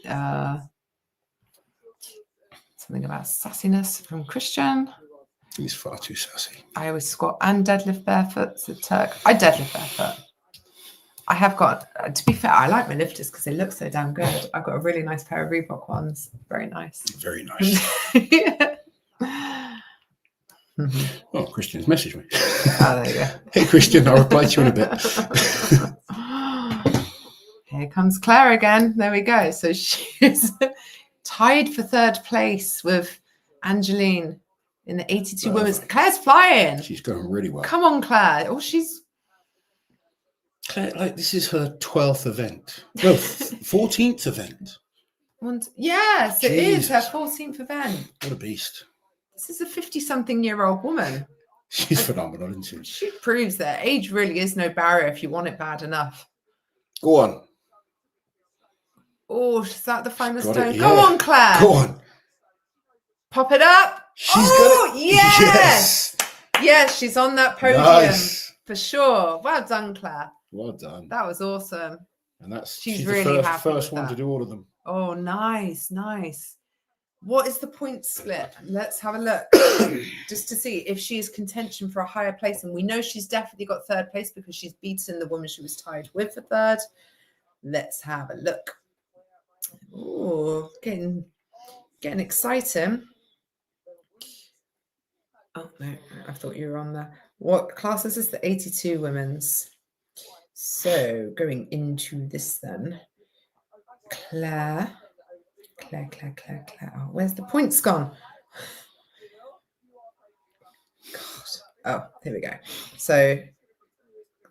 Yeah. Something about sassiness from Christian. He's far too sassy. I always squat and deadlift barefoot. So Turk. I deadlift barefoot. I have got, to be fair, I like my lifters because they look so damn good. I've got a really nice pair of Reebok ones. Very nice. Very nice. Yeah. Oh, Christian's messaged me. Oh, there you go. Hey, Christian, I'll reply to you in a bit. Here comes Claire again. There we go. So she's tied for third place with Angeline in the 82 women's. Claire's flying. She's going really well. Come on, Claire. Oh, Claire, like this is her 12th event. No, 14th event. Yes, it is her 14th event. What a beast. This is a 50-something-year-old woman. She's phenomenal, isn't she? She proves that age really is no barrier if you want it bad enough. Go on. Oh, is that the final Got stone? it, Go yeah. on, Claire. Go on. Pop it up. She's got it. Yes. Yes, she's on that podium for sure. Well done, Claire. Well done. That was awesome. And she's the really happy first with one that. to do all of them. Oh, nice. What is the point split? Let's have a look just to see if she is contention for a higher place. And we know she's definitely got third place because she's beaten the woman she was tied with for third. Let's have a look. Oh, getting exciting. Oh, no, I thought you were on there. What class is this? The 82 women's. So going into this then. Claire. Oh, where's the points gone? God. Oh, here we go. So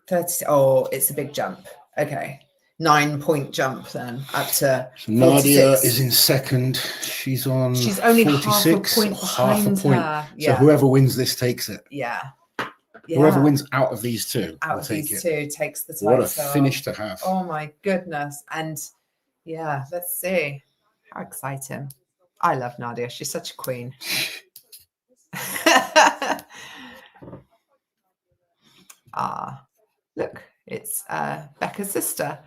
30. Oh, it's a big jump. Okay. 9-point jump then up to so Nadia 46. is in second. She's on. She's only 46, half a point behind her. So Yeah. whoever wins this takes it. Yeah. Whoever wins out of these two out will of take these it. two takes the title. What a finish to have. Oh my goodness. And yeah, let's see. How exciting. I love Nadia. She's such a queen. Look, it's Becca's sister.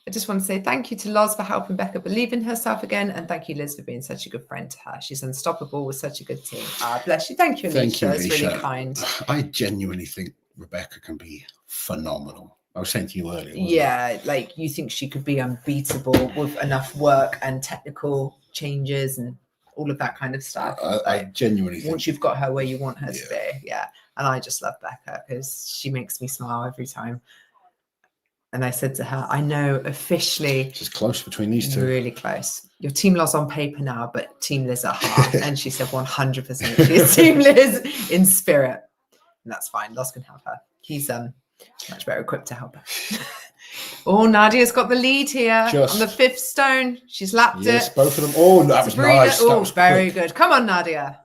I just want to say thank you to Loz for helping Becca believe in herself again. And thank you, Liz, for being such a good friend to her. She's unstoppable with such a good team. Bless you. Thank you, Alicia. That's really kind. I genuinely think Rebecca can be phenomenal. I was saying to you earlier. Yeah, like you think she could be unbeatable with enough work and technical changes and all of that kind of stuff. I genuinely think. Once you've got her where you want her to be. Yeah. And I just love Becca because she makes me smile every time. And I said to her, I know officially. It's just close between these two. Really close. Your Team Loz on paper now, but Team Liz at heart. And she said 100% she is Team Liz in spirit. And that's fine. Loz can have her. He's much better equipped to help her. Oh, Nadia's got the lead here on the 5th stone. She's lapped it. Yes, both of them. Oh, that was nice. Oh, very good. Come on, Nadia.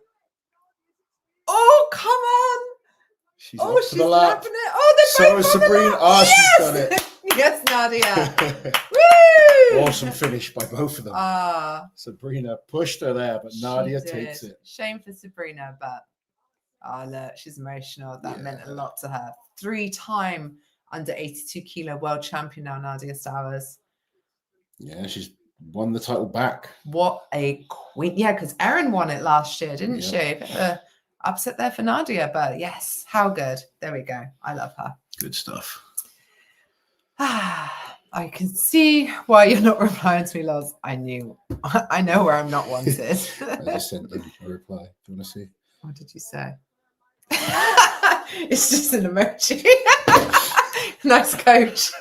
Oh, come on. She's she's lapping it. Oh, they're so both is Sabrina. Oh, yes! she's done it. Yes, Nadia. Woo! Awesome finish by both of them. Sabrina pushed her there, but Nadia takes it. Shame for Sabrina, but look, she's emotional. That meant a lot to her. 3-time under 82 kilo world champion now, Nadia Stowers. Yeah, she's won the title back. What a queen. Yeah, because Erin won it last year, didn't she? Upset there for Nadia, but yes, how good. There we go. I love her. Good stuff. I can see why you're not replying to me, Loz. I know where I'm not wanted. I just sent them a reply. Do you want to see? What did you say? It's just an emoji. Nice coach.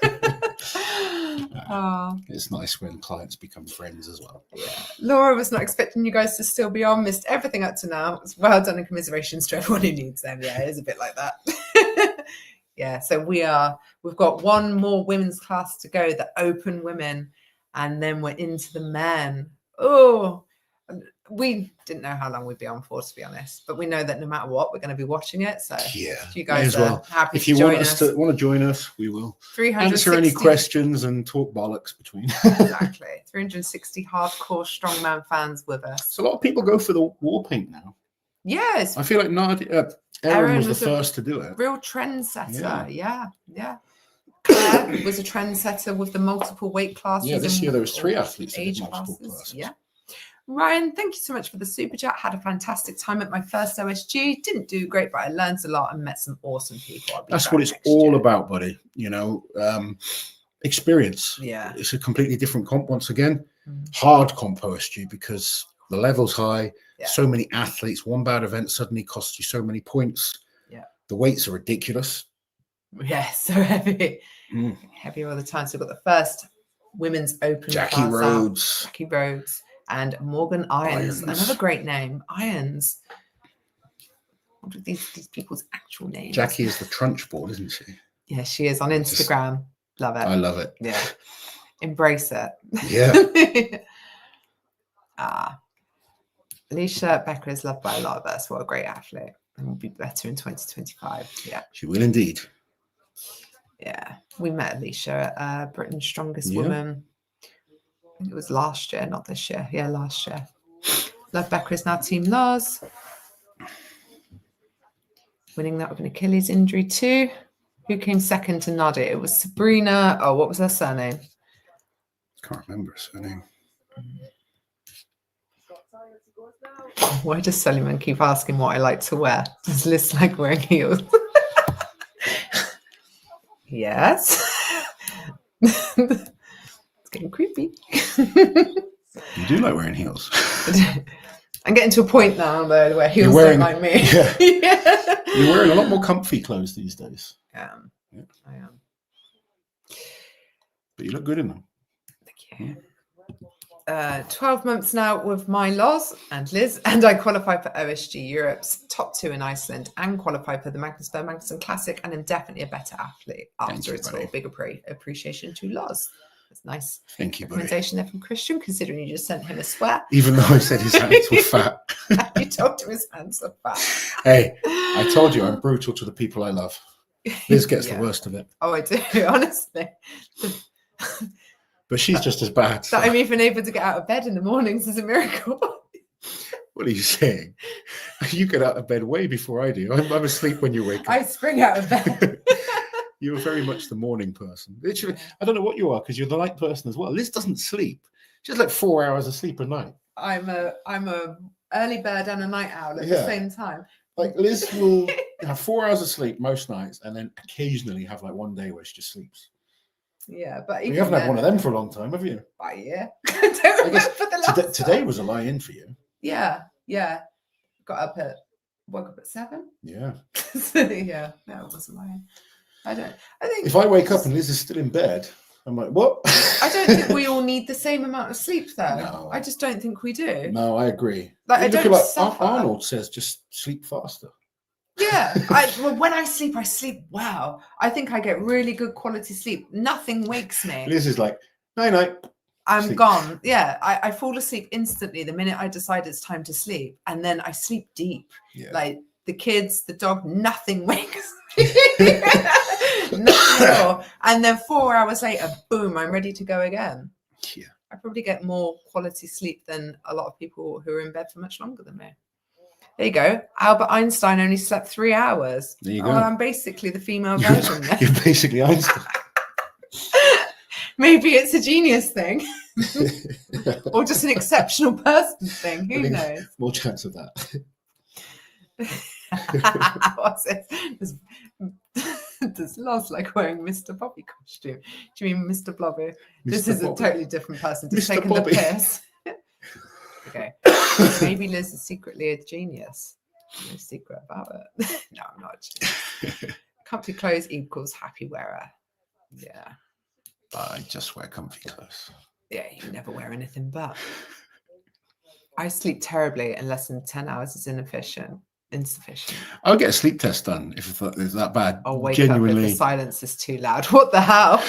It's nice when clients become friends as well. Yeah. Laura was not expecting you guys to still be on. Missed everything up to now. It's well done and commiserations to everyone who needs them. Yeah, it is a bit like that. Yeah, so we've got one more women's class to go, the open women, and then we're into the men. Oh, we didn't know how long we'd be on for, to be honest, but we know that no matter what, we're going to be watching it. So if you guys are happy if you to join want to join us, we will 360, answer any questions and talk bollocks between. Exactly. 360 hardcore strongman fans with us. So a lot of people go for the war paint now. Yes. I feel like Nadia, Erin was the first to do it. Real trendsetter. Yeah. Claire was a trendsetter with the multiple weight classes. Yeah, this year there was 3 athletes in multiple classes. Yeah. Ryan, thank you so much for the super chat. Had a fantastic time at my first OSG. Didn't do great, but I learned a lot and met some awesome people. That's what it's all about, buddy. You know, experience. Yeah. It's a completely different comp once again. Hard comp OSG because the level's high. Yeah. So many athletes. One bad event suddenly costs you so many points. Yeah. The weights are ridiculous. Yeah, so heavy. Heavy all the time. So we've got the first women's open. Jackie Rhodes. And Morgan Irons. Another great name. Irons. What are these people's actual names? Jackie is the Trunchboard, isn't she? Yeah, she is on Instagram. Love it. I love it. Yeah. Embrace it. Yeah. Alicia Becker is loved by a lot of us. What a great athlete. and will be better in 2025. Yeah. She will indeed. Yeah. We met Alicia at Britain's Strongest Yeah. Woman. I think it was last year, not this year. Yeah, last year. Love Becca is now Team Lars. Winning that with an Achilles injury too. Who came second to Nadia? It was Sabrina. Oh, what was her surname? Can't remember her surname. Why does Suleiman keep asking what I like to wear? Does Liz like wearing heels? Yes. It's getting creepy. You do like wearing heels. I'm getting to a point now though where heels wearing, don't like me. Yeah. Yeah. You're wearing a lot more comfy clothes these days. Yeah. Yeah. I am. But you look good in them. Thank you. 12 months now with my Loz and Liz, and I qualify for OSG Europe's top 2 in Iceland and qualify for the Magnus Magnuson Classic, and I'm definitely a better athlete after it all. Big appreciation to Loz. That's nice. Thank you, buddy. Recommendation there from Christian, considering you just sent him a sweat. Even though I said his hands were fat. You told him his hands were fat. Hey, I told you I'm brutal to the people I love. Liz gets the worst of it. Oh, I do, honestly. But she's just as bad. That I'm even able to get out of bed in the mornings is a miracle. What are you saying? You get out of bed way before I do. I'm asleep when you wake up. I spring out of bed. You're very much the morning person. Literally, I don't know what you are because you're the night person as well. Liz doesn't sleep. She has like 4 hours of sleep a night. I'm a early bird and a night owl at the same time. Like Liz will have 4 hours of sleep most nights and then occasionally have like one day where she just sleeps. Yeah, but you haven't had one of them for a long time, have you? By a year. I don't remember the last today was a lie-in for you. Yeah. Woke up at 7. Yeah. Yeah, no, it was a lie-in. I think if I wake up and Liz is still in bed, I'm like, what? I don't think we all need the same amount of sleep, though. No. I just don't think we do. No, I agree. Like, I don't suffer. Arnold says, just sleep faster. Yeah, when I sleep well. I think I get really good quality sleep. Nothing wakes me. Liz is like, night. I'm sleep. gone. Yeah, I fall asleep instantly the minute I decide it's time to sleep. And then I sleep deep. Yeah. Like the kids, the dog, nothing wakes me. Nothing at all. And then 4 hours later, boom, I'm ready to go again. Yeah. I probably get more quality sleep than a lot of people who are in bed for much longer than me. There you go. Albert Einstein only slept 3 hours. There you go. I'm basically the female version there. You're basically Einstein. Maybe it's a genius thing. Or just an exceptional person thing. Who knows? More chance of that. What's it? Does Loz like wearing Mr. Bobby costume? Do you mean Mr. Blobby? This is a totally different person. Just taking the piss. Okay. Maybe Liz is secretly a genius. No secret about it. No, I'm not. Comfy clothes equals happy wearer. Yeah. I just wear comfy clothes. Yeah, you never wear anything but. I sleep terribly and less than 10 hours is insufficient. I'll get a sleep test done if it's that bad. I'll wake Genuinely. up if the silence is too loud. What the hell?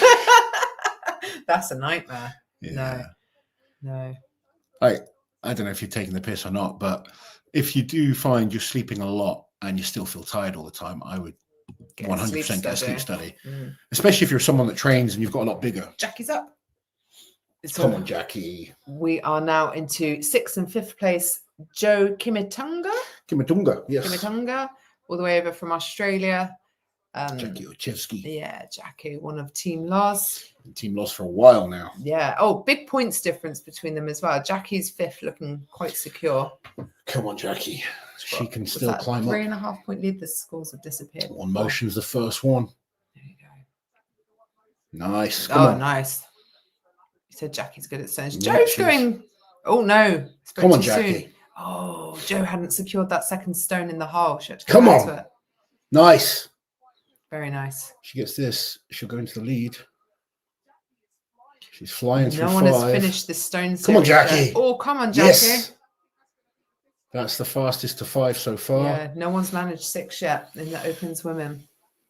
That's a nightmare. Yeah. No. I don't know if you're taking the piss or not, but if you do find you're sleeping a lot and you still feel tired all the time, I would 100% get a sleep study. Especially if you're someone that trains and you've got a lot bigger. Jackie's up. Come on, Jackie. We are now into 6th and 5th place. Joe Kimitunga, yes. Kimitunga, all the way over from Australia. Jackie Ochevsky. Yeah, Jackie, one of Team Loz. Team Loz for a while now. Yeah. Oh, big points difference between them as well. Jackie's 5th, looking quite secure. Come on, Jackie. She can still climb 3.5 point lead. The scores have disappeared. One motion's the first one. There you go. Nice. Come on. Nice. You said Jackie's good at stones. Joe's going. Oh no! Come on, Jackie. Soon. Oh, Joe hadn't secured that second stone in the hole. Come on. Nice. Very nice. She gets this. She'll go into the lead. She's flying through 5. No one has finished this stone series. Come on, Jackie. Yet. Oh, come on, Jackie. Yes. That's the fastest to 5 so far. Yeah, no one's managed 6 yet in the Opens women.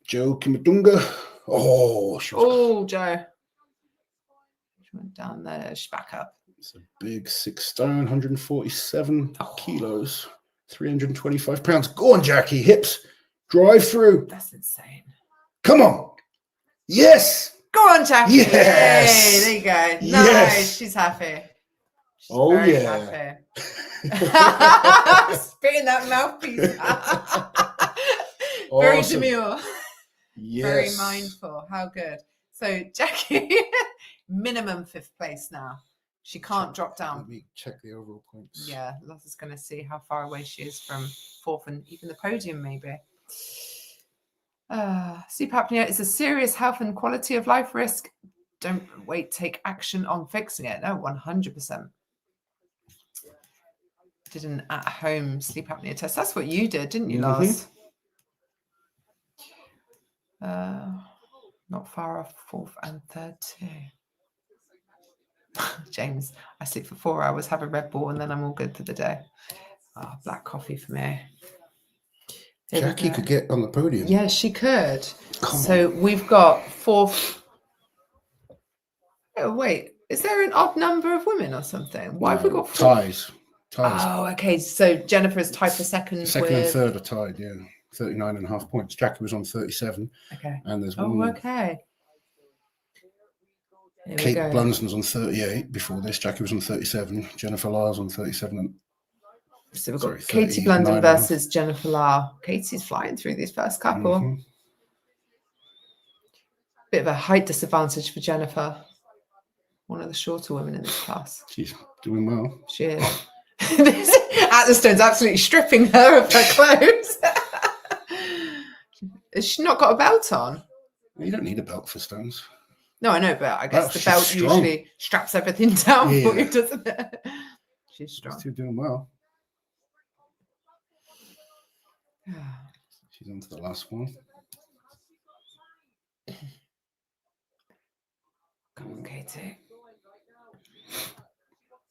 Joe Kimitunga. Oh, Joe. She went down there. She's back up. It's a big 6 stone, 147 kilos. 325 pounds. Go on, Jackie. Hips. Drive through. That's insane. Come on. Yes. Go on, Jackie. Yes. Hey, there you go. Nice. Yes. She's happy. She's Oh, very yeah. happy. Spit in that mouthpiece. Very Awesome. demure. Yes. Very mindful. How good. So Jackie, minimum 5th place now. She can't drop down. Let me check the overall points. Yeah, Lotta's going to see how far away she is from 4th and even the podium, maybe. Sleep apnea is a serious health and quality of life risk. Don't wait, take action on fixing it. No, 100%. Did an at-home sleep apnea test. That's what you did, didn't you, Lars? Not far off 4th and 3rd too. James, I sleep for 4 hours, have a Red Bull, and then I'm all good for the day. Black coffee for me. Jackie could get on the podium. Yeah, she could. So we've got 4th. Oh, wait, is there an odd number of women or something? Why have we got 4? Ties? Oh, okay. So Jennifer is tied for second. Second and third are tied, yeah. 39.5 points. Jackie was on 37. Okay. And there's one. Oh, okay. Kate Blunsden's on 38 before this. Jackie was on 37. Jennifer Lars on 37. So we've got Katie Blunden versus Jennifer Lar. Katie's flying through these first couple. Bit of a height disadvantage for Jennifer. One of the shorter women in this class. She's doing well. She is. Atherstone's absolutely stripping her of her clothes. Has she not got a belt on? You don't need a belt for stones. No, I know, but I guess the belt usually straps everything down for you, doesn't it? She's strong. She's doing well. She's on to the last one. Come on, Katie.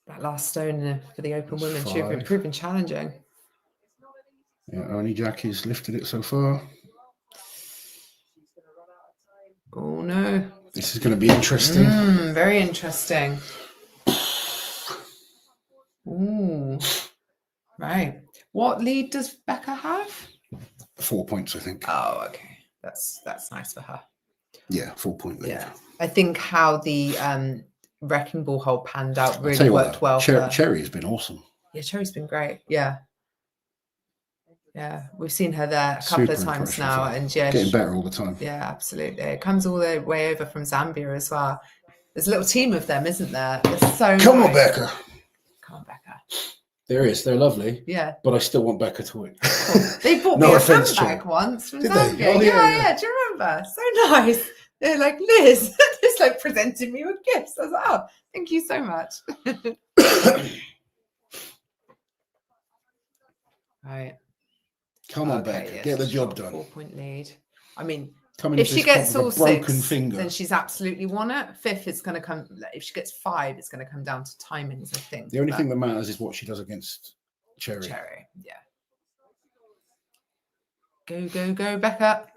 That last stone for the open women should have proven challenging. Yeah, only Jackie's lifted it so far. Oh, no. This is going to be interesting. Very interesting. Ooh. Right. What lead does Becca have? 4 points, I think. Oh, okay. That's nice for her. Yeah, 4 point lead. Yeah. I think how the wrecking ball hold panned out really worked well. Cherry's been awesome. Yeah, Cherry's been great. Yeah. Yeah, we've seen her there a couple of times now, and getting better all the time. Yeah, absolutely. It comes all the way over from Zambia as well. There's a little team of them, isn't there? There's so Come on, Becca. Come on, Becca. There is. They're lovely. Yeah. But I still want Becca to win. They bought me a handbag once from Zambia. Oh, yeah. Do you remember? So nice. They're like, Liz, just like presenting me with gifts. I was like, oh, thank you so much. Right. Come on, Becca. Get the job done. 4 point lead. I mean, coming if she gets all 6, finger, then she's absolutely won it. 5th is going to come. If she gets 5, it's going to come down to timings, I think. The only thing that matters is what she does against Cherry. Yeah. Go, go, go, Becca.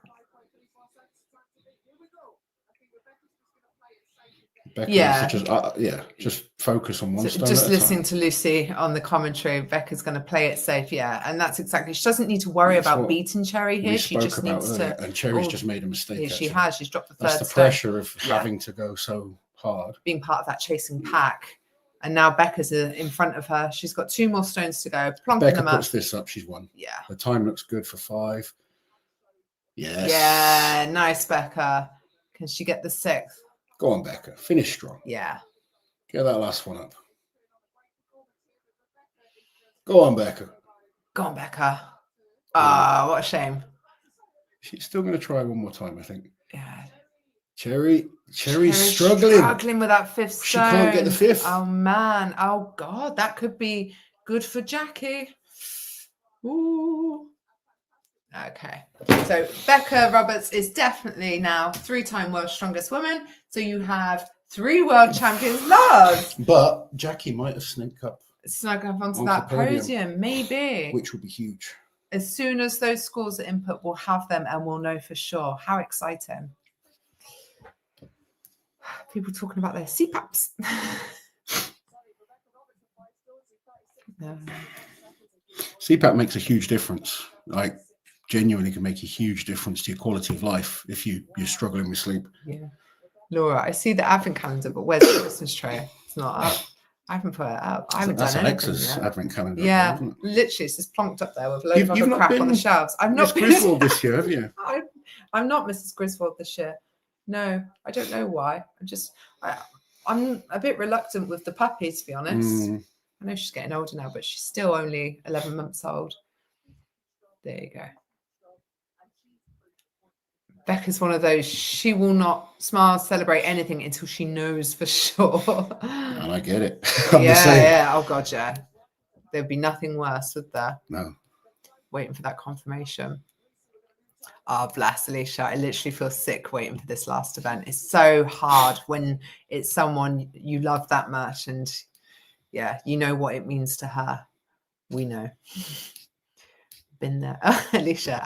Becca just focus on one stone. Just listening to Lucy on the commentary, Becca's going to play it safe, and that's exactly. She doesn't need to worry about beating Cherry here. She just needs to. And Cherry's just made a mistake. She has. She's dropped the third. That's the pressure of having to go so hard, being part of that chasing pack, and now Becca's in front of her. She's got 2 more stones to go. Becca puts this up. She's won. Yeah. The time looks good for 5. Yes. Yeah. Nice, Becca. Can she get the 6th? Go on, Becca. Finish strong. Yeah. Get that last one up. Go on, Becca. Go on, Becca. Ah, what a shame. She's still going to try one more time, I think. Yeah. Cherry's struggling. Struggling with that 5th stone. She can't get the 5th. Oh, man. Oh, God. That could be good for Jackie. Ooh. Okay. So Becca Roberts is definitely now 3-time world's strongest woman. So you have 3 world champions, Lars. But Jackie might have snuck up onto that podium, maybe. Which would be huge. As soon as those scores are input, we'll have them and we'll know for sure. How exciting. People talking about their CPAPs. CPAP makes a huge difference. Like, genuinely can make a huge difference to your quality of life if you're struggling with sleep. Yeah. Laura, I see the advent calendar, but where's the Christmas tray? It's not up. I haven't put it up. I haven't That's done anything Alexa's yet. advent calendar. Yeah, Isn't it? literally, it's just plonked up there with loads of You've other not crap on the been shelves. I've Miss not been Griswold this year, have you? I'm not Mrs. Griswold this year. No, I don't know why. I'm a bit reluctant with the puppy, to be honest. I know she's getting older now, but she's still only 11 months old. There you go. Becca's one of those, she will not smile, celebrate anything until she knows for sure. And I get it. Yeah. Oh, God, yeah. There'd be nothing worse, would there? No. Waiting for that confirmation. Oh, bless Alicia. I literally feel sick waiting for this last event. It's so hard when it's someone you love that much. And yeah, you know what it means to her. We know. Been there. Oh, Alicia.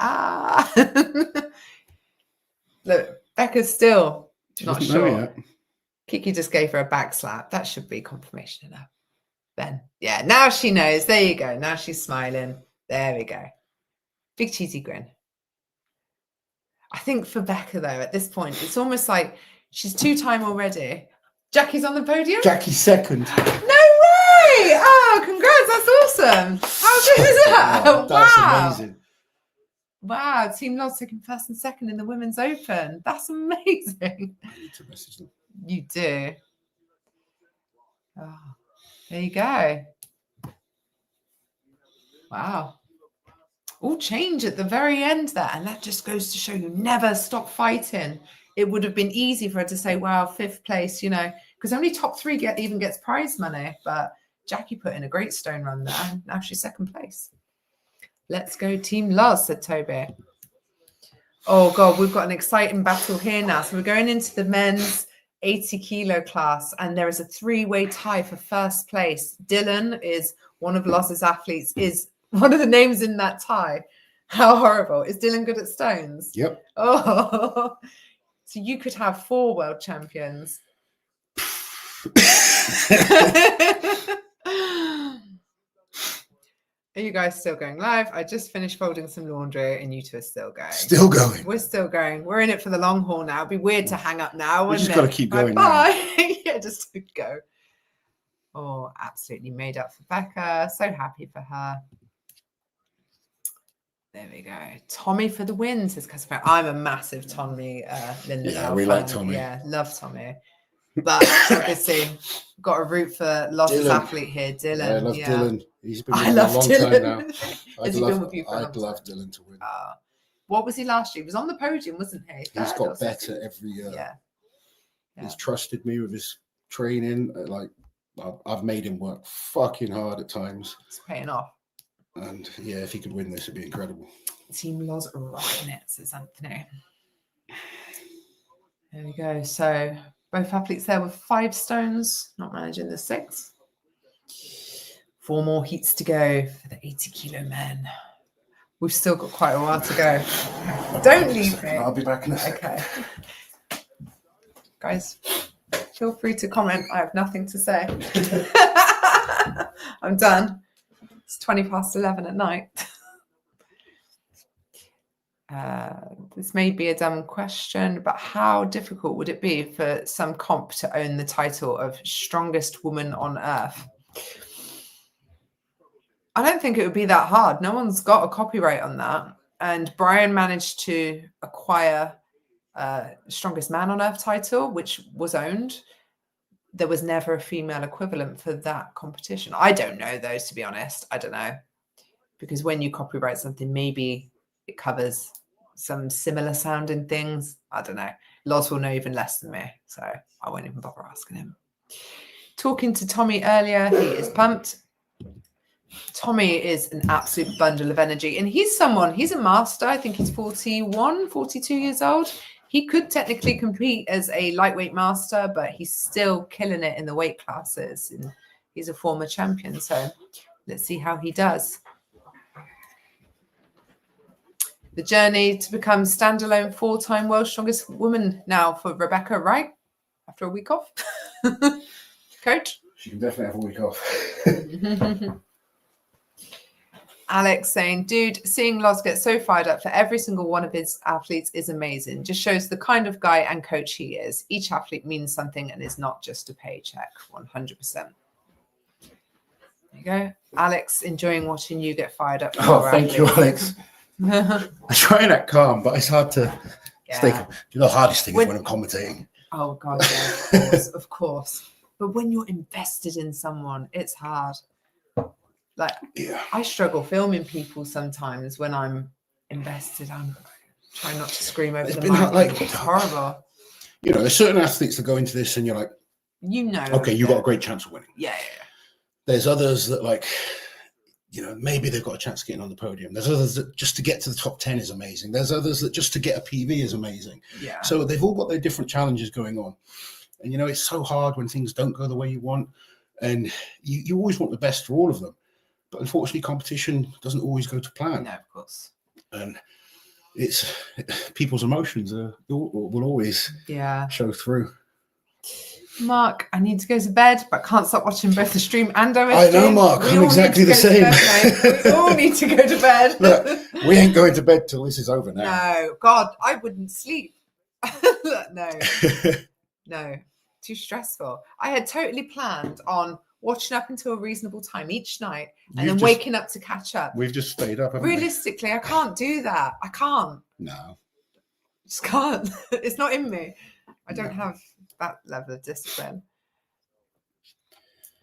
Look, Becca's still not sure. Kiki just gave her a back slap. That should be confirmation enough. Then, yeah, now she knows. There you go. Now she's smiling. There we go. Big cheesy grin. I think for Becca, though, at this point, it's almost like she's 2-time already. Jackie's on the podium? Jackie's second. No way! Oh, congrats. That's awesome. How good is that? Oh, that's amazing. Wow, Team Loz taking first and second in the Women's Open. That's amazing. I need to message them. You do. Oh, there you go. Wow. All change at the very end there. And that just goes to show you never stop fighting. It would have been easy for her to say, wow, 5th place, because only top 3 even gets prize money. But Jackie put in a great stone run there. And now she's 2nd place. Let's go Team Loz, said Toby. Oh, God, we've got an exciting battle here now. So we're going into the men's 80-kilo class, and there is a 3-way tie for 1st place. Dylan is one of Loz's athletes, is one of the names in that tie. How horrible. Is Dylan good at stones? Yep. Oh, so you could have 4 world champions. Are you guys still going live? I just finished folding some laundry and you two are still going. Still going. We're still going. We're in it for the long haul now. It'd be weird to hang up now. We just got to keep going now. Bye. Yeah, just to go. Oh, absolutely made up for Becca. So happy for her. There we go. Tommy for the win, says Casimir. I'm a massive Tommy Linda. Yeah, we like Tommy. Yeah, love Tommy. But obviously, got a root for Loz's athlete here, Dylan. Yeah, I love Dylan. He's been with me a long time now. I'd love Dylan to win. What was he last year? He was on the podium, wasn't he? He's got better every year. Yeah. He's trusted me with his training. Like, I've made him work fucking hard at times. It's paying off. And yeah, if he could win this, it'd be incredible. Team Loz rocking it, says Anthony. There we go. So both athletes there with 5 stones, not managing the 6. 4 more heats to go for the 80-kilo men. We've still got quite a while to go. Don't leave me. I'll be back in a second. Okay. Guys, feel free to comment. I have nothing to say. I'm done. It's 11:20 at night. This may be a dumb question, but how difficult would it be for some comp to own the title of strongest woman on earth? I don't think it would be that hard. No one's got a copyright on that. And Brian managed to acquire strongest man on earth title, which was owned. There was never a female equivalent for that competition. I don't know those, to be honest. I don't know. Because when you copyright something, maybe it covers some similar sounding things. I don't know. Loz will know even less than me, so I won't even bother asking him. Talking to Tommy earlier, he is pumped. Tommy is an absolute bundle of energy. And he's a master. I think he's 41, 42 years old. He could technically compete as a lightweight master, but he's still killing it in the weight classes. And he's a former champion. So let's see how he does. The journey to become standalone 4-time world's strongest woman now for Rebecca, right? After a week off. Coach? She can definitely have a week off. Alex saying, dude, seeing Loz get so fired up for every single one of his athletes is amazing. Just shows the kind of guy and coach he is. Each athlete means something and is not just a paycheck. 100%. There you go. Alex, enjoying watching you get fired up. Oh, thank you, Alex. I try and act calm, but it's hard to stay. You know, the hardest thing is when I'm commentating. Oh, God, yeah, of course, of course. But when you're invested in someone, it's hard. Like, I struggle filming people sometimes when I'm invested. I'm trying not to scream over the mic. Like, it's horrible. You know, there's certain athletes that go into this and you're like, you know, okay, you got a great chance of winning. Yeah. There's others that, like, you know, maybe they've got a chance of getting on the podium. There's others that just to get to the top 10 is amazing. There's others that just to get a PV is amazing. Yeah. So they've all got their different challenges going on. And, you know, it's so hard when things don't go the way you want. And you always want the best for all of them. But unfortunately, competition doesn't always go to plan. No, of course. And it's people's emotions will always show through. Mark, I need to go to bed, but can't stop watching both the stream and OSG. I know, Mark. I'm exactly the same. We all need to go to bed. Look, we ain't going to bed till this is over now. No, God, I wouldn't sleep. No, too stressful. I had totally planned on watching up until a reasonable time each night and then waking up to catch up. We've just stayed up. Realistically, I can't do that. I can't. No. Just can't. It's not in me. I don't have that level of discipline.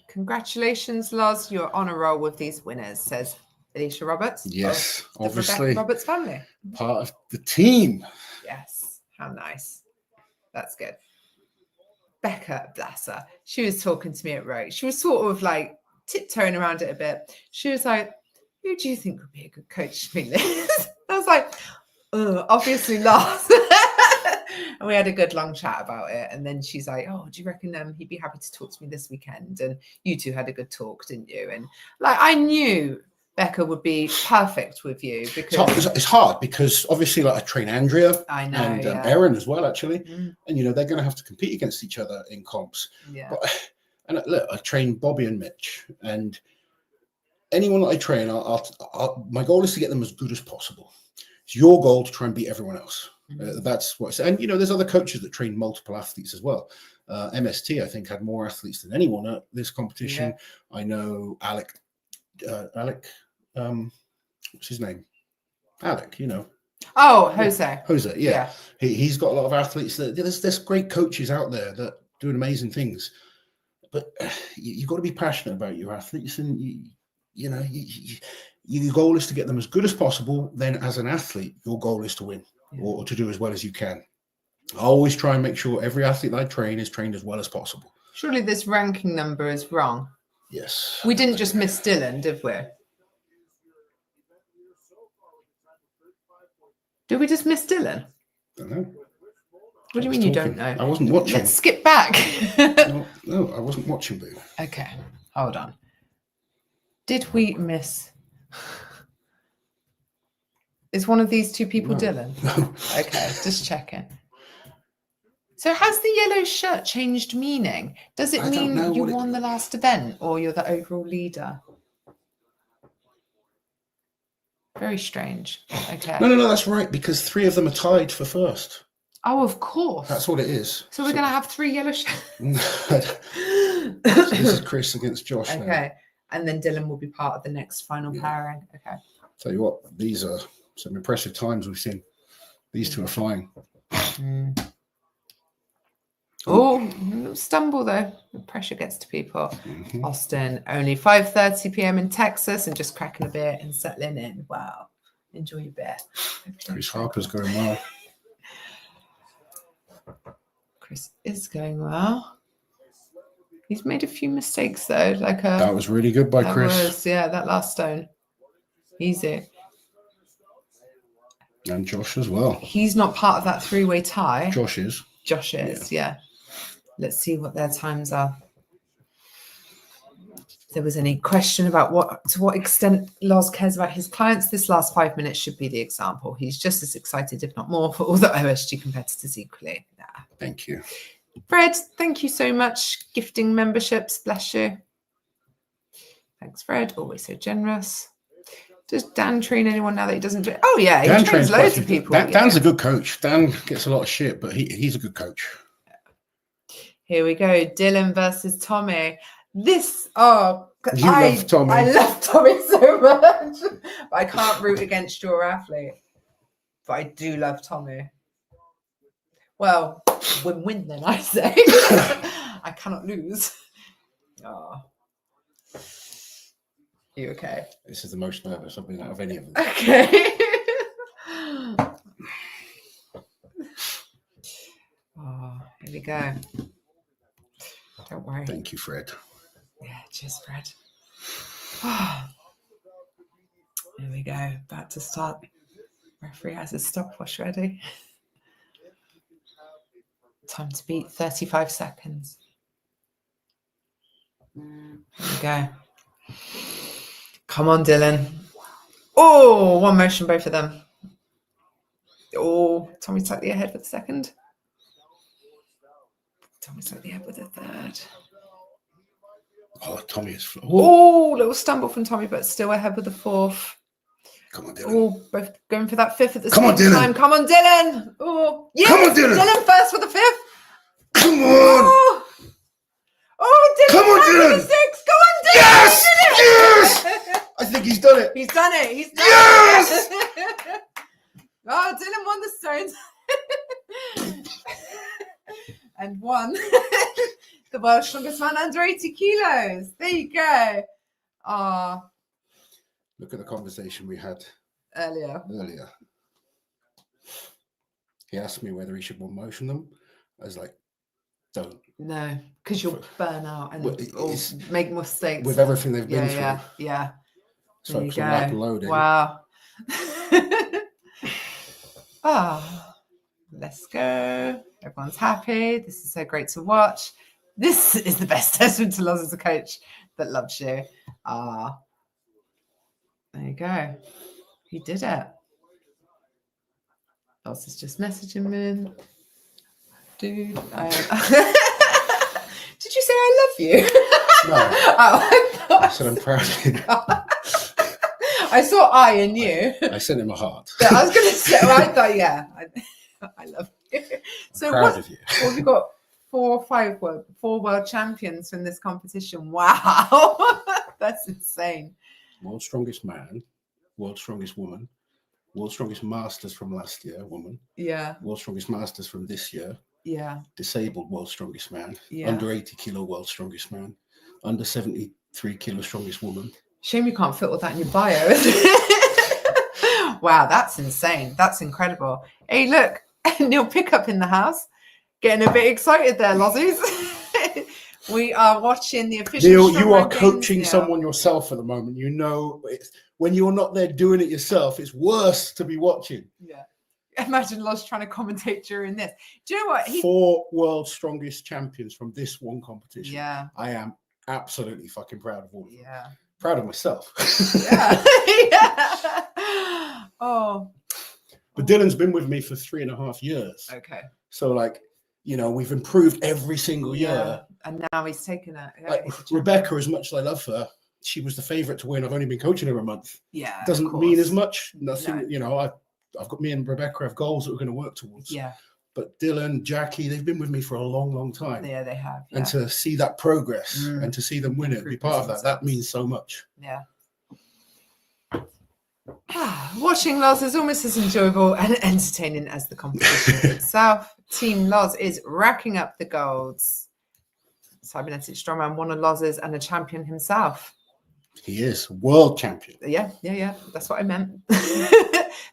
Congratulations, Loz. You're on a roll with these winners, says Alicia Roberts. Yes, of the obviously. Rebecca Roberts family. Part of the team. Yes. How nice. That's good. Becca, bless her, she was talking to me at RAW. She was sort of like tiptoeing around it a bit. She was like, who do you think would be a good coach for me? I was like, obviously Lars. And we had a good long chat about it. And then she's like, oh, do you reckon he'd be happy to talk to me this weekend? And you two had a good talk, didn't you? And like, I knew Becca would be perfect with you because it's hard because obviously, like, I train Andrea and Erin as well, actually, and you know they're going to have to compete against each other in comps. Yeah. But, and look, I train Bobby and Mitch, and anyone that I train, my goal is to get them as good as possible. It's your goal to try and beat everyone else. That's what. And you know, there's other coaches that train multiple athletes as well. MST, I think, had more athletes than anyone at this competition. Yeah. I know Alec. What's his name? Alec, you know. Oh, Jose. Jose, yeah. He's got a lot of athletes. There's great coaches out there that doing amazing things. But you've got to be passionate about your athletes, and you know, your goal is to get them as good as possible. Then, as an athlete, your goal is to win or to do as well as you can. I always try and make sure every athlete I train is trained as well as possible. Surely this ranking number is wrong. Yes. We didn't just miss Dylan, did we? Did we just miss Dylan? I don't know. What do you mean you don't know? I wasn't watching. Let's skip back. No, I wasn't watching, Boo. Okay, hold on. Did we miss? Is one of these two people Dylan? No. Okay, just checking. So has the yellow shirt changed meaning? Does it mean you won the last event or you're the overall leader? Very strange. Okay. No, that's right, because 3 of them are tied for first. Oh, of course. That's what it is. So we're going to have 3 yellow shirts. This is Chris against Josh. Okay. Now. And then Dylan will be part of the next final pairing. Okay. Tell you what, these are some impressive times we've seen. These two are flying. Oh, stumble though. The pressure gets to people. Austin, only 5:30 p.m. in Texas, and just cracking a beer and settling in. Wow. Enjoy your beer. Chris Harper's going well. Chris is going well. He's made a few mistakes though. That was really good by Chris. That last stone. Easy. And Josh as well. He's not part of that 3-way tie. Josh is. Yeah. Let's see what their times are. If there was any question about to what extent Lars cares about his clients, this last 5 minutes should be the example. He's just as excited, if not more, for all the OSG competitors equally. Yeah. Thank you. Fred, thank you so much. Gifting memberships, bless you. Thanks, Fred. Always so generous. Does Dan train anyone now that he doesn't do? Oh yeah, he Dan trains quite a loads few of people. Dan's a good coach. Dan gets a lot of shit, but he's a good coach. Here we go. Dylan versus Tommy. This, love Tommy. I love Tommy so much. But I can't root against your athlete. But I do love Tommy. Well, win-win then, I say. I cannot lose. Oh. You okay? This is the most nervous I've been out of any of them. Okay. Oh, here we go. Don't worry. Thank you, Fred. Yeah, cheers, Fred. Oh. Here we go. About to start. Referee has his stopwatch ready. Time to beat 35 seconds. Here we go. Come on, Dylan. Oh, one motion, both of them. Oh, Tommy slightly ahead with the second. Tommy slightly ahead with the third. Oh, Tommy is. Oh, little stumble from Tommy, but still ahead with the fourth. Come on, Dylan. Oh, both going for that fifth at the same time. Come on, Dylan. Oh, yes. Come on, Dylan. Dylan first for the fifth. Come on. Oh, Dylan. Come on, Dylan. For the six. Go on, Dylan. Yes. Yes. I think he's done it. He's done it. He's done yes. it. Oh, Dylan won the stones. And won the world's strongest man under 80 kilos. There you go. Ah. Look at the conversation we had earlier. He asked me whether he should one motion them. I was like, don't. No, because you'll burn out and make mistakes. With everything they've been through. Yeah. So it's uploading. Wow. Let's go. Everyone's happy. This is so great to watch. This is the best testament to Loz as a coach that loves you. There you go. You did it. Loz is just messaging me. Dude, did you say I love you? No. I said I'm proud of you. I saw I in you. I sent him a heart. Yeah, I was going to say, I thought, I love you. So proud of you. Well, we've got 4 world champions from this competition. Wow. That's insane. World's strongest man, world's strongest woman, world's strongest masters from last year, woman. Yeah. World's strongest masters from this year. Yeah. Disabled world's strongest man. Yeah. Under 80 kilo world's strongest man. Under 73 kilo strongest woman. Shame you can't fit all that in your bio, isn't it? Wow, that's insane. That's incredible. Hey, look, Neil Pickup in the house. Getting a bit excited there, Lozzies. We are watching the official. Neil, you are coaching someone yourself at the moment. You know, when you're not there doing it yourself, it's worse to be watching. Yeah. Imagine Loz trying to commentate during this. Do you know what? 4 world's strongest champions from this one competition. Yeah. I am absolutely fucking proud of all of them. Yeah. Proud of myself. Yeah. Yeah. Oh. But Dylan's been with me for 3.5 years. Okay. So, like, you know, we've improved every single year. And now he's taken it. Yeah, like Rebecca, as much as I love her, she was the favourite to win. I've only been coaching her a month. Yeah. Doesn't mean as much. Nothing, you know, I've got me and Rebecca have goals that we're going to work towards. Yeah. But Dylan, Jackie, they've been with me for a long, long time. Yeah, they have. Yeah. And to see that progress and to see them win it, be part of that means so much. Yeah. Watching Loz is almost as enjoyable and entertaining as the competition itself. Team Loz is racking up the golds. Cybernetic Strongman, one of Loz's and a champion himself. He is world champion. Yeah. That's what I meant.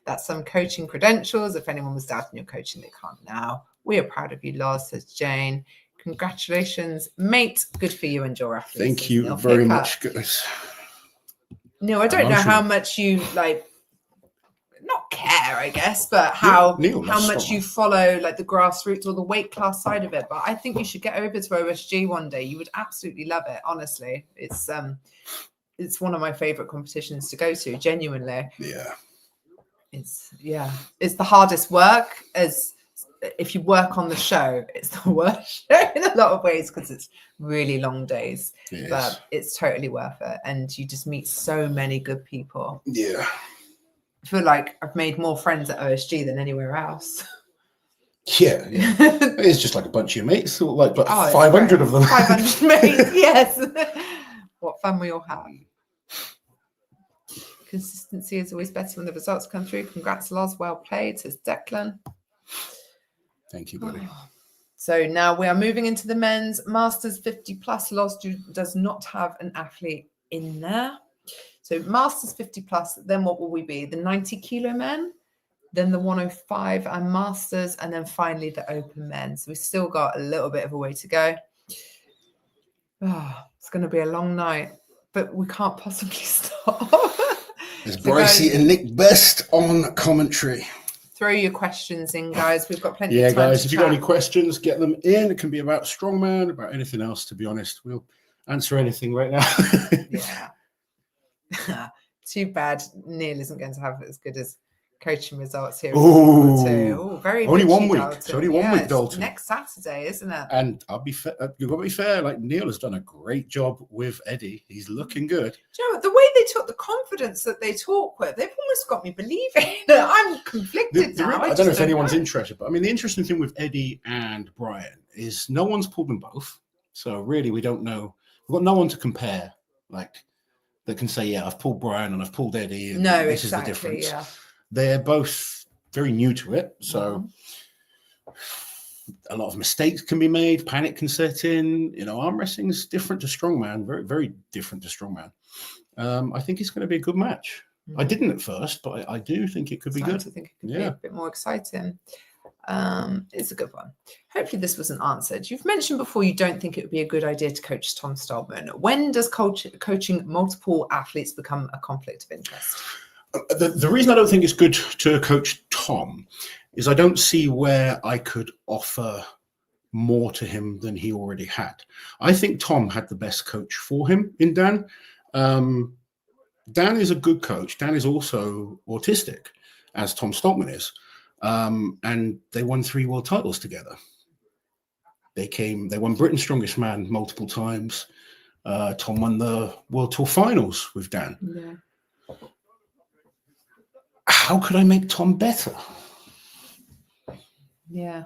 That's some coaching credentials. If anyone was doubting your coaching, they can't now. We are proud of you, Loz, says Jane. Congratulations, mate. Good for you and your athletes. Thank you very much, guys. No, I don't know how much you not care, I guess, but how much you follow like the grassroots or the weight class side of it. But I think you should get over to OSG one day. You would absolutely love it. Honestly, it's one of my favorite competitions to go to. Genuinely, yeah. It's the hardest work as if you work on the show, it's the worst show in a lot of ways because it's really long days. Yes. But it's totally worth it, and you just meet so many good people. Yeah. I feel like I've made more friends at OSG than anywhere else. Yeah. It's just like a bunch of your mates, like 500 great. of them. 500 mates, yes. What fun we all have. Consistency is always better when the results come through. Congrats, Loz. Well played, says Declan. Thank you, buddy. So now we are moving into the men's Masters 50 plus. Loz does not have an athlete in there. So Masters 50 plus, then what will we be? The 90 kilo men, then the 105 and Masters, and then finally the open men. So we've still got a little bit of a way to go. It's going to be a long night, but we can't possibly stop. There's Brycey and Nick Best on commentary. Throw your questions in, guys. We've got plenty of time. Yeah, guys, if you've got any questions, get them in. It can be about Strongman, about anything else, to be honest. We'll answer anything right now. Yeah. Too bad Neil isn't going to have as good as coaching results here. Oh, very only 1 week. Dalton. It's only 1 week, Dalton. Next Saturday, isn't it? And I'll be fair. You've got to be fair. Like, Neil has done a great job with Eddie. He's looking good. Do you know what? The way they took the confidence that they talk with, they've almost got me believing. I'm conflicted now. I don't know if anyone's interested, but I mean, the interesting thing with Eddie and Brian is no one's pulled them both. So really, we don't know. We've got no one to compare, like, that can say, yeah, I've pulled Brian and I've pulled Eddie. And no, this exactly, is the difference. Yeah. They're both very new to it. So a lot of mistakes can be made. Panic can set in. You know, arm wrestling is different to strongman, very, very different to strongman. I think it's going to be a good match. I didn't at first, but I do think it could be good. I think it could be a bit more exciting. It's a good one. Hopefully this wasn't answered. You've mentioned before you don't think it would be a good idea to coach Tom Stoltman. When does coaching multiple athletes become a conflict of interest? The reason I don't think it's good to coach Tom is I don't see where I could offer more to him than he already had. I think Tom had the best coach for him in Dan. Dan is a good coach. Dan is also autistic, as Tom Stoltman is. And they won 3 world titles together. They won Britain's Strongest Man multiple times. Tom won the World Tour finals with Dan. Yeah. How could I make Tom better? Yeah.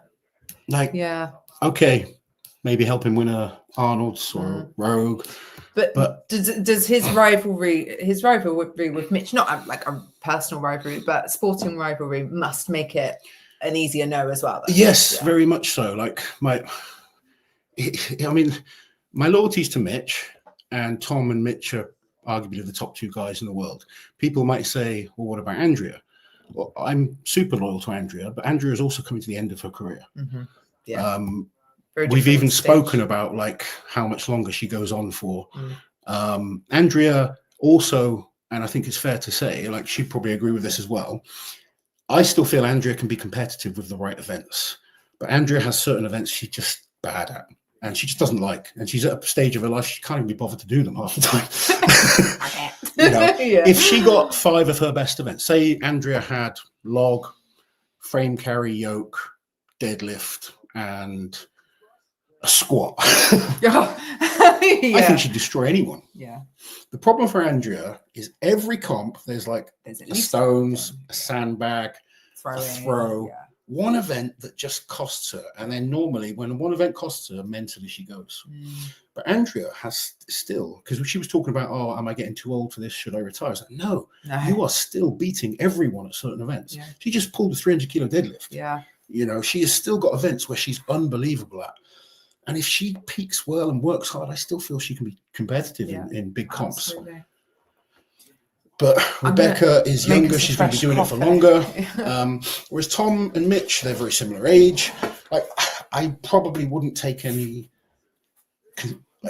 Okay, maybe help him win a Arnold's or Rogue. But does his rivalry with Mitch, not like a personal rivalry, but sporting rivalry, must make it an easier no as well? Though? Yes, very much so. Like my loyalties to Mitch, and Tom and Mitch are arguably the top 2 guys in the world. People might say, well, what about Andrea? Well, I'm super loyal to Andrea, but Andrea is also coming to the end of her career. Mm-hmm. Yeah. We've even spoken about like how much longer she goes on for. Andrea also, and I think it's fair to say, like she'd probably agree with this as well. I still feel Andrea can be competitive with the right events, but Andrea has certain events she's just bad at. And she just doesn't like, and she's at a stage of her life she can't even be bothered to do them half the time. You know, if she got 5 of her best events, say Andrea had log, frame carry, yoke, deadlift, and a squat. I think she'd destroy anyone. Yeah. The problem for Andrea is every comp there's a stones, a sandbag, a throw. Yeah. One event that just costs her, and then normally when one event costs her, mentally she goes. But Andrea has still, because she was talking about, oh, am I getting too old for this? Should I retire? I was like, no, you are still beating everyone at certain events. Yeah. She just pulled a 300 kilo deadlift. Yeah, you know, she has still got events where she's unbelievable at. And if she peaks well and works hard, I still feel she can be competitive in big comps. Absolutely. But Rebecca is younger. She's going to be doing it for longer. Whereas Tom and Mitch, they're very similar age. Like, I probably wouldn't take any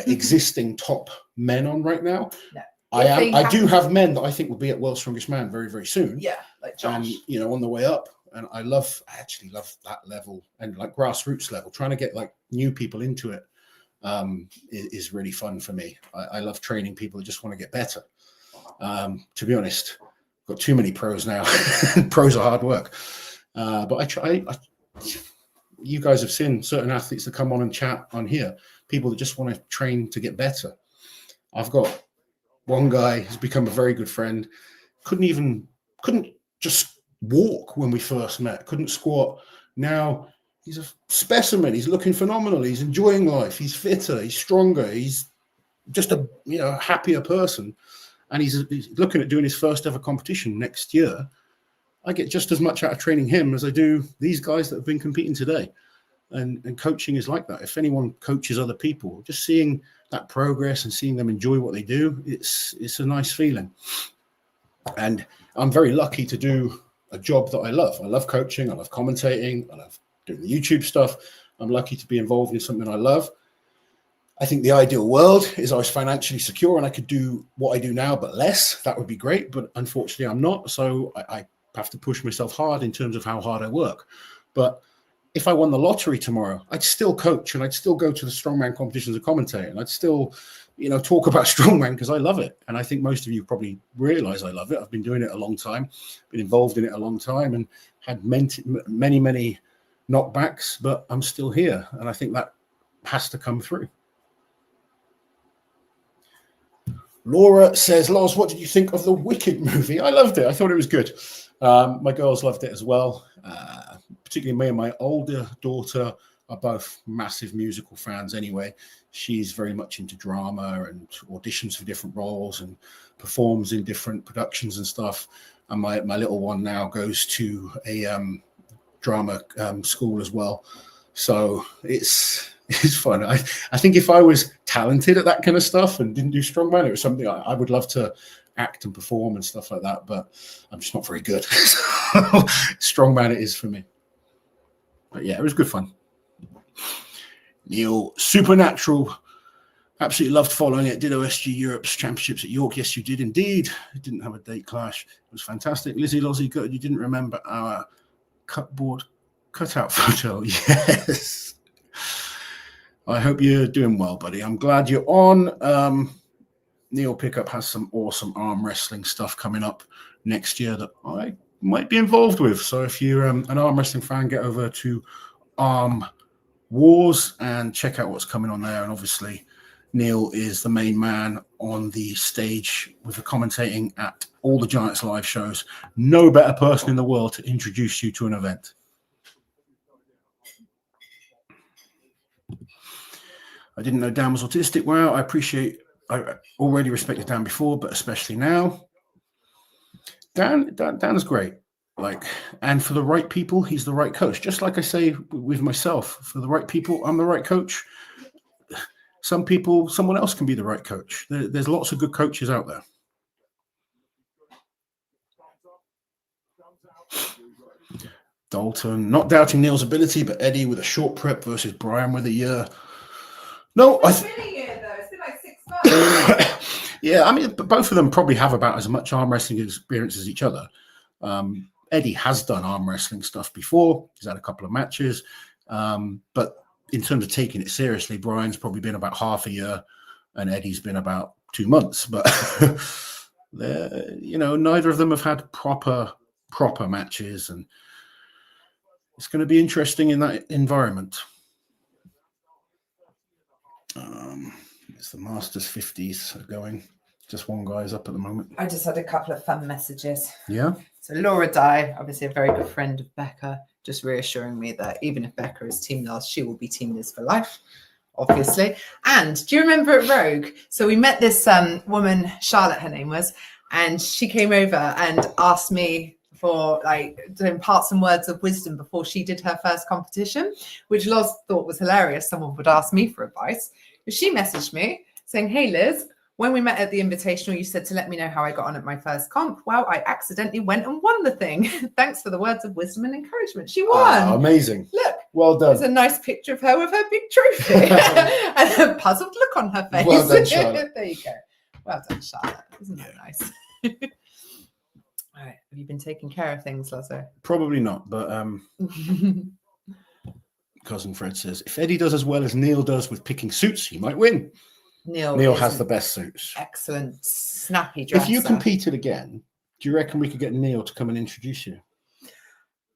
existing top men on right now. No. I do have men that I think will be at World's Strongest Man very, very soon. Yeah, like Josh. And, you know, on the way up. And I actually love that level and like grassroots level. Trying to get like new people into it is really fun for me. I love training people that just want to get better. To be honest, I've got too many pros now. Pros are hard work. But you guys have seen certain athletes that come on and chat on here, people that just want to train to get better. I've got one guy who's become a very good friend, couldn't just walk when we first met, couldn't squat. Now he's a specimen. He's looking phenomenal. He's enjoying life. He's fitter. He's stronger. He's just a happier person. And he's looking at doing his first ever competition next year. I get just as much out of training him as I do these guys that have been competing today. And coaching is like that. If anyone coaches other people, just seeing that progress and seeing them enjoy what they do, it's a nice feeling. And I'm very lucky to do a job that I love. I love coaching. I love commentating. I love doing the YouTube stuff. I'm lucky to be involved in something I love. I think the ideal world is I was financially secure and I could do what I do now, but less. That would be great. But unfortunately, I'm not. So I have to push myself hard in terms of how hard I work. But if I won the lottery tomorrow, I'd still coach and I'd still go to the strongman competitions and commentate, and I'd still, talk about strongman because I love it. And I think most of you probably realize I love it. I've been doing it a long time, been involved in it a long time, and had many, many knockbacks, but I'm still here. And I think that has to come through. Laura says, Lars, what did you think of the Wicked movie? I loved it. I thought it was good. My girls loved it as well. Particularly me and my older daughter are both massive musical fans anyway. She's very much into drama and auditions for different roles and performs in different productions and stuff. And my little one now goes to a drama school as well. So it's fun. I think if I was talented at that kind of stuff and didn't do strongman, it was something I would love to act and perform and stuff like that, but I'm just not very good. Strongman it is for me. But yeah, it was good fun. Neil, Supernatural, absolutely loved following it. Did OSG Europe's championships at York. Yes, you did indeed. It didn't have a date clash. It was fantastic. Lizzie Lozzie, good. You didn't remember our cupboard cutout photo. Yes. I hope you're doing well, buddy. I'm glad you're on. Neil Pickup has some awesome arm wrestling stuff coming up next year that I might be involved with. So if you're an arm wrestling fan, get over to Arm Wars and check out what's coming on there. And obviously, Neil is the main man on the stage with the commentating at all the Giants live shows. No better person in the world to introduce you to an event. I didn't know Dan was autistic. Wow, I already respected Dan before, but especially now. Dan's great. And for the right people, he's the right coach. Just like I say with myself, for the right people, I'm the right coach. Some people, someone else can be the right coach. There's lots of good coaches out there. Dalton, not doubting Neil's ability, but Eddie with a short prep versus Brian with a year. No, It's been a year though. It's been like 6 months. Yeah, I mean, both of them probably have about as much arm wrestling experience as each other. Eddie has done arm wrestling stuff before. He's had a couple of matches. But in terms of taking it seriously, Brian's probably been about half a year and Eddie's been about 2 months. But, neither of them have had proper matches. And it's going to be interesting in that environment. It's the Masters 50s going. Just one guy's up at the moment. I just had a couple of fun messages. Yeah. So Laura Dye, obviously a very good friend of Becca, just reassuring me that even if Becca is Team Lars, she will be Team Liz for life, obviously. And do you remember at Rogue? So we met this woman, Charlotte, her name was, and she came over and asked me for to impart some words of wisdom before she did her first competition, which Loz thought was hilarious. Someone would ask me for advice. But she messaged me saying, "Hey Liz, when we met at the Invitational, you said to let me know how I got on at my first comp. Well, I accidentally went and won the thing. Thanks for the words of wisdom and encouragement." She won. Amazing. Look. Well done. There's a nice picture of her with her big trophy and a puzzled look on her face. Well done, Charlotte. There you go. Well done, Charlotte. Isn't that nice? All right. Have you been taking care of things, Lazo? Probably not, but Cousin Fred says, if Eddie does as well as Neil does with picking suits, he might win. Neil has the best suits. Excellent, snappy dresser. If you competed again, do you reckon we could get Neil to come and introduce you?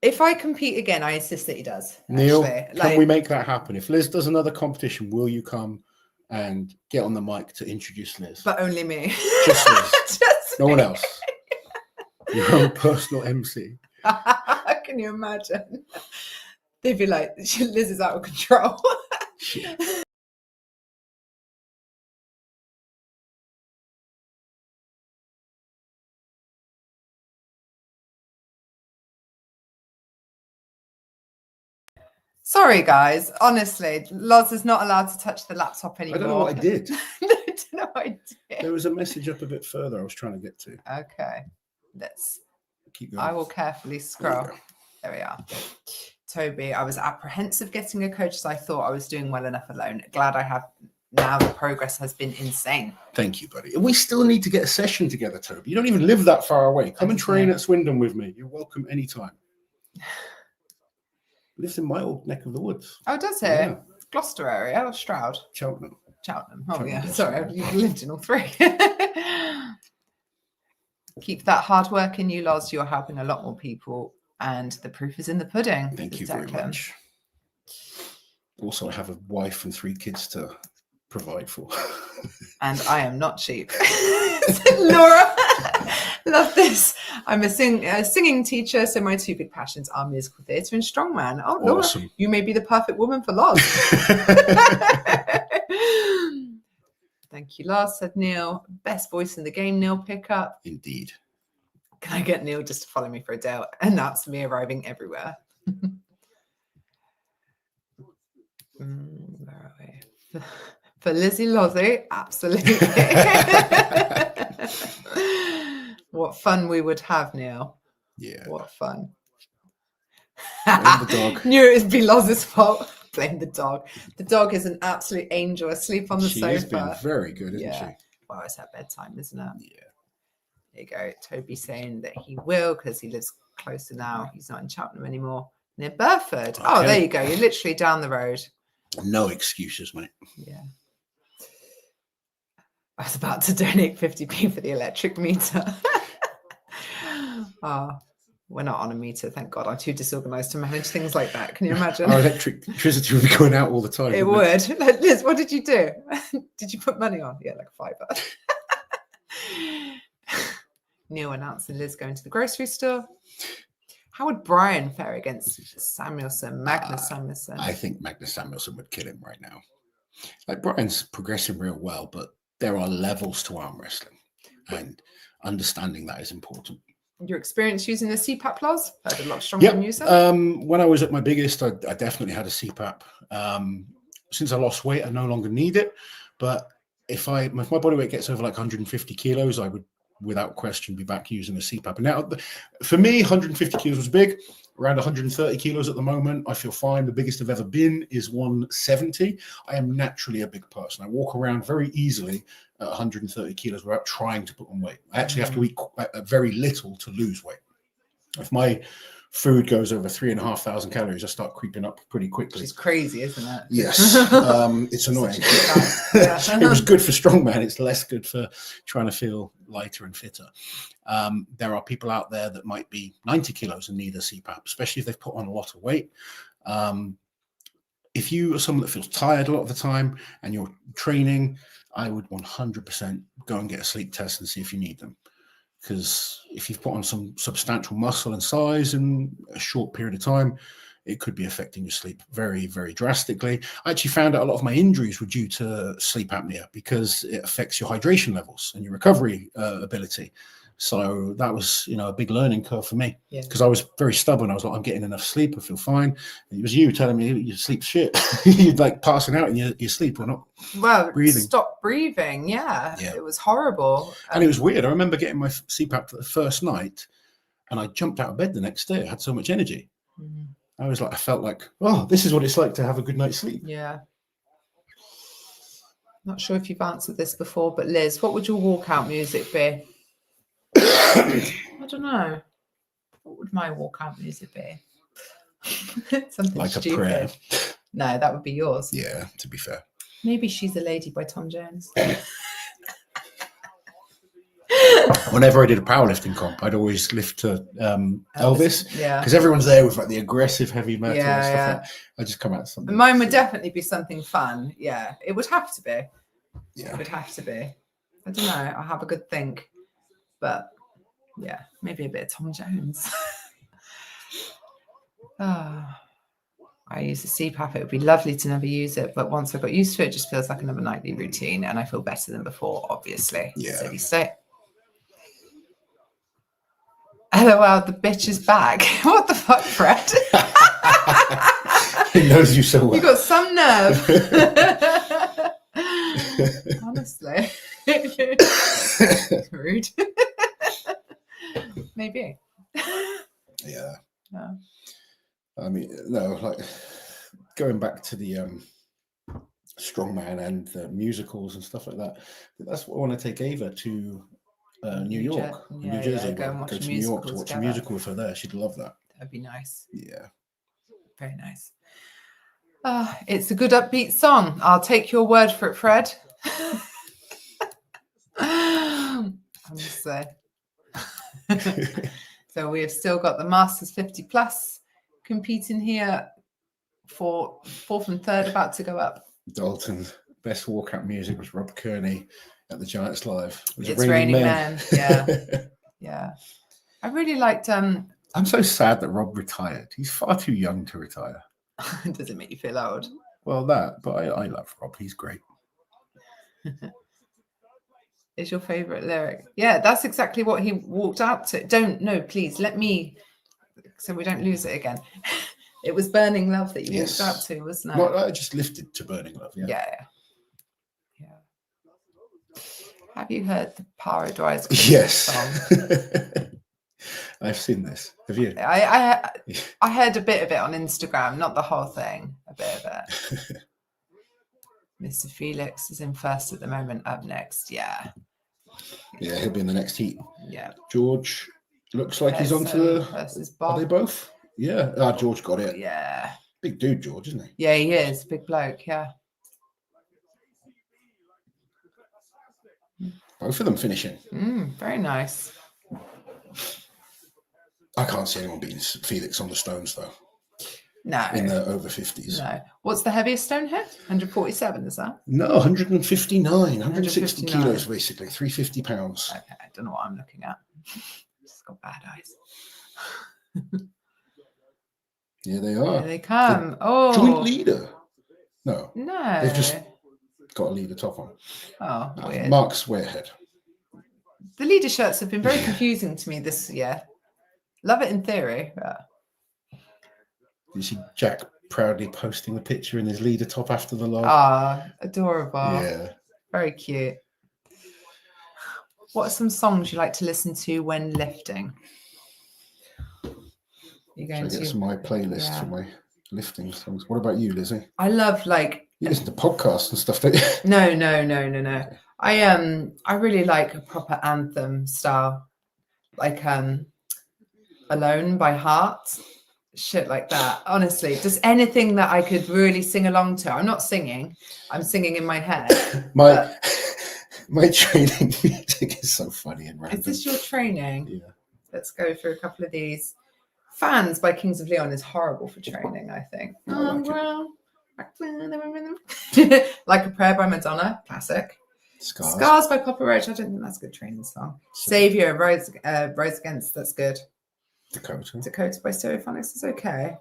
If I compete again, I insist that he does. Neil, actually. can we make that happen? If Liz does another competition, will you come and get on the mic to introduce Liz? But only me. Just Liz. Just No me. one else. Your own personal MC. Can you imagine? They'd be like, Liz is out of control. Shit. Sorry, guys. Honestly, Loz is not allowed to touch the laptop anymore. I don't know what I did. I don't know what I did. There was a message up a bit further I was trying to get to. Okay. Let's. Keep going. I will carefully scroll. There we are. Toby, I was apprehensive getting a coach as I thought I was doing well enough alone. Glad I have now. The progress has been insane. Thank you, buddy. We still need to get a session together, Toby. You don't even live that far away. Come and train at Swindon with me. You're welcome anytime. Lives in my old neck of the woods. Oh, does it? Yeah. Gloucester area or Stroud? Cheltenham. Cheltenham. Oh, Cheltenham, yeah. yes, Sorry, yeah. you've lived in all three. Keep that hard work in you, Loz. You're helping a lot more people, and the proof is in the pudding. Thank you very much. Also, I have a wife and 3 kids to provide for. And I am not cheap. Laura, love this. I'm a singing teacher, so my 2 big passions are musical theatre and strongman. Oh, Laura, Awesome. You may be the perfect woman for Loz. Thank you, Lars, said Neil. Best voice in the game, Neil Pickup. Indeed. Can I get Neil just to follow me for a day? And that's me arriving everywhere. Where are we? For Lizzie Lozzie, absolutely. What fun we would have, Neil. Yeah. What fun. Blame the dog. Knew it would be Loz's fault. Blame the dog. The dog is an absolute angel asleep on the sofa. She has been very good, isn't she? Well, it's her bedtime, isn't it? Yeah. There you go. Toby saying that he will because he lives closer now. He's not in Cheltenham anymore. Near Burford. Okay. Oh, there you go. You're literally down the road. No excuses, mate. Yeah. I was about to donate 50p for the electric meter. We're not on a meter, thank God. I'm too disorganized to manage things like that. Can you imagine? Our electricity would be going out all the time. It would. Like, Liz, what did you do? Did you put money on? Yeah, like a £5. Neil announcing Liz going to the grocery store. How would Brian fare against Samuelson, Magnus Samuelson? I think Magnus Samuelson would kill him right now. Like, Brian's progressing real well, but there are levels to arm wrestling, and understanding that is important. Your experience using the CPAP, Loz? Heard a lot of Strongman use it. When I was at my biggest, I definitely had a CPAP. Since I lost weight, I no longer need it. But if my body weight gets over like 150 kilos, I would, without question, be back using a CPAP. And now, for me, 150 kilos was big. Around 130 kilos at the moment, I feel fine. The biggest I've ever been is 170. I am naturally a big person. I walk around very easily at 130 kilos without trying to put on weight. I actually have to eat very little to lose weight. If my food goes over 3,500 calories, I start creeping up pretty quickly. It's crazy, isn't it? Yes, it's annoying. It was good for strongman. It's less good for trying to feel lighter and fitter. There are people out there that might be 90 kilos and need a CPAP, especially if they've put on a lot of weight. If you are someone that feels tired a lot of the time and you're training, I would 100% go and get a sleep test and see if you need them. Because if you've put on some substantial muscle and size in a short period of time, it could be affecting your sleep very, very drastically. I actually found out a lot of my injuries were due to sleep apnea because it affects your hydration levels and your recovery ability. So that was, a big learning curve for me because I was very stubborn. I was like, I'm getting enough sleep. I feel fine. And it was you telling me you sleep shit. You'd like passing out in your sleep or not. Well, breathing. Stop breathing. Yeah, it was horrible. And it was weird. I remember getting my CPAP for the first night and I jumped out of bed the next day. I had so much energy. I felt like, oh, this is what it's like to have a good night's sleep. Yeah. Not sure if you've answered this before, but Liz, what would your walkout music be? I don't know. What would my walkout music be? Something like stupid. A prayer. No, that would be yours. Yeah, to be fair. Maybe She's a Lady by Tom Jones. Whenever I did a powerlifting comp, I'd always lift to Elvis. Yeah. Because everyone's there with like the aggressive heavy metal and Yeah, stuff yeah. like that. I just come out with something. Mine would definitely be something fun. Yeah, it would have to be. Yeah. It would have to be. I don't know. I'll have a good think. But yeah, maybe a bit of Tom Jones. I use a CPAP. It would be lovely to never use it. But once I got used to it, it just feels like another nightly routine. And I feel better than before, obviously. Yeah. Steady state. LOL, the bitch is back. What the fuck, Fred? He knows you so well. You got some nerve. Honestly. Rude. Maybe. Yeah. No. I mean, no, like going back to the Strongman and the musicals and stuff like that. That's what I want to take Ava to New York, New Jersey. Go and watch go to New York to watch together. a musical with her there. She'd love that. That'd be nice. Yeah. Very nice. It's a good upbeat song. I'll take your word for it, Fred. Honestly. So we have still got the Masters 50 Plus competing here for 4th and 3rd about to go up. Dalton, best walkout music was Rob Kearney at the Giants Live. It was It's Raining Men. Yeah. Yeah. I really liked I'm so sad that Rob retired. He's far too young to retire. does it make you feel old? Well, that, but I love Rob. He's great. Is your favorite lyric? Yeah, that's exactly what he walked out to. Please let me, so we don't lose it again. It was Burning Love that you walked out to, wasn't it? Well, I just lifted to Burning Love. Yeah. Have you heard the Paradise? Yes. Song? I've seen this. Have you? I heard a bit of it on Instagram, not the whole thing. A bit of it. Mr. Felix is in first at the moment. Up next, yeah, he'll be in the next heat. Yeah, George looks like he's on to the. Versus Bob. Are they both? Yeah. George got it. Yeah, big dude, George, isn't he? Yeah, he is big bloke. Yeah, both of them finishing. Very nice. I can't see anyone beating Felix on the stones though. No. In the over 50s. No. What's the heaviest stone here? 147, is that? No, 159, 160 kilos basically, 350 pounds. Okay, I don't know what I'm looking at. Just got bad eyes. Yeah, they are. Here they come. The joint leader. No. No. They've just got a leader top on. Oh, weird. Mark's way ahead. The leader shirts have been very confusing to me this year. Love it in theory, but... You see Jack proudly posting the picture in his leader top after the log. Adorable. Yeah. Very cute. What are some songs you like to listen to when lifting? You're going to get my playlist for my lifting songs. What about you, Lizzie? I love you listen to podcasts and stuff, don't you? No. Okay. I really like a proper anthem style, like Alone by Heart. Shit like that. Honestly, just anything that I could really sing along to. I'm not singing. I'm singing in my head. My training music is so funny and random. Is this your training? Yeah. Let's go through a couple of these. Fans by Kings of Leon is horrible for training, I think. Like a Prayer by Madonna, classic. Scars by Papa Roach. I don't think that's a good training song. Savior, Rise Against, that's good. Dakota by Stereophonics is okay.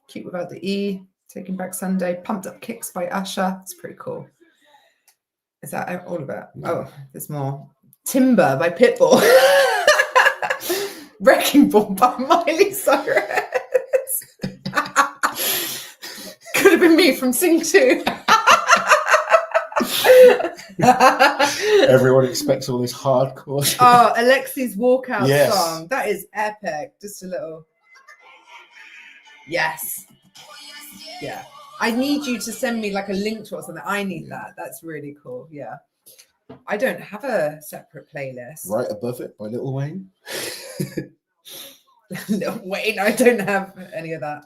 Cute Without the E. Taking Back Sunday. Pumped Up Kicks by Usher. It's pretty cool. Is that all of it? No. Oh, there's more. Timber by Pitbull. Wrecking Ball by Miley Cyrus. Could have been me from Sing 2. Everyone expects all this hardcore shit. Alexi's walkout song. That is epic. Just a little. Yes. Yeah. I need you to send me like a link to or something. I need that. That's really cool. Yeah. I don't have a separate playlist. Right above it by Lil Wayne. Lil Wayne. I don't have any of that.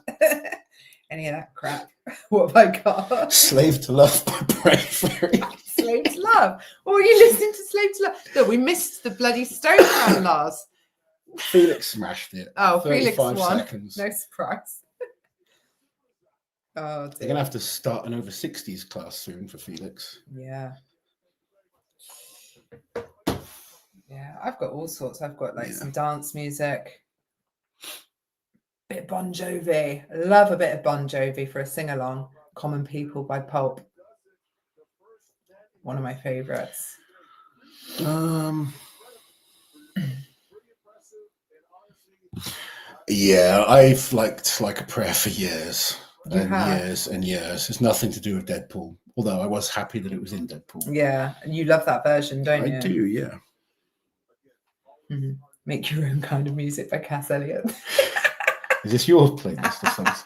Any of that crap. What have I got? Slave to Love by Bravery. Slave Slave to Love. Or are you listening to Slave to Love? No, we missed the bloody Strongman, Lars. Felix smashed it. Oh, Felix 35 won. seconds. No surprise. Oh, dear. They're going to have to start an over 60s class soon for Felix. Yeah. Yeah, I've got all sorts. I've got like some dance music. Bit of Bon Jovi. I love a bit of Bon Jovi for a sing-along. Common People by Pulp. One of my favorites. Yeah, I've liked Like a Prayer for years. You have? Years and years. It's nothing to do with Deadpool, although I was happy that it was in Deadpool. Yeah, and you love that version, don't you? I do, yeah. Mm-hmm. Make Your Own Kind of Music by Cass Elliot. Is this your playlist of songs?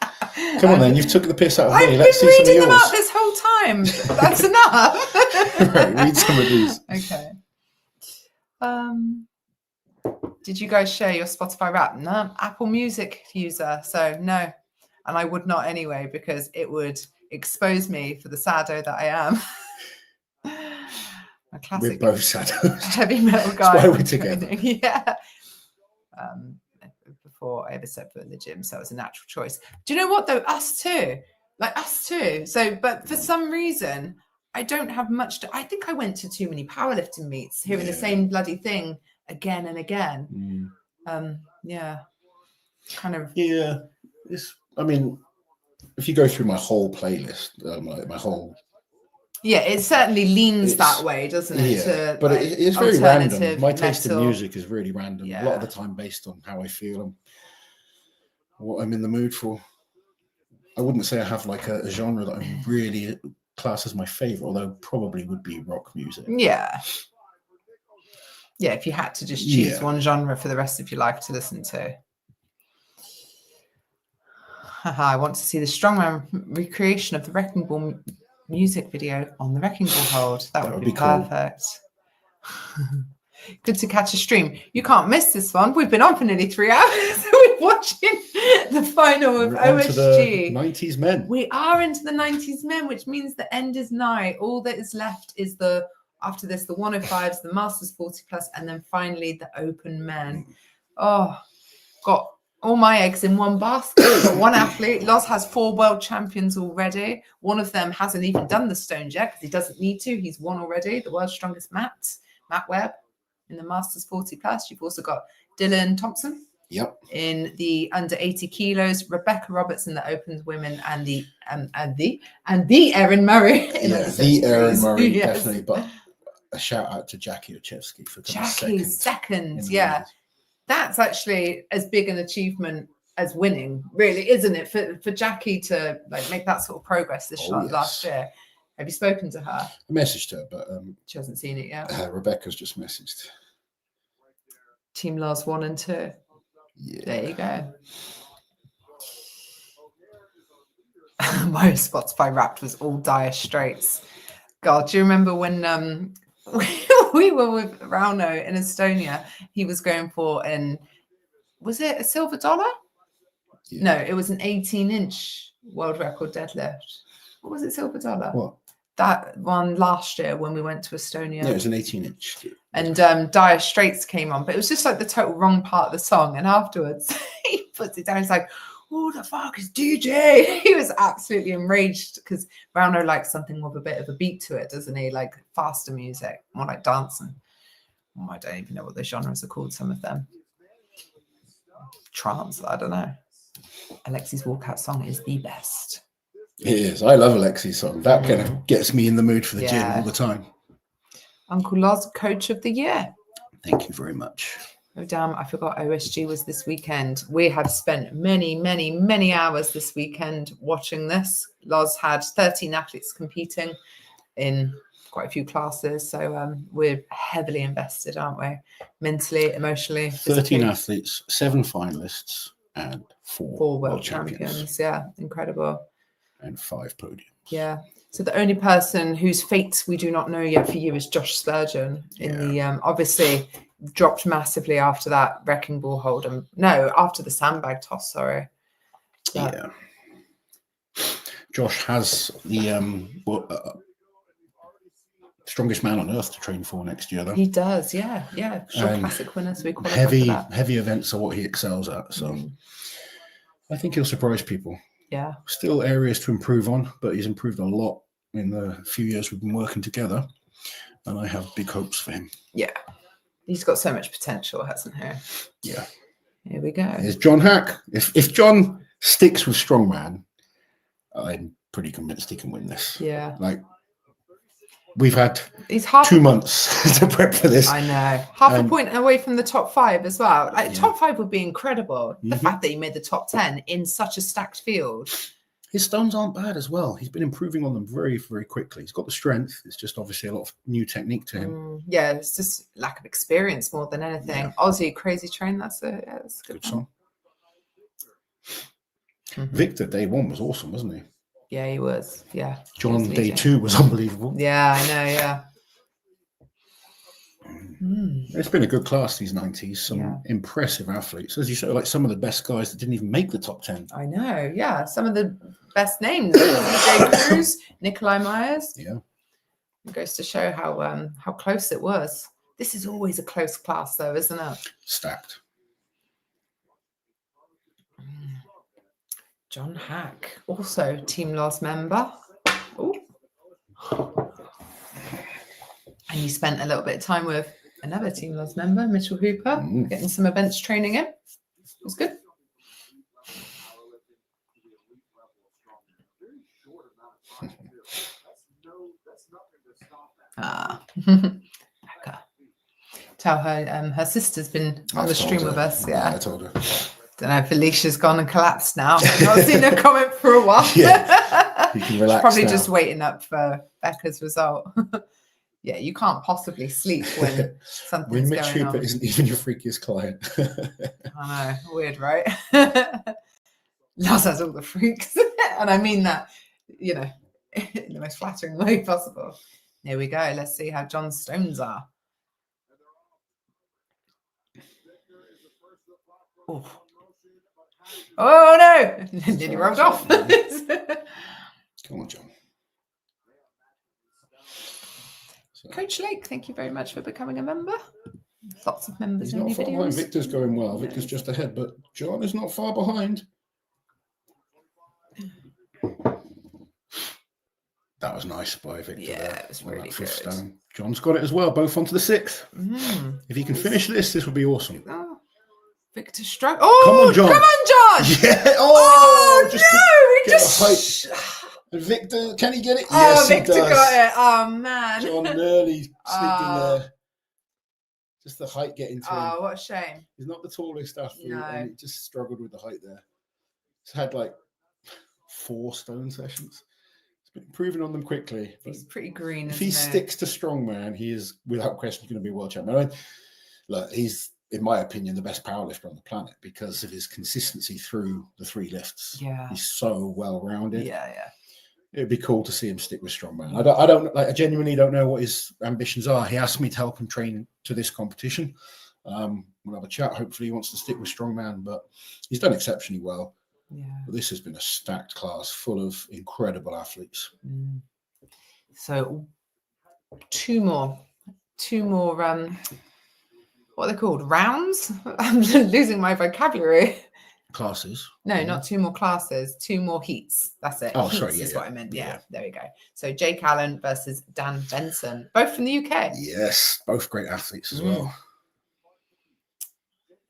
Come on then, you've took the piss out of me. I've Let's been see some of reading them yours. out this whole time. That's enough. Right, read some of these. Okay. Did you guys share your Spotify Wrapped? No, Apple Music user, so no. And I would not anyway, because it would expose me for the saddo that I am. A classic. We're both saddos. Heavy metal guy. That's why we're together. Yeah. Before I ever set foot in the gym, so it was a natural choice. Do you know what though? Us too. So, but for some reason, I don't have much I think I went to too many powerlifting meets, hearing the same bloody thing again and again. Yeah. Kind of. Yeah. I mean, if you go through my whole playlist, like my whole. Yeah, it certainly leans that way, doesn't it? Yeah, but it's very random. My taste in music is really random. Yeah. A lot of the time based on how I feel and what I'm in the mood for. I wouldn't say I have like a genre that I'm really class as my favorite, although probably would be rock music. Yeah. Yeah, if you had to just choose one genre for the rest of your life to listen to. I want to see the Strongman recreation of the Wrecking Ball music video on the Wrecking Ball hold. That would be perfect. Cool. Good to catch a stream. You can't miss this one. We've been on for nearly 3 hours. We're watching the final of OSG. 90s men. We are into the 90s men, which means the end is nigh. All that is left is after this, the 105s, the Masters 40 plus, and then finally the Open men. Oh, got all my eggs in one basket. Got one athlete. Loz has 4 world champions already. One of them hasn't even done the stones yet because he doesn't need to. He's won already. The world's strongest Matt Webb in the Masters 40 plus. You've also got Dylan Thompson. Yep. In the under 80 kilos, Rebecca Roberts in the Open women, and the Erin Murray. The Erin Murray, definitely. But a shout out to Jackie Ochevsky for coming second. Yeah. That's actually as big an achievement as winning, really, isn't it? For Jackie to like make that sort of progress this last year. Have you spoken to her? I messaged her, but she hasn't seen it yet. Rebecca's just messaged. Team Lars 1 and 2. Yeah. There you go. My Spotify Wrapped was all Dire Straits. God, do you remember when we were with Rauno in Estonia? He was going for was it a silver dollar? Yeah. No, it was an 18-inch world record deadlift. What was it, silver dollar? What? That one last year when we went to Estonia. Yeah, it was an 18-inch. And Dire Straits came on, but it was just like the total wrong part of the song. And afterwards, he puts it down. He's like, "Who the fuck is DJ?" He was absolutely enraged because Rauno likes something with a bit of a beat to it, doesn't he? Like faster music, more like dancing. Oh, I don't even know what the genres are called. Some of them. Trance, I don't know. Alexi's walkout song is the best. It is. I love Alexi's song. That kind of gets me in the mood for the gym all the time. Uncle Lars, Coach of the Year. Thank you very much. Oh, damn. I forgot OSG was this weekend. We had spent many, many, many hours this weekend watching this. Lars had 13 athletes competing in quite a few classes. So we're heavily invested, aren't we? Mentally, emotionally. 13 athletes, 7 finalists, and 4 world champions. Yeah, incredible. And 5 podiums. Yeah. So the only person whose fate we do not know yet for you is Josh Spurgeon in the obviously dropped massively after that wrecking ball hold. After the sandbag toss, sorry. Yeah. Josh has the strongest man on earth to train for next year, though. He does, yeah. Sure, And classic winner, so we qualify for that. Heavy events are what he excels at. So I think he'll surprise people. Yeah. Still areas to improve on, but he's improved a lot in the few years we've been working together. And I have big hopes for him. Yeah. He's got so much potential, hasn't he? Yeah. Here we go. Here's John Hack. If John sticks with Strongman, I'm pretty convinced he can win this. Yeah. Like, we've had He's 2 months to prep for this. I know. Half a point away from the top 5 as well. Like, top 5 would be incredible. The fact that he made the top 10 in such a stacked field. His stones aren't bad as well. He's been improving on them very, very quickly. He's got the strength. It's just obviously a lot of new technique to him. Yeah, it's just lack of experience more than anything. Yeah. Aussie Crazy Train, that's a good song. Victor, day 1 was awesome, wasn't he? Yeah, he was. Yeah. John, day 2 was unbelievable. Yeah, I know, yeah. It's been a good class, these 90s. Some impressive athletes. As you said, like some of the best guys that didn't even make the top 10. I know, yeah. Some of the best names. Jay Cruz, Nikolai Myers. Yeah. It goes to show how close it was. This is always a close class, though, isn't it? Stacked. John Hack, also Team Loss member. Ooh. And you spent a little bit of time with another Team Loss member, Mitchell Hooper, getting some events training in. It was good. Tell her her sister's been on the stream with us. Yeah, I told her. Don't know if Alicia's gone and collapsed now. I've not seen her comment for a while. Yeah, you can relax. She's probably now. Just waiting up for Becca's result. Yeah, you can't possibly sleep when something's Mitch going Hooper on. isn't even your freakiest client. I know, weird, right? Lars has all the freaks, and I mean that, in the most flattering way possible. Here we go. Let's see how John's stones are. Oh. Oh no! Nearly rolled off. Come on, John. Coach Lake, thank you very much for becoming a member. Lots of members. He's not far behind. Victor's going well. Victor's just ahead, but John is not far behind. That was nice by Victor. Yeah, it was really good. Stone. John's got it as well, both onto the 6th. If he can finish this would be awesome. Oh, Victor struck. Oh, come on, John! Yeah. Oh no! He just. Victor, can he get it? Oh, yes, Victor he does. got it. Oh man. John nearly sneaked in there. Just the height getting to him. Oh, what a shame. He's not the tallest athlete, No. and he just struggled with the height there. He's had like 4 stone sessions. He's been improving on them quickly. He's pretty green. If he sticks to Strongman, he is without question going to be world champion. Look, he's, in my opinion, the best powerlifter on the planet because of his consistency through the 3 lifts. Yeah. He's so well rounded. Yeah. It'd be cool to see him stick with Strongman. I genuinely don't know what his ambitions are. He asked me to help him train to this competition. We'll have a chat. Hopefully he wants to stick with Strongman, but he's done exceptionally well. Yeah. But this has been a stacked class full of incredible athletes. So 2 more, what are they called? Rounds? I'm losing my vocabulary. Classes? No, not 2 more classes, 2 more heats. That's it. Oh, heats sorry. is what I meant. Yeah, there we go. So Jake Allen versus Dan Benson, both from the UK. Yes, both great athletes as well.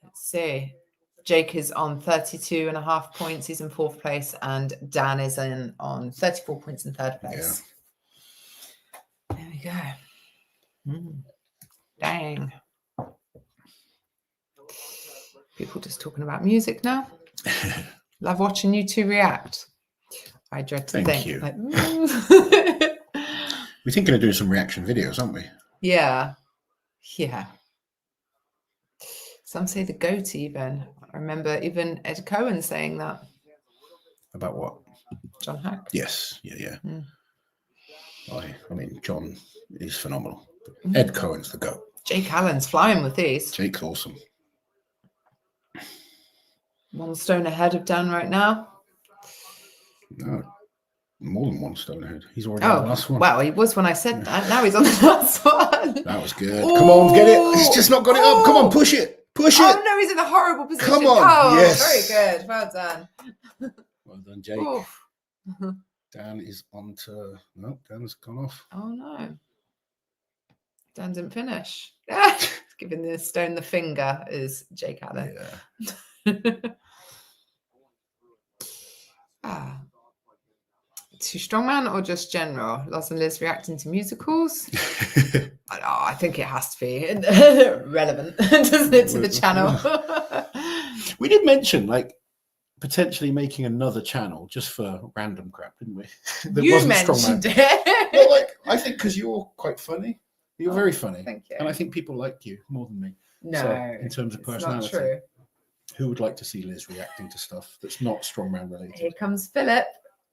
Let's see. Jake is on 32.5 points. He's in 4th place. And Dan is on 34 points in 3rd place. Yeah. There we go. Dang. People just talking about music now. Love watching you 2 react. I dread to think. You. Like, We're thinking of doing some reaction videos, aren't we? Yeah. Some say the GOAT even. I remember even Ed Cohen saying that. About what? John Hack. Yes. Yeah. I mean, John is phenomenal. Ed Cohen's the GOAT. Jake Allen's flying with these. Jake's awesome. 1 stone ahead of Dan right now. No. More than one Stonehead. He's already on the last one. Well, he was when I said that. Now he's on the last one. That was good. Come on, get it. He's just not got it up. Come on, push it. Push it. Oh, no, he's in a horrible position. Come on. Oh, Yes. very good. Well done. Well done, Jake. Oof. Dan is on to... No, Dan's gone off. Oh, no. Dan didn't finish. Giving the stone the finger is Jake Allen. Yeah. To Strongman or just general? Loz and Liz reacting to musicals? I think it has to be relevant, doesn't it, to the channel? We did mention, like, potentially making another channel just for random crap, didn't we? You mentioned it. Well, like, I think because you're quite funny. You're very funny. Thank you. And I think people like you more than me. No, So, in terms of personality. Not true. Who would like to see Liz reacting to stuff that's not Strongman related? Here comes Philip,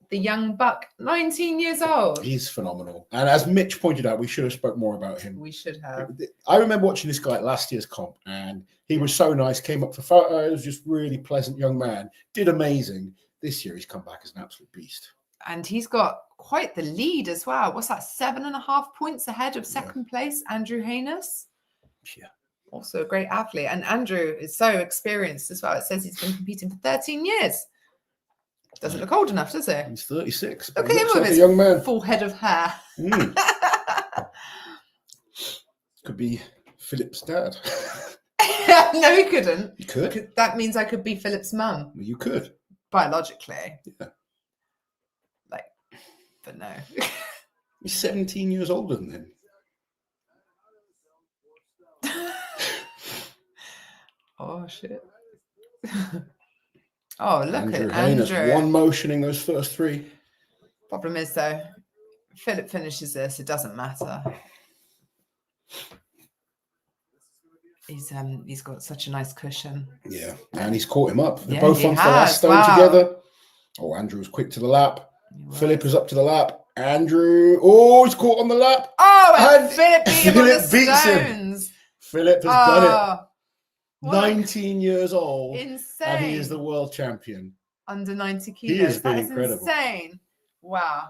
the young buck, 19 years old. He's phenomenal. And as Mitch pointed out, we should have spoke more about him. We should have. I remember watching this guy at last year's comp, and he was so nice, came up for photos, just really pleasant young man, did amazing. This year he's come back as an absolute beast. And he's got quite the lead as well. What's that, 7.5 points ahead of second place, Andrew Haynes? Yeah. Also a great athlete. And Andrew is so experienced as well. It says he's been competing for 13 years. Doesn't look old enough, does he? He's 36. Look at him with his young man. full head of hair. Could be Philip's dad. No, he couldn't. You could. That means I could be Philip's mum. You could. Biologically. Yeah. Like, but no. He's 17 years older than him. Oh, shit. Oh, look Andrew at Haynes, Andrew. one motioning those first three. Problem is, though, Philip finishes this. It doesn't matter. He's got such a nice cushion. Yeah, and he's caught him up. They're Yeah, both he on for the last has. stone Wow. together. Oh, Andrew was quick to the lap. He Philip is up to the lap. Andrew, oh, he's caught on the lap. Oh, and And Philip beat him on the Philip beats him. stones. Philip has done it. What 19 years old. insane. And he is the world champion. Under 90 He kilos. has been That is incredible. insane. Wow.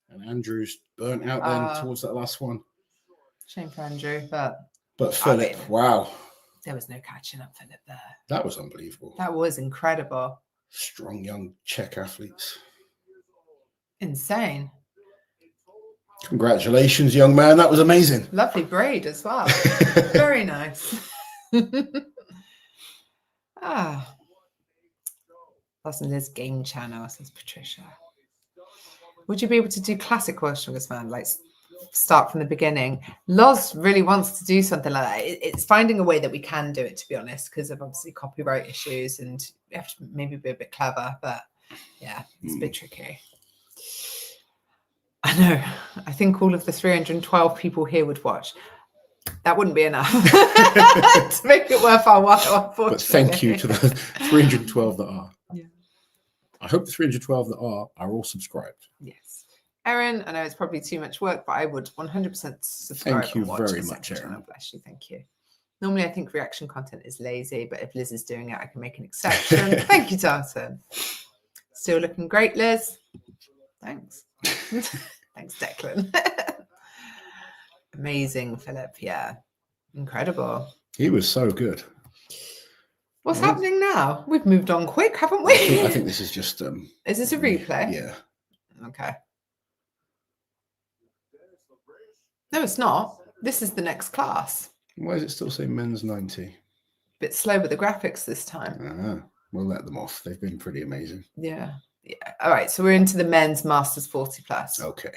And Andrew's burnt out then towards that last one. Shame for Andrew, but But Philip, mean- wow. there was no catching up Philip there. That was unbelievable. That was incredible. Strong young Czech athletes. Insane. Congratulations, young man. That was amazing. Lovely braid as well. Very nice. That's in this game channel, says Patricia. Would you be able to do classic World Strongest Man, like start from the beginning? Loz really wants to do something like that. It's finding a way that we can do it, to be honest, because of obviously copyright issues, and we have to maybe be a bit clever, but yeah, it's a bit tricky. I know. I think all of the 312 people here would watch. That wouldn't be enough to make it worth our while, unfortunately. But thank you to the 312 that are. Yeah. I hope the 312 that are all subscribed. Yes. Erin, I know it's probably too much work, but I would 100% subscribe. Thank you and watch very the much, second Erin. channel. Bless you. Thank you. Normally, I think reaction content is lazy, but if Liz is doing it, I can make an exception. Thank you, Darton. Still looking great, Liz. Thanks. Thanks, Declan. Amazing, Philip. Yeah. Incredible. He was so good. What's happening now? We've moved on quick, haven't we? I think this is just Is this a replay? Yeah. Okay. No, it's not. This is the next class. Why does it still say men's 90? Bit slow with the graphics this time. We'll let them off. They've been pretty amazing. Yeah. All right. So we're into the men's Masters 40 plus. Okay.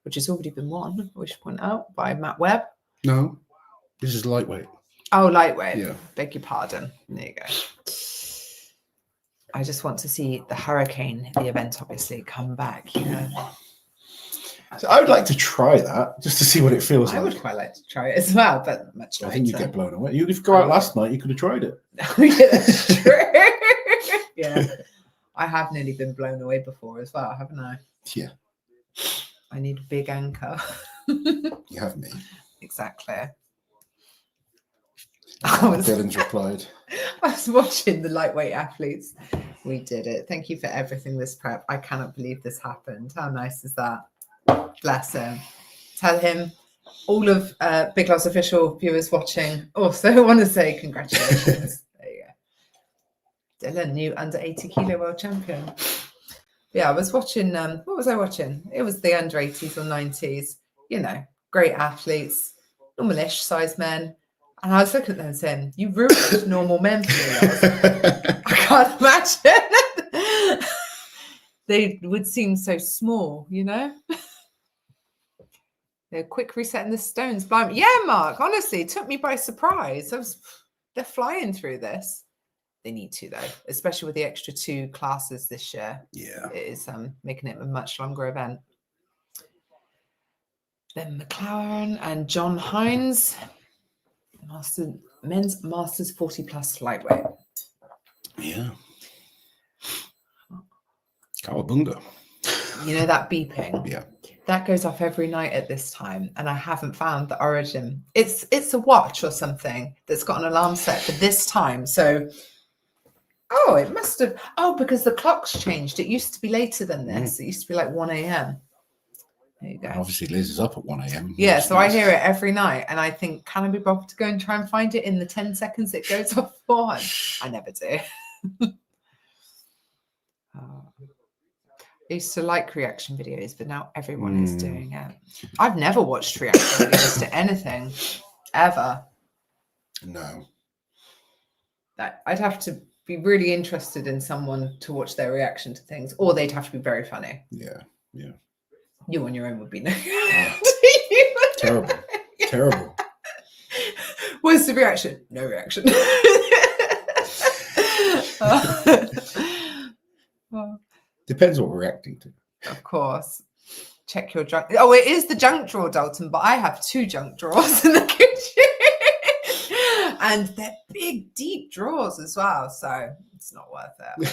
Which has already been won, we should point out, by Matt Webb. No, this is lightweight. Oh, lightweight. Yeah. Beg your pardon. There you go. I just want to see the Hurricane, the event, obviously, come back. You know. So I would like to try that just to see what it feels I like. would quite like to try it as well, but much I later. think you'd get blown away. You'd go out last night, you could have tried it. Yeah, that's true. Yeah. I have nearly been blown away before as well, haven't I? Yeah. I need a big anchor. You have me. Exactly. Dylan's replied. I was watching the lightweight athletes We did it. Thank you for everything this prep. I cannot believe this happened. How nice is that? Bless him. Tell him, all of Big Love's official viewers watching, also want to say congratulations. There you go. Dylan, new under 80 kilo world champion. Yeah, I was watching, what was I watching? It was the under 80s or 90s, you know, great athletes, normalish size men. And I was looking at them saying, you ruined normal men for me, Loz. I can't imagine. They would seem so small, you know? They're quick resetting the stones. Blind. Yeah, Mark, honestly, it took me by surprise. They're flying through this. They need to, though, especially with the extra 2 classes this year. Yeah. It is making it a much longer event. Then McLaren and John Hines, men's Masters 40+ lightweight. Yeah. Cowabunga. You know that beeping? Yeah. That goes off every night at this time, and I haven't found the origin. It's a watch or something that's got an alarm set for this time. So, oh, it must have. Oh, because the clock's changed. It used to be later than this. It used to be like 1 a.m. There you go. Obviously, Liz is up at 1 a.m. Yeah, so I hear it every night, and I think, can I be bothered to go and try and find it in the 10 seconds it goes off for? I never do. I used to like reaction videos, but now everyone is doing it. I've never watched reaction videos to anything, ever. No. I'd have to be really interested in someone to watch their reaction to things, or they'd have to be very funny. Yeah, yeah. You on your own would be no Terrible. Terrible. What's the reaction? No reaction. Depends what we're reacting to. Of course. Check your junk. Oh, it is the junk drawer, Dalton, but I have 2 junk drawers in the kitchen. And they're big, deep drawers as well. So it's not worth it.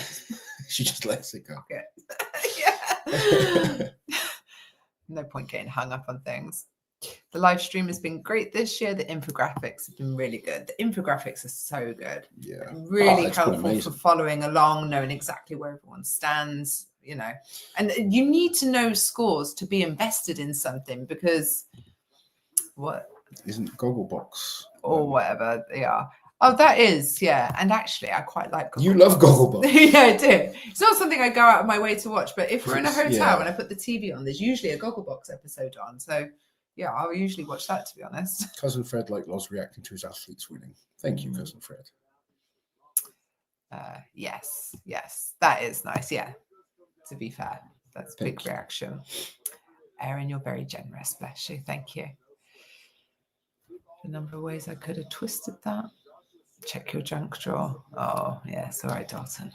She just lets it go. Yeah. No point getting hung up on things. The live stream has been great this year. The infographics have been really good. The infographics are so good. Yeah. Really helpful for following along, knowing exactly where everyone stands, you know. And you need to know scores to be invested in something, because what? Isn't Gogglebox? Or whatever they are. Oh, that is, yeah. And actually, I quite like Gogglebox. You love Gogglebox. Yeah, I do. It's not something I go out of my way to watch, but if we're in a hotel and I put the TV on, there's usually a Gogglebox episode on. So, yeah, I'll usually watch that, to be honest. Cousin Fred liked Loz reacting to his athletes winning. Thank you, Cousin Fred. Yes, that is nice. Yeah, to be fair, that's a big reaction. Erin, you're very generous. Bless you. Thank you. The number of ways I could have twisted that. Check your junk drawer. Oh, yes. All right, Dalton.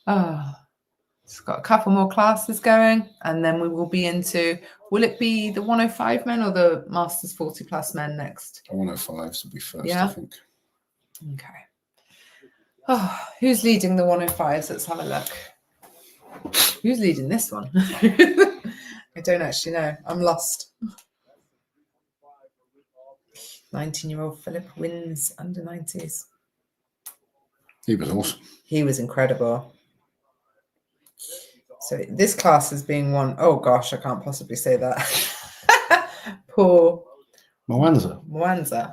Oh, it's got a couple more classes going, and then we will be into, will it be the 105 men or the Masters 40+ men next? 105s will be first, Yeah? I think. Okay. Oh, who's leading the 105s? Let's have a look. Who's leading this one? I don't actually know. I'm lost. 19-year-old Philip wins under 90s. He was awesome. He was incredible. So this class is being won. Oh gosh, I can't possibly say that. Poor Mwanza.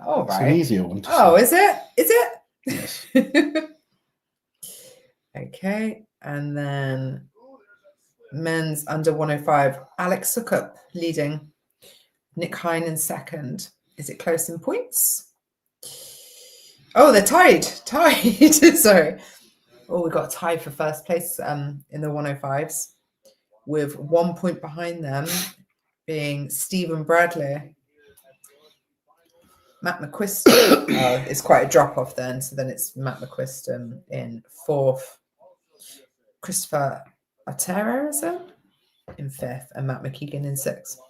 Oh, right. It's an easier one to Oh, say. is it? Is it? Yes. Okay. And then men's under 105. Alex Sukup leading. Nick Hine in second. Is it close in points? Oh, they're tied. Sorry. Oh, we got a tie for first place in the 105s, with 1 point behind them being Stephen Bradley. Matt McQuiston. It's quite a drop off then. So then it's Matt McQuiston in fourth. Christopher Otero, is it? In fifth, and Matt McKeegan in sixth.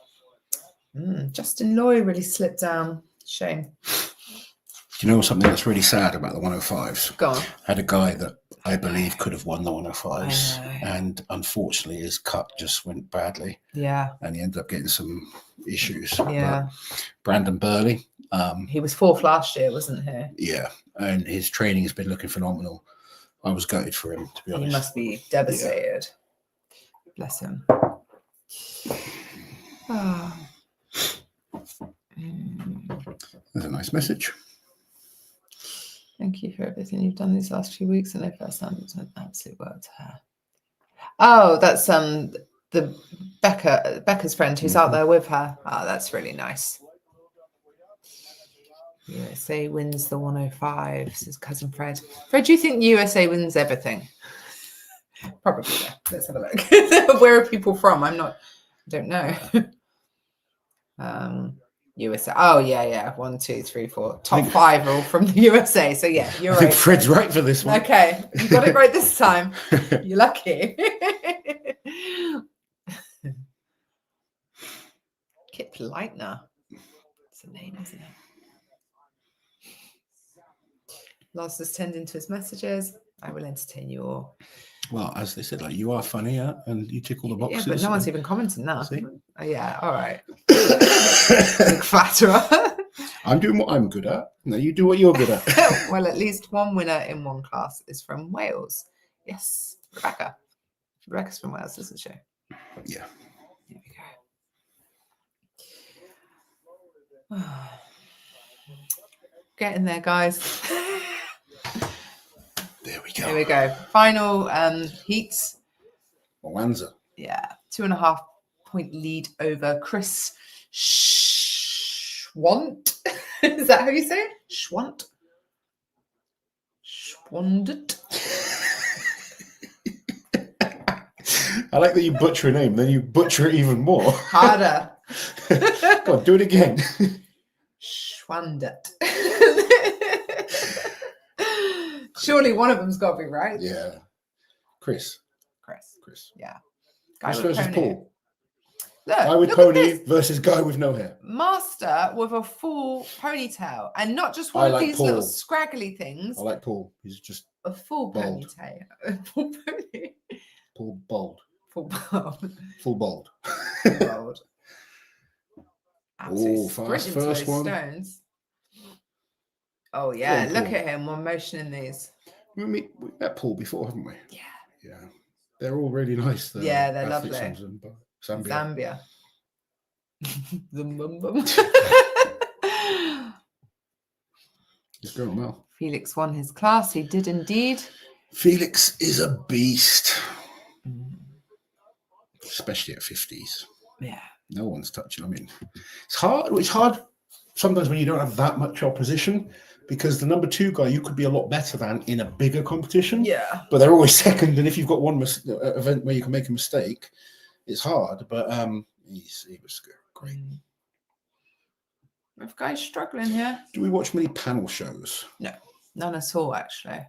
Justin Loy really slipped down. Shame. Do you know something that's really sad about the 105s? Go on. I had a guy that I believe could have won the 105s, and unfortunately his cut just went badly. Yeah. And he ended up getting some issues. Yeah. But Brandon Burley, He was 4th last year, wasn't he? Yeah, and his training has been looking phenomenal. I was gutted for him, to be honest. He must be devastated. Yeah. Bless him. Oh. That's a nice message. Thank you for everything you've done these last few weeks. I know firsthand it's an absolute world to her. Oh, that's the Becca's friend who's out there with her. Oh, that's really nice. USA wins the 105, says cousin Fred. Fred, do you think USA wins everything? Probably. Yeah. Let's have a look. Where are people from? I don't know. USA. Oh yeah. 1, 2, 3, 4. Top 5 are all from the USA. So yeah, you're right. I think Fred's right for this one. Okay, you got it right this time. You're lucky. Kip Leitner. It's a name, isn't it? Lars is tending to his messages. I will entertain you all. Well, as they said, like, you are funny, yeah, and you tick all the boxes. Yeah, but no one's even commenting now. See? Oh, yeah, all right. Big flatterer. I'm doing what I'm good at. No, you do what you're good at. Well, at least one winner in one class is from Wales. Yes, Rebecca. Rebecca's from Wales, isn't she? Yeah. Here we go. Getting there, guys. There we go. Here we go. Final heats. Wanza. Yeah, 2.5 point lead over Chris Schwant. Is that how you say it? Schwant? Schwandet? I like that you butcher a name, then you butcher it even more. Harder. Go on, do it again. Schwandet. Surely one of them's got to be right. Yeah. Chris. Yeah. Chris versus Paul. Look, Guy with pony versus guy with no hair. Master with a full ponytail, and not just one of these little scraggly things. I like Paul. He's just a full bald. Ponytail. A full pony. Paul bald. Full bald. Full bald. Full bald. Oh, fast first one. Stones. Oh yeah, look at him. We're motioning these. We met Paul before, haven't we? Yeah. Yeah. They're all really nice. Yeah, they're lovely. Zambia. He's going well. Felix won his class. He did indeed. Felix is a beast. Especially at 50s. Yeah. No one's touching. I mean, it's hard sometimes when you don't have that much opposition, because the number 2 guy you could be a lot better than in a bigger competition. Yeah. But they're always second, and if you've got one event where you can make a mistake, it's hard. But he was great. We've guys struggling here. Do we watch many panel shows? No, none at all, actually.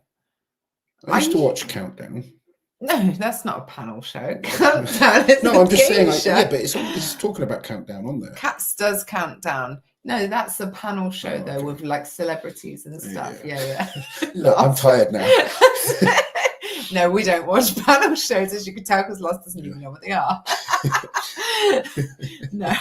I used to watch Countdown. No, that's not a panel show. Countdown is no, I'm just saying, show. But it's talking about Countdown on there. Cats does Countdown. No, that's a panel show though, with like celebrities and stuff. Yeah. Look, I'm tired now. No, we don't watch panel shows, as you can tell, because Lost doesn't even know what they are. No.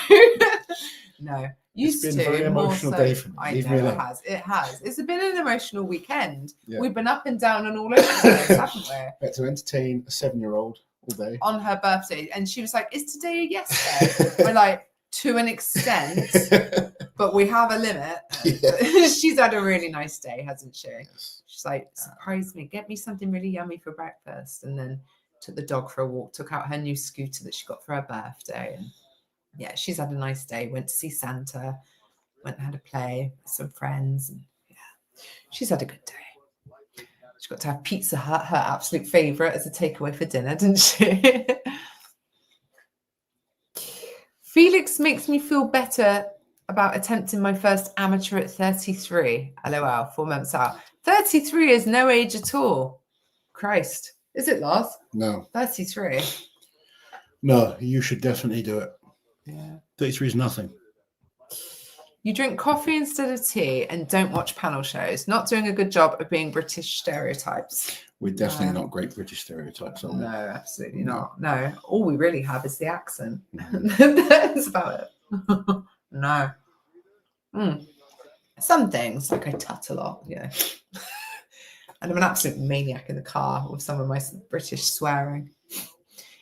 It's been a very emotional day for me. I know it has. It has. It's been an emotional weekend. Yeah. We've been up and down and all over the place, haven't we? We had to entertain a 7-year-old all day. On her birthday. And she was like, is today a yes day? We're like, to an extent, but we have a limit. Yeah. She's had a really nice day, hasn't she? Yes. She's like, surprise me, get me something really yummy for breakfast. And then took the dog for a walk, took out her new scooter that she got for her birthday. And yeah, she's had a nice day. Went to see Santa, went and had a play with some friends. And yeah, she's had a good day. She got to have Pizza Hut, her absolute favourite, as a takeaway for dinner, didn't she? Felix makes me feel better about attempting my first amateur at 33. LOL, 4 months out. 33 is no age at all. Christ. Is it, Lars? No. 33. No, you should definitely do it. Yeah. 33 is nothing. You drink coffee instead of tea and don't watch panel shows. Not doing a good job of being British stereotypes. We're definitely not great British stereotypes, are we? No, absolutely not. No, all we really have is the accent. That's about it. No. Some things, like I tut a lot, and I'm an absolute maniac in the car with some of my British swearing.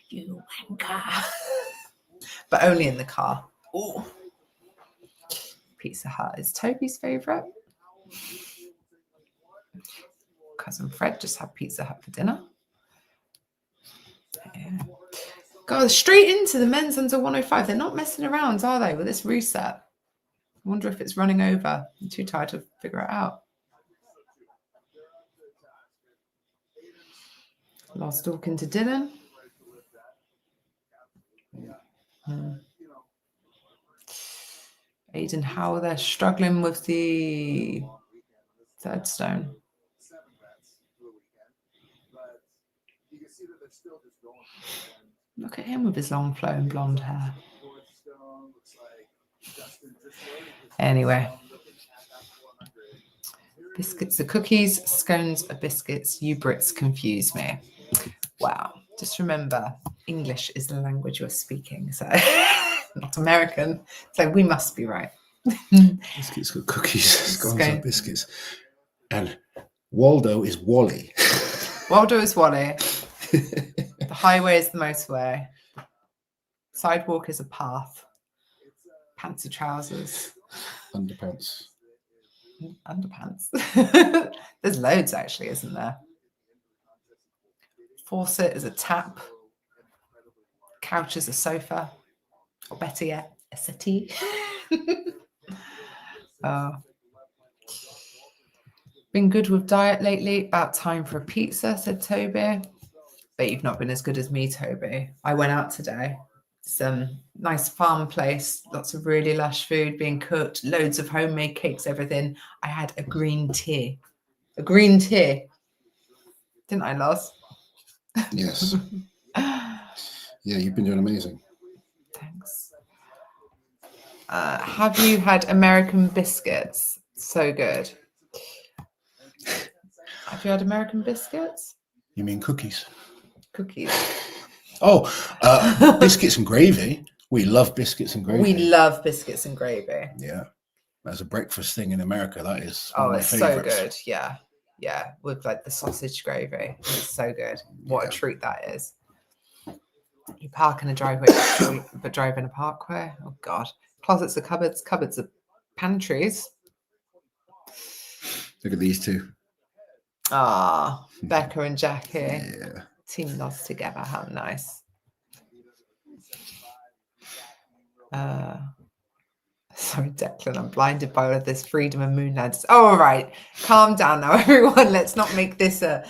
You wanker. But only in the car. Ooh. Pizza Hut is Toby's favourite. Cousin Fred just had Pizza Hut for dinner. Yeah. God, straight into the men's under 105. They're not messing around, are they, with this reset? I wonder if it's running over. I'm too tired to figure it out. Last talking to Dylan. Aiden Howell, they're struggling with the third stone. Look at him with his long flowing blonde hair. Anyway. Biscuits are cookies, scones are biscuits. You Brits confuse me. Wow. Just remember, English is the language you're speaking, so not American. So we must be right. Biscuits are cookies, scones are biscuits. And Waldo is Wally. Waldo is Wally. The highway is the motorway. Sidewalk is a path. Pants are trousers. Underpants. Underpants. There's loads actually, isn't there? Faucet is a tap. Couch is a sofa. Or better yet, a settee. Been good with diet lately. About time for a pizza, said Toby. But you've not been as good as me, Toby. I went out today. Some nice farm place, lots of really lush food being cooked, loads of homemade cakes, everything. I had a green tea. A green tea. Didn't I, Lars? Yes. Yeah, you've been doing amazing. Thanks. Have you had American biscuits? So good. Have you had American biscuits? You mean cookies? Cookies. Oh, biscuits and gravy. We love biscuits and gravy. We love biscuits and gravy. Yeah. As a breakfast thing in America, that is one Oh, of my it's favorites. so good. Yeah. Yeah. With like the sausage gravy. It's so good. What a treat that is. You park in a driveway, but drive in a parkway. Oh, God. Closets are cupboards. Cupboards are pantries. Look at these two. Ah, Becca and Jackie. Yeah. Team loves together. How nice. Sorry, Declan, I'm blinded by all of this freedom and moonlight. Oh, all right. Calm down now, everyone. Let's not make this a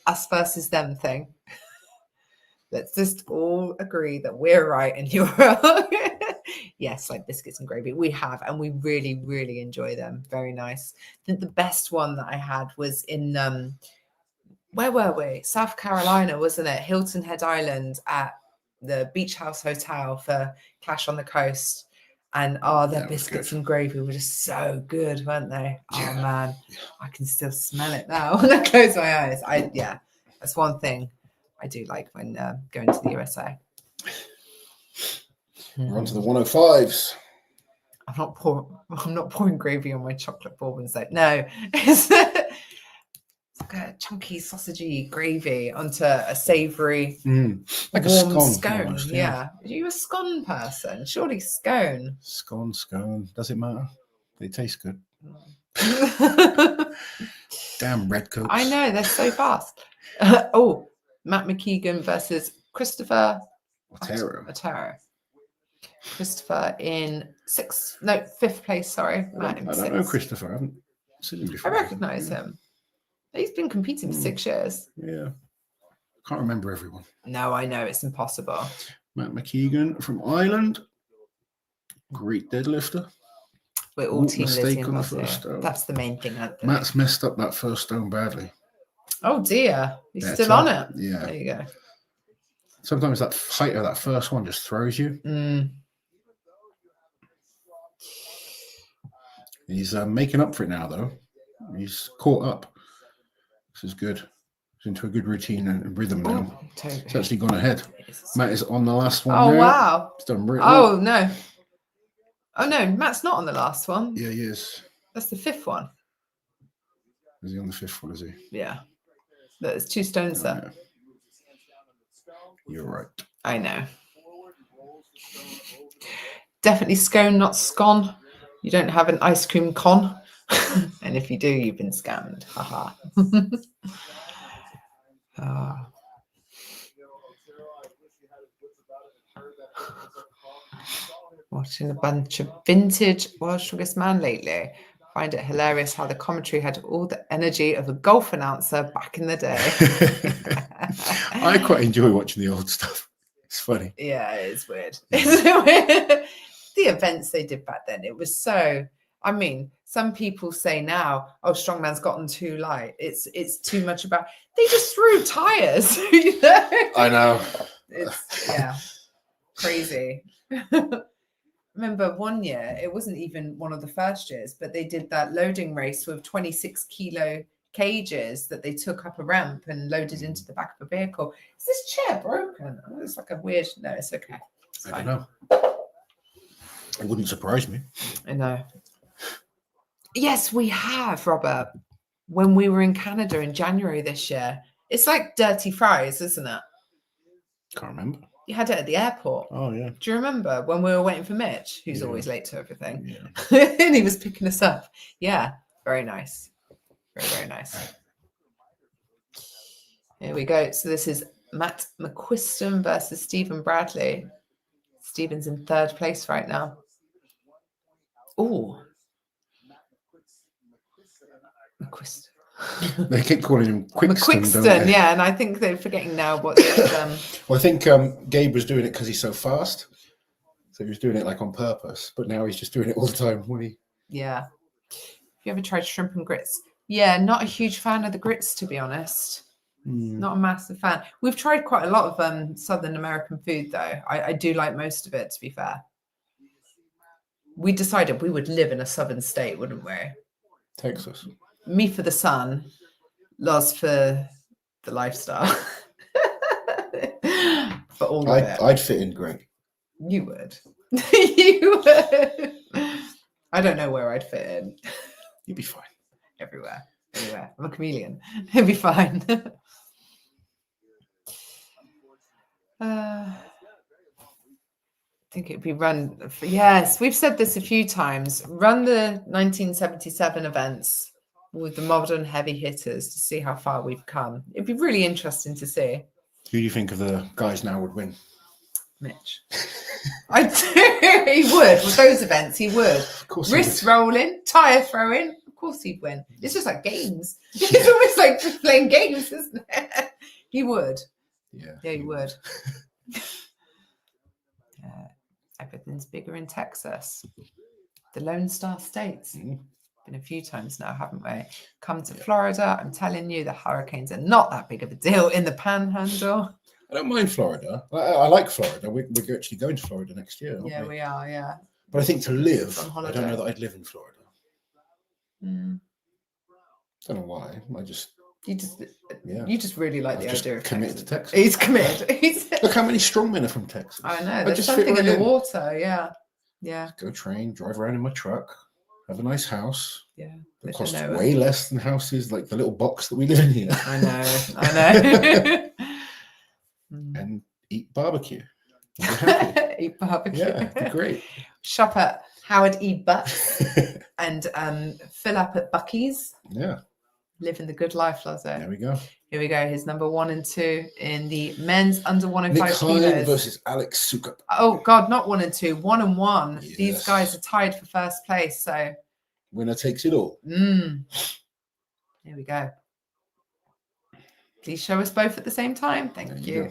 us versus them thing. Let's just all agree that we're right and you're wrong. Yes, like biscuits and gravy. We have, and we really, really enjoy them. Very nice. I think the best one that I had was in, where were we? South Carolina, wasn't it? Hilton Head Island at the Beach House Hotel for Clash on the Coast. And their biscuits and gravy were just so good, weren't they? Yeah. Oh man, I can still smell it now when I close my eyes. That's one thing I do like when going to the USA. We're on to the 105s. I'm not pouring gravy on my chocolate bourbons though. No, it's like a chunky sausagey gravy onto a savoury, like warm a scone. Scone. Almost, yeah. Are you a scone person? Surely scone. Scone. Does it matter? They taste good. Damn redcoats. I know, they're so fast. Matt McKeegan versus Christopher Otero. Christopher in fifth place, sorry. Matt in I don't know Christopher. I haven't seen him before. I recognise him. He's been competing for 6 years. Yeah. Can't remember everyone. No, I know. It's impossible. Matt McKeegan from Ireland. Great deadlifter. We're all team Lizzie on and the first stone. That's the main thing. Matt's messed up that first stone badly. Oh, dear. He's still on it. Yeah. There you go. Sometimes that height of that first one just throws you. He's making up for it now, though. He's caught up. This is good. He's into a good routine and rhythm now. Totally. He's actually gone ahead. Matt is on the last one. Oh, now. wow. He's done really well. No. Oh, no. Matt's not on the last one. Yeah, he is. That's the 5th one. Is he on the 5th one? Is he? Yeah. There's 2 stones there. Yeah. You're right. I know. Definitely scone, not scone. You don't have an ice cream con. And if you do, you've been scammed. Haha. Watching a bunch of vintage World's Strongest Man lately. Find it hilarious how the commentary had all the energy of a golf announcer back in the day. I quite enjoy watching the old stuff. It's funny. Yeah, it's weird. It's weird. The events they did back then, it was so. I mean, some people say now, "Oh, Strongman's gotten too light. It's too much about." They just threw tires. You know? I know. It's crazy. Remember one year, it wasn't even one of the first years, but they did that loading race with 26 kilo cages that they took up a ramp and loaded into the back of a vehicle. Is this chair broken? Oh, it's like a weird. No, it's okay. It's I fine. don't know. It wouldn't surprise me. I know. Yes, we have, Robert. When we were in Canada in January this year, it's like dirty fries, isn't it? Can't remember. You had it at the airport. Oh, yeah. Do you remember when we were waiting for Mitch, who's Yeah. always late to everything? Yeah. And he was picking us up. Yeah, very nice. Very, very nice. Here we go. So this is Matt McQuiston versus Stephen Bradley. Stephen's in 3rd place right now. Oh. McQuiston. They keep calling him Quickston, don't McQuiston, they? yeah, and I think they're forgetting now what. Well, I think Gabe was doing it because he's so fast, so he was doing it like on purpose. But now he's just doing it all the time. When he, Yeah. Have you ever tried shrimp and grits? Yeah, not a huge fan of the grits, to be honest. Not a massive fan. We've tried quite a lot of Southern American food, though. I do like most of it, to be fair. We decided we would live in a southern state, wouldn't we? Texas. Me for the sun, Loz for the lifestyle. For all of it. I'd fit in great. You would. You would. I don't know where I'd fit in. You'd be fine. Everywhere. Anywhere. I'm a chameleon. It'd be fine. I think it'd be run. Yes, we've said this a few times. Run the 1977 events with the modern heavy hitters to see how far we've come. It'd be really interesting to see. Who do you think of the guys now would win? Mitch. I do. He would. With those events, he would. Of course. Wrist rolling, tire throwing. Of course he'd win. It's just like games. It's almost like playing games, isn't it? He would. Yeah. Yeah, he would. Everything's bigger in Texas. The Lone Star States. Been a few times now, haven't we? Come to Florida. I'm telling you, the hurricanes are not that big of a deal in the Panhandle. I don't mind Florida. I like Florida. We're actually going to Florida next year. Yeah, we are. Yeah. But I think to live, On I holiday. don't know that I'd live in Florida. Mm. Don't know why. You just really like the Just idea of committed Texas. to Texas. He's committed. Look how many strongmen are from Texas. I know. I There's just fit something in right the in. water. Yeah. Yeah. Go train, drive around in my truck, have a nice house. Yeah. It Live costs in nowhere. way less than houses like the little box that we live in here. I know. And eat barbecue. Be happy. Eat barbecue. Yeah, it'd be great. Shop at Howard E. Butts and fill up at Bucky's. Yeah, Living the good life, Lazo. there we go. Here we go. He's number 1 and 2 in the men's under 105 Nick Hine kilos. versus Alex Sukup. Oh God, not 1 and 2, 1 and 1. Yes. These guys are tied for first place. So Winner takes it all. here we go. Please show us both at the same time. Thank There you. you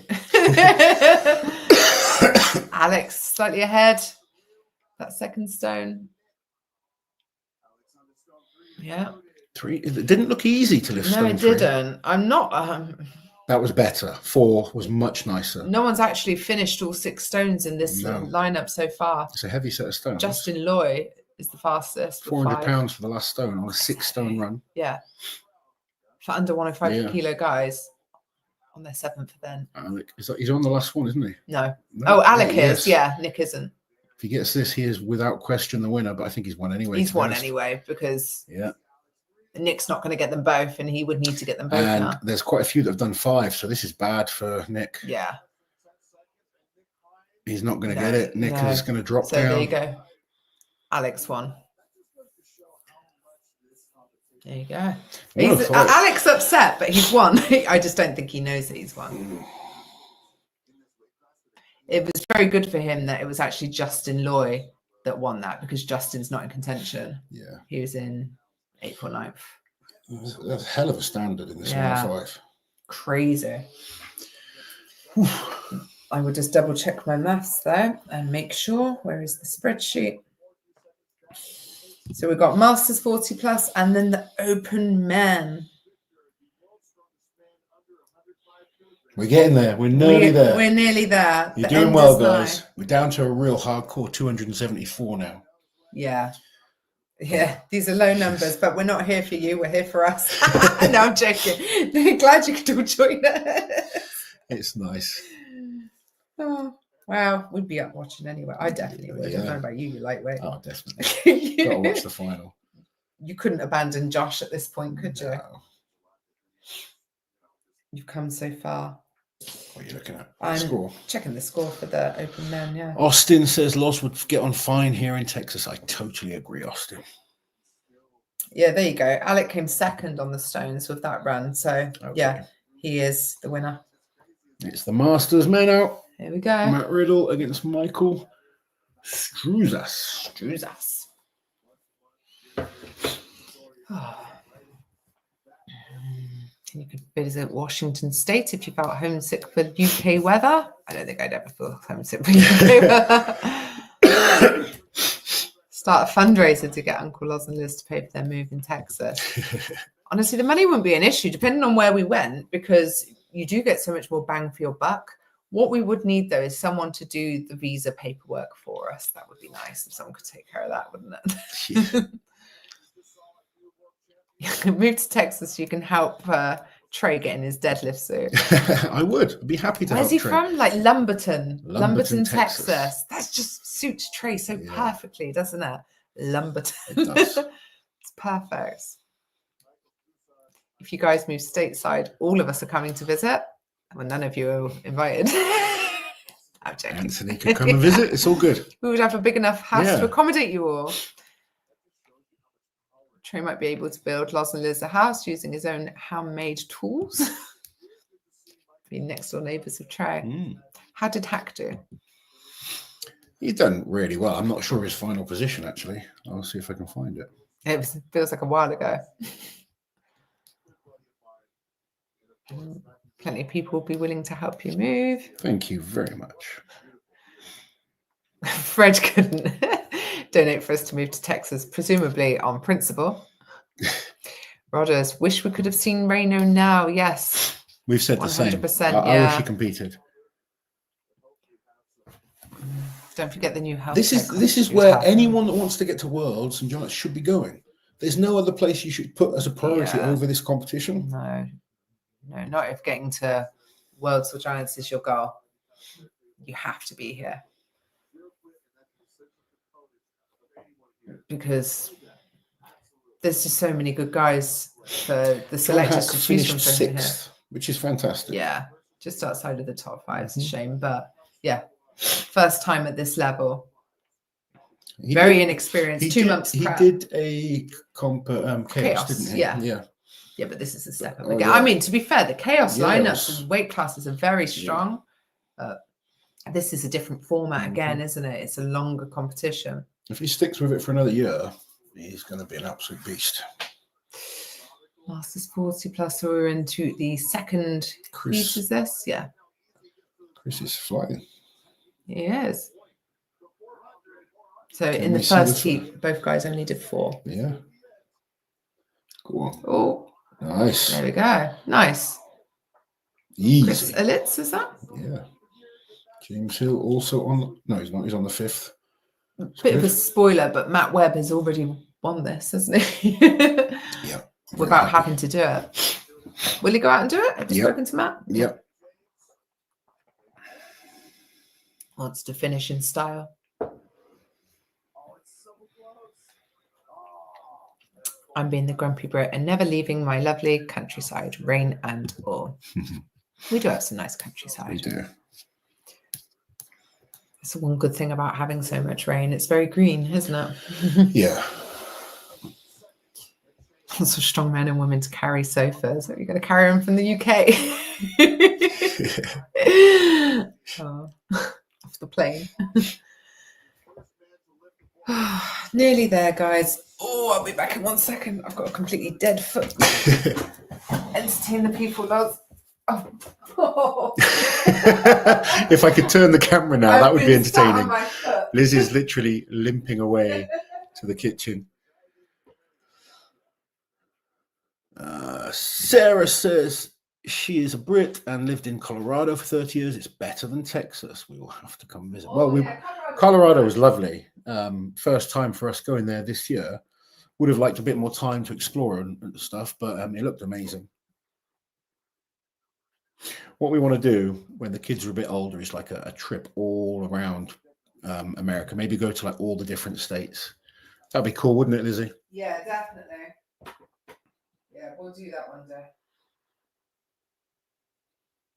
Alex slightly ahead. That second stone. Yeah. 3. It didn't look easy to lift No, stone it 3. didn't. I'm not. That was better. 4 was much nicer. No one's actually finished all 6 stones in this No. lineup so far. It's a heavy set of stones. Justin Loy is the fastest. with 400 5. pounds for the last stone on a 6-stone run. Yeah. For under 105 Yeah. kilo guys on their 7th event. Alec, he's on the last one, isn't he? No. No. Oh, Alec yes. is. Yeah. Nick isn't. If he gets this, he is without question the winner, but I think he's won anyway. He's won anyway because Nick's not going to get them both, and he would need to get them both and now. There's quite a few that have done 5, so this is bad for Nick. Yeah. He's not going to get it. Nick is going to drop down. So there you go. Alex won. There you go. Alex upset, but he's won. I just don't think he knows that he's won. It was very good for him that it was actually Justin Loy that won that, because Justin's not in contention. Yeah. He was in 8th or 9th. That's a hell of a standard in this 105. Crazy. I will just double check my maths though and make sure. Where is the spreadsheet? So we've got Masters 40 plus and then the Open Men. We're getting there. We're nearly there. We're nearly there. You're doing well, guys. We're down to a real hardcore 274 now. Yeah. Yeah, these are low numbers, but we're not here for you. We're here for us. No, I'm joking. Glad you could all join us. It's nice. Oh, wow. We'd be up watching anyway. I definitely would. I don't know about you, you lightweight. Oh, definitely. Got to watch the final. You couldn't abandon Josh at this point, could you? No. You've come so far. What are you looking at? I'm score. Checking the score for the Open Men, yeah. Austin says Loz would get on fine here in Texas. I totally agree, Austin. Yeah, there you go. Alec came second on the stones with that run. So, yeah, he is the winner. It's the Masters men out. Here we go. Matt Riddle against Michael Struzas. You could visit Washington State if you felt homesick for UK weather. I don't think I'd ever feel homesick for UK weather. Start a fundraiser to get Uncle Loz and Liz to pay for their move in Texas. Honestly, the money wouldn't be an issue, depending on where we went, because you do get so much more bang for your buck. What we would need, though, is someone to do the visa paperwork for us. That would be nice if someone could take care of that, wouldn't it? You can move to Texas so you can help Trey get in his deadlift suit. I would. I'd be happy to help Where's he Trey. from? Like Lumberton, Texas. That just suits Trey so perfectly, doesn't it? Lumberton. It does. It's perfect. If you guys move stateside, all of us are coming to visit. Well, none of you are invited. I'm joking. Anthony could come and visit. It's all good. We would have a big enough house to accommodate you all. Trey might be able to build Loz and Liz a house using his own handmade tools. Be next door neighbours of Trey. How did Hack do? He's done really well. I'm not sure of his final position, actually. I'll see if I can find it. It feels like a while ago. Plenty of people will be willing to help you move. Thank you very much. Fred couldn't donate for us to move to Texas, presumably on principle. Rodders, wish we could have seen Reno now. Yes. We've said 100%, the same. I wish he competed. Don't forget the new health. This is where anyone that wants to get to Worlds and John should be going. There's no other place you should put as a priority over this competition. No, not if getting to Worlds or Giants is your goal. You have to be here. Because there's just so many good guys for the selectors to choose from. Sixth, which is fantastic. Yeah, just outside of the top 5. It's a shame, but yeah, first time at this level. Very inexperienced. 2 months. He did a chaos, didn't he? Yeah, but this is a step up again. I mean, to be fair, the chaos lineups and weight classes are very strong. This is a different format again, isn't it? It's a longer competition. If he sticks with it for another year, he's going to be an absolute beast. Masters 40 plus, so we're into the second heat, is this? Yeah. Chris is flying. He is. So in the first heat, both guys only did 4. Yeah. Go on. Oh. Nice. There we go. Nice. Easy. Chris Elitz, is that? Yeah. James Hill also on... No, he's not. He's on the 5th. Bit of a spoiler, but Matt Webb has already won this, hasn't he? Yeah. Without having to do it. Will he go out and do it? Have you spoken to Matt? Yep. Wants to finish in style. I'm being the grumpy Brit and never leaving my lovely countryside, rain and all. We do have some nice countryside. We do. That's the one good thing about having so much rain. It's very green, isn't it? Yeah. Lots of strong men and women to carry sofas. Are you going to carry them from the UK? Oh, off the plane. Nearly there, guys. Oh, I'll be back in 1 second. I've got a completely dead foot. Entertain the people, lads. Oh. If I could turn the camera now, that would be entertaining. Liz Liz is literally limping away to the kitchen. Sarah says she is a Brit and lived in Colorado for 30 years. It's better than Texas. We will have to come visit. Colorado was lovely. First time for us going there this year. Would have liked a bit more time to explore and stuff, but it looked amazing. What we want to do when the kids are a bit older is like a trip all around America. Maybe go to like all the different states. That'd be cool, wouldn't it, Lizzie? Yeah, definitely. Yeah, we'll do that one day.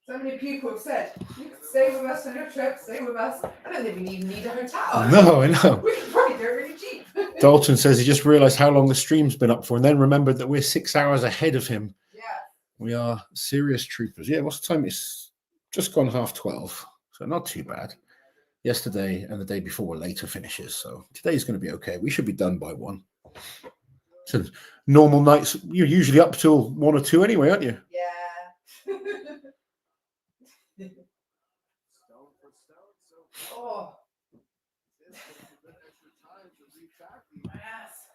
So many people have said, you can stay with us on your trip, stay with us. I don't think we even need a hotel. No, I know. We can probably do it really cheap. Dalton says he just realised how long the stream's been up for and then remembered that we're 6 hours ahead of him. Yeah. We are serious troopers. Yeah, what's the time? It's just gone 12:30, so not too bad. Yesterday and the day before were later finishes, so today's going to be okay. We should be done by 1. So normal nights, you're usually up till 1 or 2 anyway, aren't you? Yeah. Oh. Yes.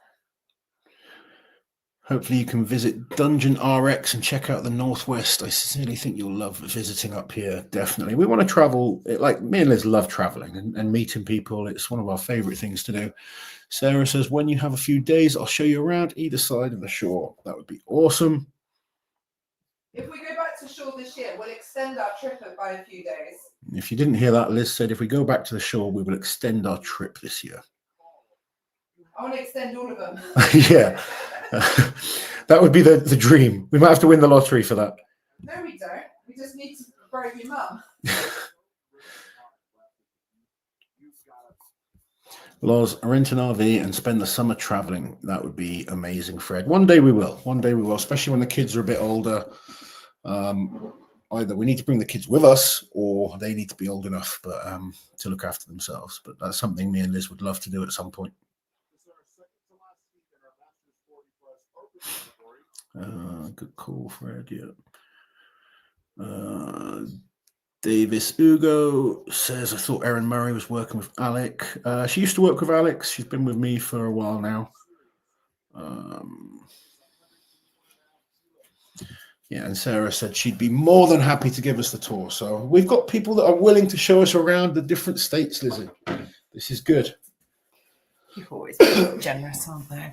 Hopefully you can visit Dungeon RX and check out the Northwest. I sincerely think you'll love visiting up here, definitely. We want to travel, like me and Liz love traveling and meeting people. It's one of our favourite things to do. Sarah says, when you have a few days, I'll show you around either side of the shore. That would be awesome. If we go back to shore this year, we'll extend our trip by a few days. If you didn't hear that, Liz said, if we go back to the shore, we will extend our trip this year. I want to extend all of them. Yeah. That would be the dream. We might have to win the lottery for that. No, we don't. We just need to bribe your mum. Loz, rent an RV and spend the summer traveling. That would be amazing, Fred. One day we will. One day we will, especially when the kids are a bit older. Either we need to bring the kids with us or they need to be old enough to look after themselves. But that's something me and Liz would love to do at some point. Good call, Fred. Yeah. Davis Ugo says, I thought Erin Murray was working with Alec. She used to work with Alex. She's been with me for a while now. Yeah, and Sarah said she'd be more than happy to give us the tour. So we've got people that are willing to show us around the different states, Lizzie. This is good. People always be generous, aren't they?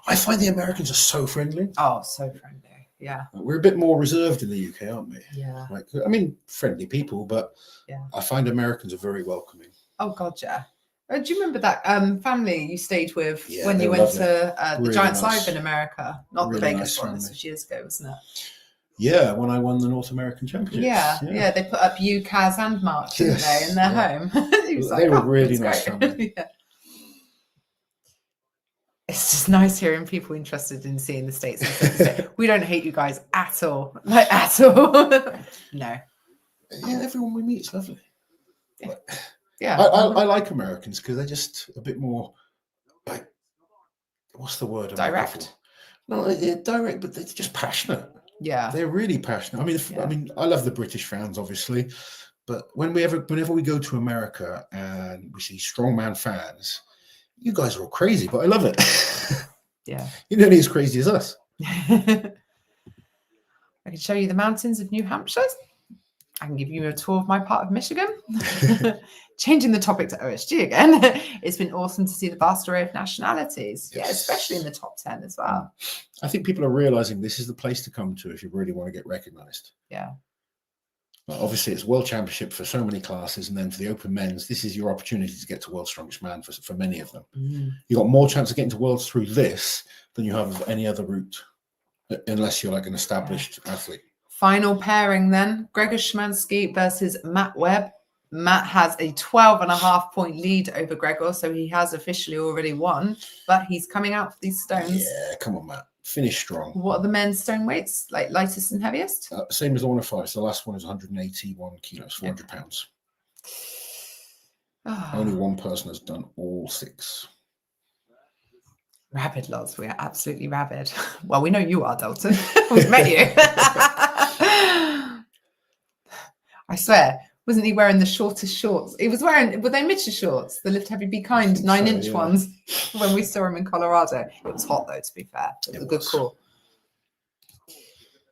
I find the Americans are so friendly. Oh, so friendly. Yeah. We're a bit more reserved in the UK, aren't we? Yeah. Like, I mean, friendly people, but yeah. I find Americans are very welcoming. Oh, God, yeah. Do you remember that family you stayed with when you went lovely. to the Really Giants nice. Live in America? Not Really the Vegas nice one, family. this was years ago, wasn't it? Yeah, when I won the North American Championships. Yeah. They put up you, Kaz, and Mark, didn't they, in their home? They were really nice family. Yeah. It's just nice hearing people interested in seeing the States. We don't hate you guys at all. Like, at all. No. Yeah, everyone we meet is lovely. Yeah. I like Americans because they're just a bit more, like, what's the word? Direct. No, they're direct, but they're just passionate. Yeah. They're really passionate. I mean, I love the British fans, obviously, but whenever we go to America and we see Strongman fans, you guys are all crazy, but I love it. Yeah. You're nearly as crazy as us. I can show you the mountains of New Hampshire. I can give you a tour of my part of Michigan. Changing the topic to OSG again. It's been awesome to see the vast array of nationalities. Yes. Yeah, especially in the top 10 as well. I think people are realizing this is the place to come to if you really want to get recognized. Yeah. But obviously, it's World Championship for so many classes, and then for the Open Men's, this is your opportunity to get to World's Strongest Man for many of them. You got more chance of getting to Worlds through this than you have any other route, unless you're like an established athlete. Final pairing then, Gregor Szymanski versus Matt Webb. Matt has a 12.5-point lead over Gregor, so he has officially already won, but he's coming out for these stones. Yeah, come on, Matt. Finish strong. What are the men's stone weights, like lightest and heaviest? Same as the 105. So the last one is 181 kilos, 400 pounds. Oh. Only one person has done all 6. Rabid, lads. We are absolutely rabid. Well, we know you are, Dalton. We've met you. I swear, wasn't he wearing the shortest shorts? He was wearing, were they Mitchell shorts? The Lift Heavy Be Kind 9-inch ones when we saw him in Colorado. It was hot though, to be fair. It was a good call.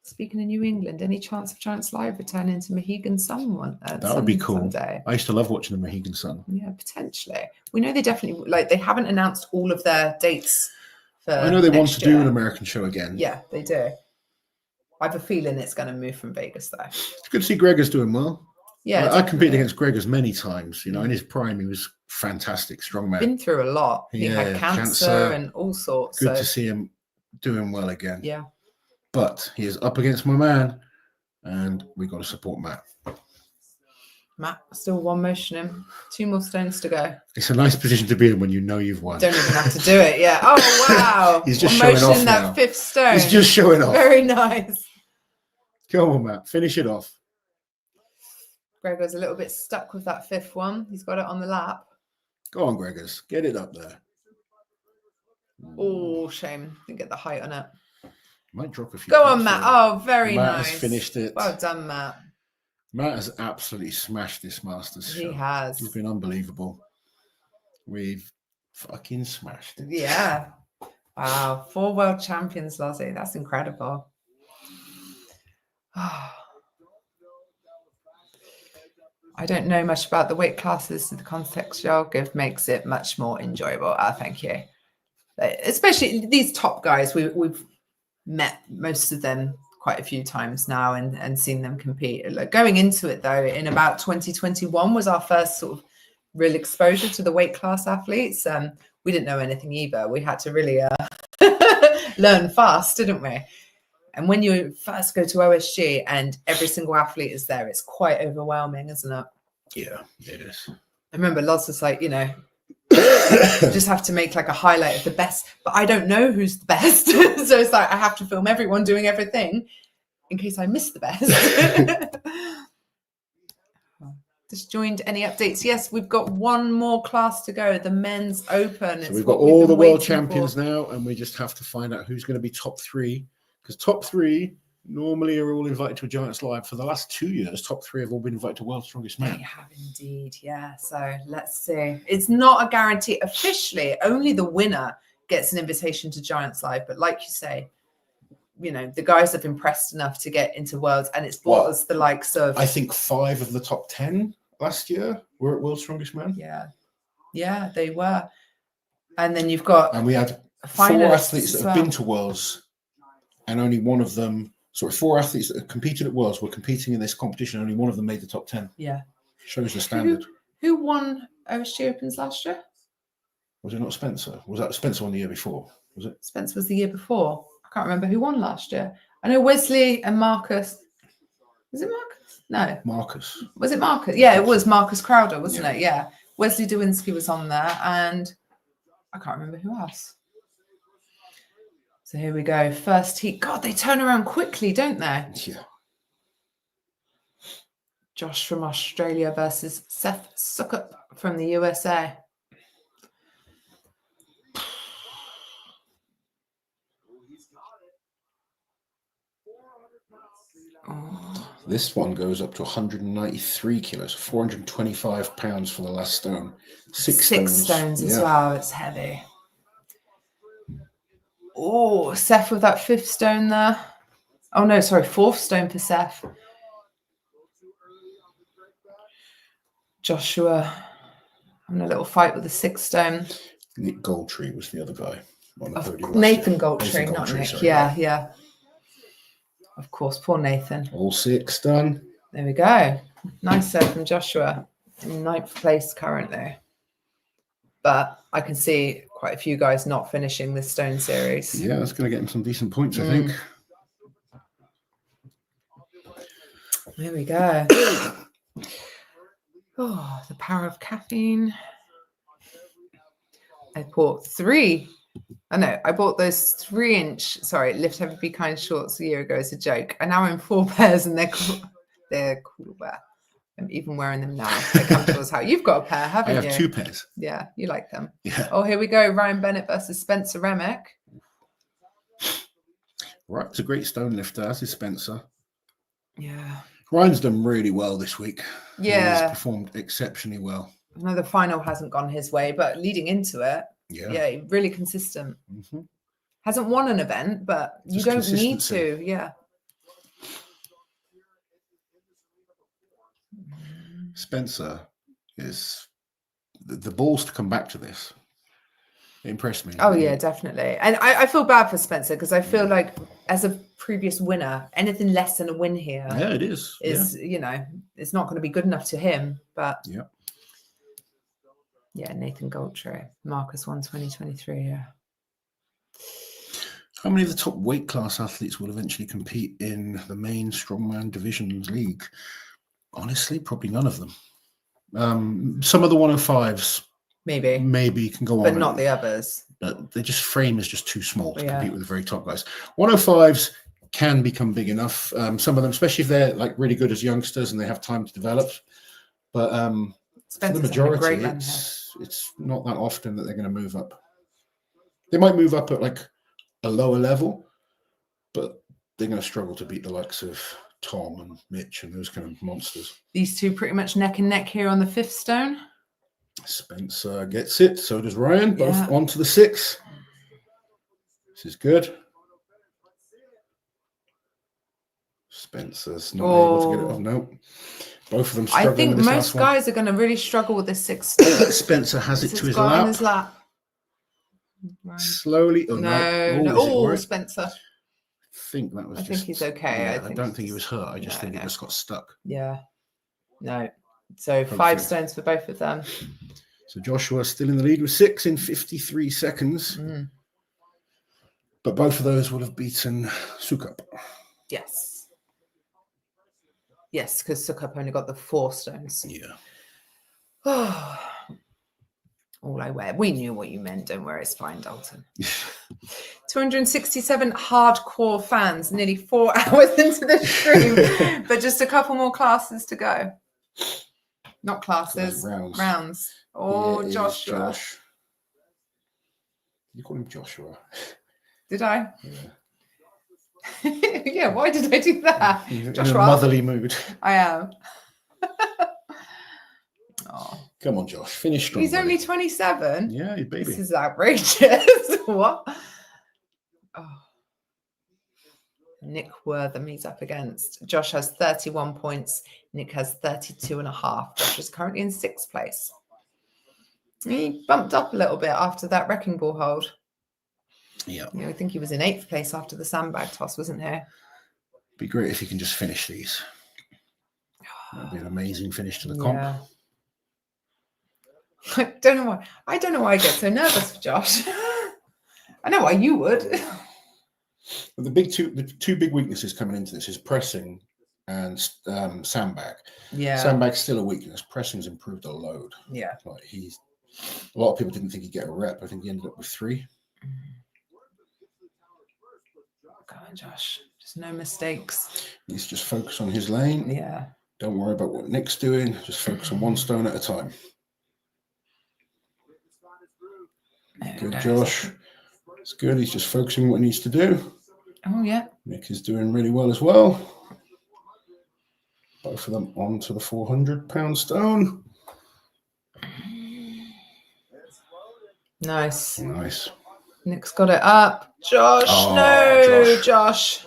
Speaking of New England, any chance of Giants Live returning to Mohegan Sun that would be cool. Someday? I used to love watching the Mohegan Sun. Yeah, potentially. We know they definitely, like, they haven't announced all of their dates for I know they want to year. do an American show again. Yeah, they do. I have a feeling it's going to move from Vegas, though. It's good to see Gregor's doing well. Yeah, I competed against Gregor's many times. You know, in his prime, he was fantastic, strongman. Been through a lot. He had cancer and all sorts. Good to see him doing well again. Yeah. But he is up against my man, and we got to support Matt. Matt, still one motion him. 2 more stones to go. It's a nice position to be in when you know you've won. Don't even have to do it. Yeah. Oh wow. He's just one showing off that now. 5th stone. He's just showing off. Very nice. Come on, Matt. Finish it off. Gregor's a little bit stuck with that 5th one. He's got it on the lap. Go on, Gregors. Get it up there. Oh, shame. Didn't get the height on it. Might drop a few. Go on, Matt. Oh, very Matt nice. has finished it. Well done, Matt. Matt has absolutely smashed this Masters show. He has. He's been unbelievable. We've fucking smashed it. Yeah. Wow. 4 world champions, Lozzie. That's incredible. I don't know much about the weight classes. The context y'all give makes it much more enjoyable. Thank you. Especially these top guys. We've met most of them quite a few times now and seen them compete. Like, going into it though, in about 2021 was our first sort of real exposure to the weight class athletes. We didn't know anything either. We had to really learn fast, didn't we? And when you first go to OSG and every single athlete is there, it's quite overwhelming, isn't it? Yeah, it is. I remember lots of like, you know, just have to make like a highlight of the best, but I don't know who's the best. So it's like I have to film everyone doing everything in case I miss the best. Disjoined, any updates? Yes, we've got one more class to go, the men's open. So we've got all the world champions now, and we just have to find out who's going to be top 3, because top 3 normally are all invited to a Giants Live. For the last 2 years, top 3 have all been invited to World's Strongest Man. They have indeed, yeah. So let's see. It's not a guarantee officially. Only the winner gets an invitation to Giants Live. But like you say, you know, the guys have impressed enough to get into Worlds, and it's brought us the likes of... I think 5 of the top 10 last year were at World's Strongest Man. Yeah. Yeah, they were. And then you've got... And we had 4 athletes that have been to Worlds, and only one of them... Sorry, 4 athletes that have competed at Worlds were competing in this competition. Only one of them made the top 10. Yeah. Shows the standard. Who won OSG Opens last year? Was it not Spencer? Was that Spencer won the year before? Was it? Spencer was the year before. I can't remember who won last year. I know Wesley and Marcus. Was it Marcus? No. Marcus. Was it Marcus? Yeah, it was Marcus Crowder, wasn't it? Yeah. Wesley Dewinski was on there, and I can't remember who else. So here we go. First heat. God, they turn around quickly, don't they? Yeah. Josh from Australia versus Seth Suckup from the USA. Oh. This one goes up to 193 kilos, 425 pounds for the last stone. 6 stones as well. It's heavy. Oh, Seth with that 5th stone there. Oh, no, sorry, 4th stone for Seth. Joshua having a little fight with the 6th stone. Nick Goldtree was the other guy on the podium. Nathan Goldtree, not Nick. Sorry, yeah. Of course, poor Nathan. All 6 done. There we go. Nice serve from Joshua in 9th place currently. But I can see quite a few guys not finishing this stone series. Yeah, that's going to get him some decent points, I think. There we go. Oh, the power of caffeine. I bought those 3-inch, Lift Heavy Be Kind shorts a year ago as a joke. And now I'm in 4 pairs and they're cool to wear. I'm even wearing them now. They're comfortable as hell. You've got a pair, haven't you? I have 2 pairs. Yeah, you like them. Yeah. Oh, here we go. Ryan Bennett versus Spencer Remick. Right, it's a great stone lifter, as is Spencer. Yeah. Ryan's done really well this week. Yeah. He's performed exceptionally well. I know the final hasn't gone his way, but leading into it, really consistent. Mm-hmm. Hasn't won an event, but you don't need to. Yeah. Spencer is the balls to come back to this. It impressed me. Oh, yeah, definitely. And I feel bad for Spencer because I feel like as a previous winner, anything less than a win here is it's not going to be good enough to him. But Nathan Goldtree, Marcus won 2023. Yeah. How many of the top weight class athletes will eventually compete in the main Strongman Divisions League? Honestly, probably none of them. Some of the 105s maybe can go on, but not the others. But the frame is just too small to compete with the very top guys. 105s can become big enough. Some of them, especially if they're like really good as youngsters and they have time to develop. But for the majority, it's not that often that they're going to move up. They might move up at like a lower level, but they're going to struggle to beat the likes of Tom and Mitch and those kind of monsters. These two pretty much neck and neck here on the 5th stone. Spencer gets it. So does Ryan. Both onto the 6. This is good. Spencer's not able to get it off. No. Both of them struggling. I think most guys are going to really struggle with this 6th stone. Spencer has it to his lap. Right. Slowly. No. Spencer. I think that was. I think he's okay. Yeah, I don't think he was hurt. I just think it just got stuck. Yeah. No. So 5 stones for both of them. So Joshua still in the lead with 6 in 53 seconds. But both of those will have beaten Sukup. Yes. Yes, because Sukup only got the 4 stones. Yeah. All I wear. We knew what you meant. Don't worry, it's fine, Dalton. 267 hardcore fans, nearly 4 hours into the stream, but just a couple more classes to go. Not classes, rounds. Oh, Joshua. You call him Joshua. Did I? Yeah. Yeah, why did I do that? Joshua. In a motherly mood. I am. Oh. Come on, Josh. Finish strong. He's only 27. Yeah, baby. This is outrageous. What? Oh. Nick Wortham he's up against. Josh has 31 points. Nick has 32.5. Josh is currently in 6th place. He bumped up a little bit after that wrecking ball hold. Yeah. I think he was in 8th place after the sandbag toss, wasn't he? Be great if he can just finish these. That'd be an amazing finish to the comp. I don't know why I get so nervous for Josh. I know why you would. The two big weaknesses coming into this is pressing and sandbag. Yeah. Sandbag's still a weakness. Pressing's improved a load. Yeah. Like a lot of people didn't think he'd get a rep. I think he ended up with 3. Come on, Josh. Just no mistakes. He's just focus on his lane. Yeah. Don't worry about what Nick's doing. Just focus on 1 stone at a time. Good, Josh. It's good. He's just focusing on what he needs to do. Oh, yeah. Nick is doing really well as well. Both of them onto the 400-pound stone. Nice. Nice. Nick's got it up. Josh, Josh.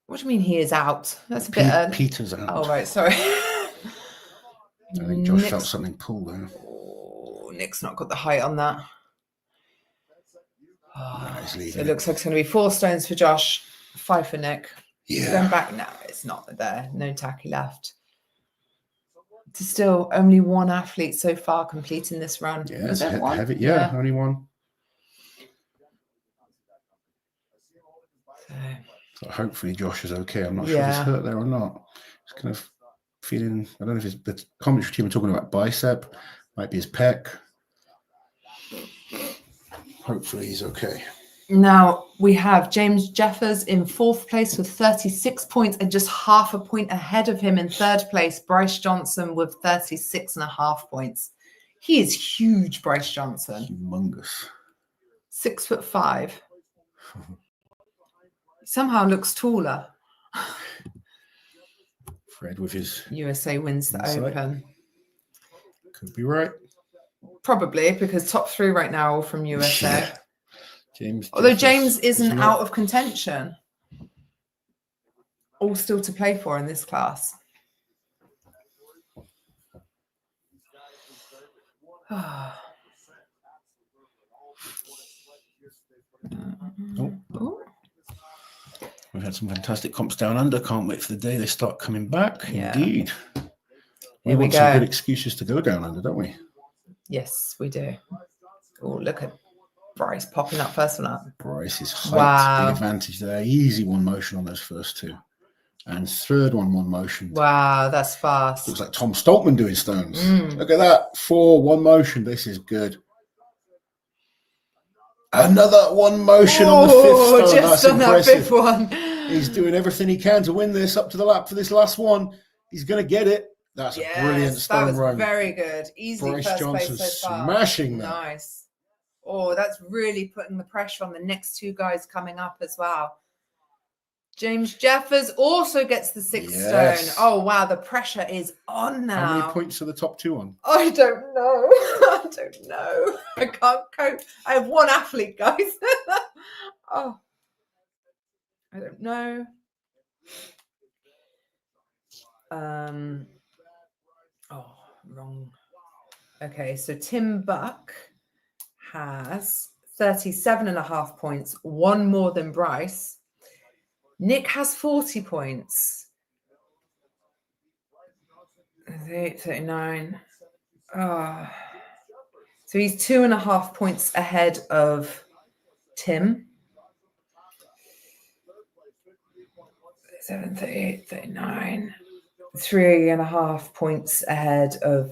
What do you mean he is out? That's a bit... Peter's out. Oh, right. Sorry. I think Josh felt something pull there. Oh, Nick's not got the height on that. Oh, it looks like it's going to be 4 stones for Josh, 5 for Nick. Going back now, it's not there. No tacky left. There's still only one athlete so far completing this run. Yeah, Was it's it one? heavy. Yeah, only one. So hopefully Josh is okay. I'm not sure if he's hurt there or not. It's kind of feeling, I don't know if it's the commentary team are talking about bicep, might be his pec. Hopefully he's okay. Now we have James Jeffers in 4th place with 36 points and just half a point ahead of him in 3rd place, Bryce Johnson with 36.5 points. He is huge, Bryce Johnson. Humongous. 6'5". Somehow looks taller. Fred with his USA wins the Open. Could be right. Probably, because top 3 right now are all from USA. Yeah. Although James isn't out of contention. All still to play for in this class. Oh. We've had some fantastic comps down under. Can't wait for the day they start coming back. Yeah. Indeed. We want go. Some good excuses to go down under, don't we? Yes, we do. Oh, look at Bryce popping up first one up. Bryce's height, big advantage there. Easy one motion on those first 2. And 3rd one motion. Wow, that's fast. Looks like Tom Stoltman doing stones. Look at that. 4, 1 motion. This is good. Another 1 motion on the 5th stone. Just that's on impressive. that 5th one. He's doing everything he can to win this up to the lap for this last one. He's going to get it. That's a brilliant stone run. Very good. Easy Bryce first Johnson place so far. Smashing that. Nice. Oh, that's really putting the pressure on the next 2 guys coming up as well. James Jeffers also gets the 6th stone. Oh, wow. The pressure is on now. How many points are the top 2 on? I don't know. I don't know. I can't cope. I have 1 athlete, guys. Oh, I don't know. Oh, wrong. Okay, so Tim Buck has 37.5 points, 1 more than Bryce. Nick has 40 points. 39. Oh. So he's 2.5 points ahead of Tim. 7, 38, 39. 3.5 points ahead of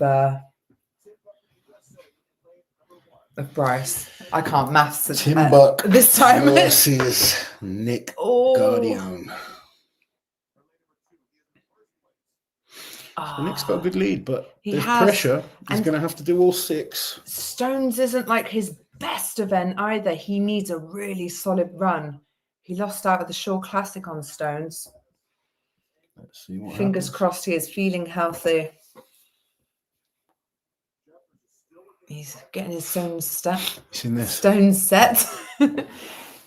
Bryce. I can't maths Tim Buck this time. versus Nick Guardian. So Nick's got a good lead, but there's pressure. He's going to have to do all 6. Stones isn't like his best event either. He needs a really solid run. He lost out at the Shore Classic on stones. Let's see what Fingers happens. crossed he is feeling healthy. He's getting his stones set.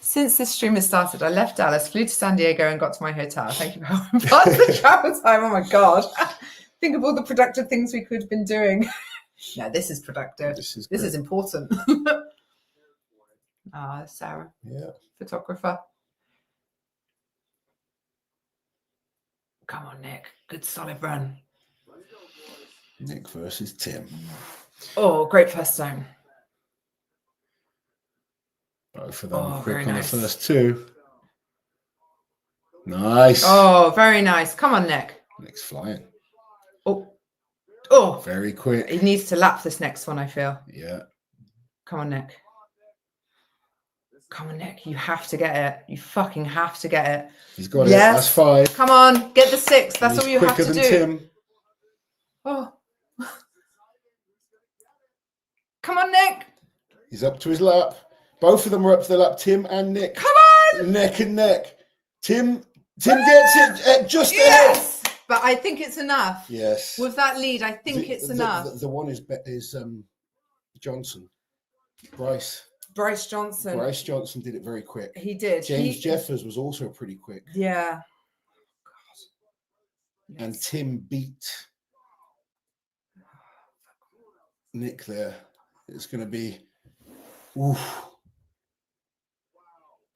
Since this stream has started, I left Dallas, flew to San Diego, and got to my hotel. Thank you for helping pass the travel time. Oh my God. Think of all the productive things we could have been doing. No, this is productive. This is important. Sarah. Yeah. Photographer. Come on, Nick. Good solid run. Nick versus Tim. Oh, great first time. Both of them quick on the first 2. Nice. Oh, very nice. Come on, Nick. Nick's flying. Oh. Very quick. He needs to lap this next one, I feel. Yeah. Come on, Nick. Come on, Nick. You have to get it. You fucking have to get it. He's got it. That's 5. Come on. Get the 6. That's all you have to do. Quicker than Tim. Oh. Come on, Nick. He's up to his lap. Both of them are up to the lap. Tim and Nick. Come on. Neck and neck. Tim gets it just ahead. But I think it's enough. Yes. With that lead, I think it's enough. The one is Johnson. Bryce Johnson. Bryce Johnson did it very quick. He did. James Jeffers was also pretty quick. Yeah. And Tim beat Nick there. It's going to be... Oof.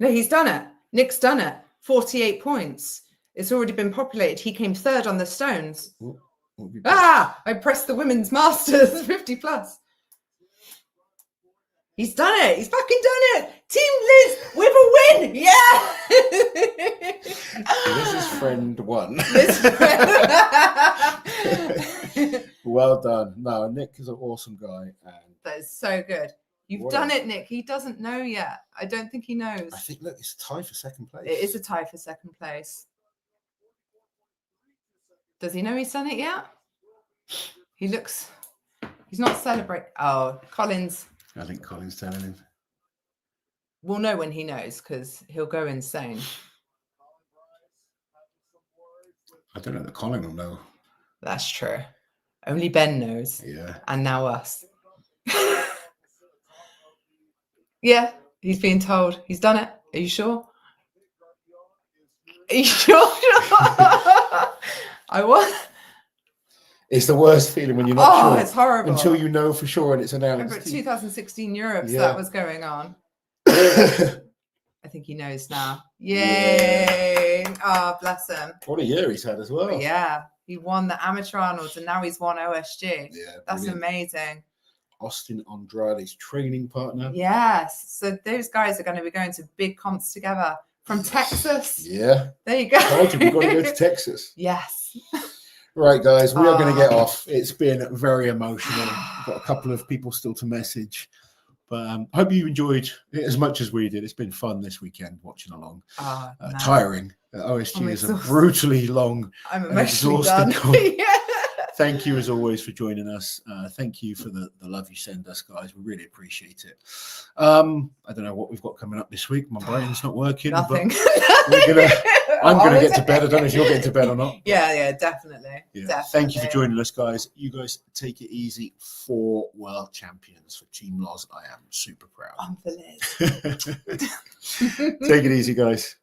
No, he's done it. Nick's done it. 48 points. It's already been populated. He came third on the stones. What have you I pressed the women's masters 50 plus. He's done it. He's fucking done it. Team Liz with a win. Yeah. Liz's friend won. Liz- Well done. No, Nick is an awesome guy. And That is so good. You've done it, Nick. He doesn't know yet. I don't think he knows. I think, look, it's a tie for second place. It is a tie for second place. Does he know he's done it yet? He's not celebrating. Oh, Collins. I think Colin's telling him. We'll know when he knows because he'll go insane. I don't know that Colin will know. That's true. Only Ben knows. Yeah. And now us. Yeah, he's being told. He's done it. Are you sure? Are you sure? I was. It's the worst feeling when you're not sure. It's horrible. Until you know for sure and it's announced. Remember at 2016 Europe, Yeah. that was going on. I think he knows now. Yay! Oh, bless him. What a year he's had as well. But yeah, he won the Amateur Arnold's and now he's won OSG. Yeah, That's brilliant. amazing. Austin Andrade's training partner. Yes. So those guys are going to be going to big comps together from Texas. Yeah. There you go. Told you we've got to go to Texas. Yes. Right, guys, we are going to get off. It's been very emotional. We've got a couple of people still to message. But I hope you enjoyed it as much as we did. It's been fun this weekend watching along. No. Tiring. OSG I'm is a exhausted. brutally long I'm and emotionally exhausting done. con- Yeah. Thank you as always for joining us. Thank you for the love you send us, guys. We really appreciate it. I don't know what we've got coming up this week. My brain's not working. Nothing. But I'm going to get to bed. I don't know if you're getting to bed or not. Yeah, definitely. Yeah. Definitely. Thank you for joining us, guys. You guys take it easy. 4 world champions for Team Loz. I am super proud. I'm for Liz. Take it easy, guys.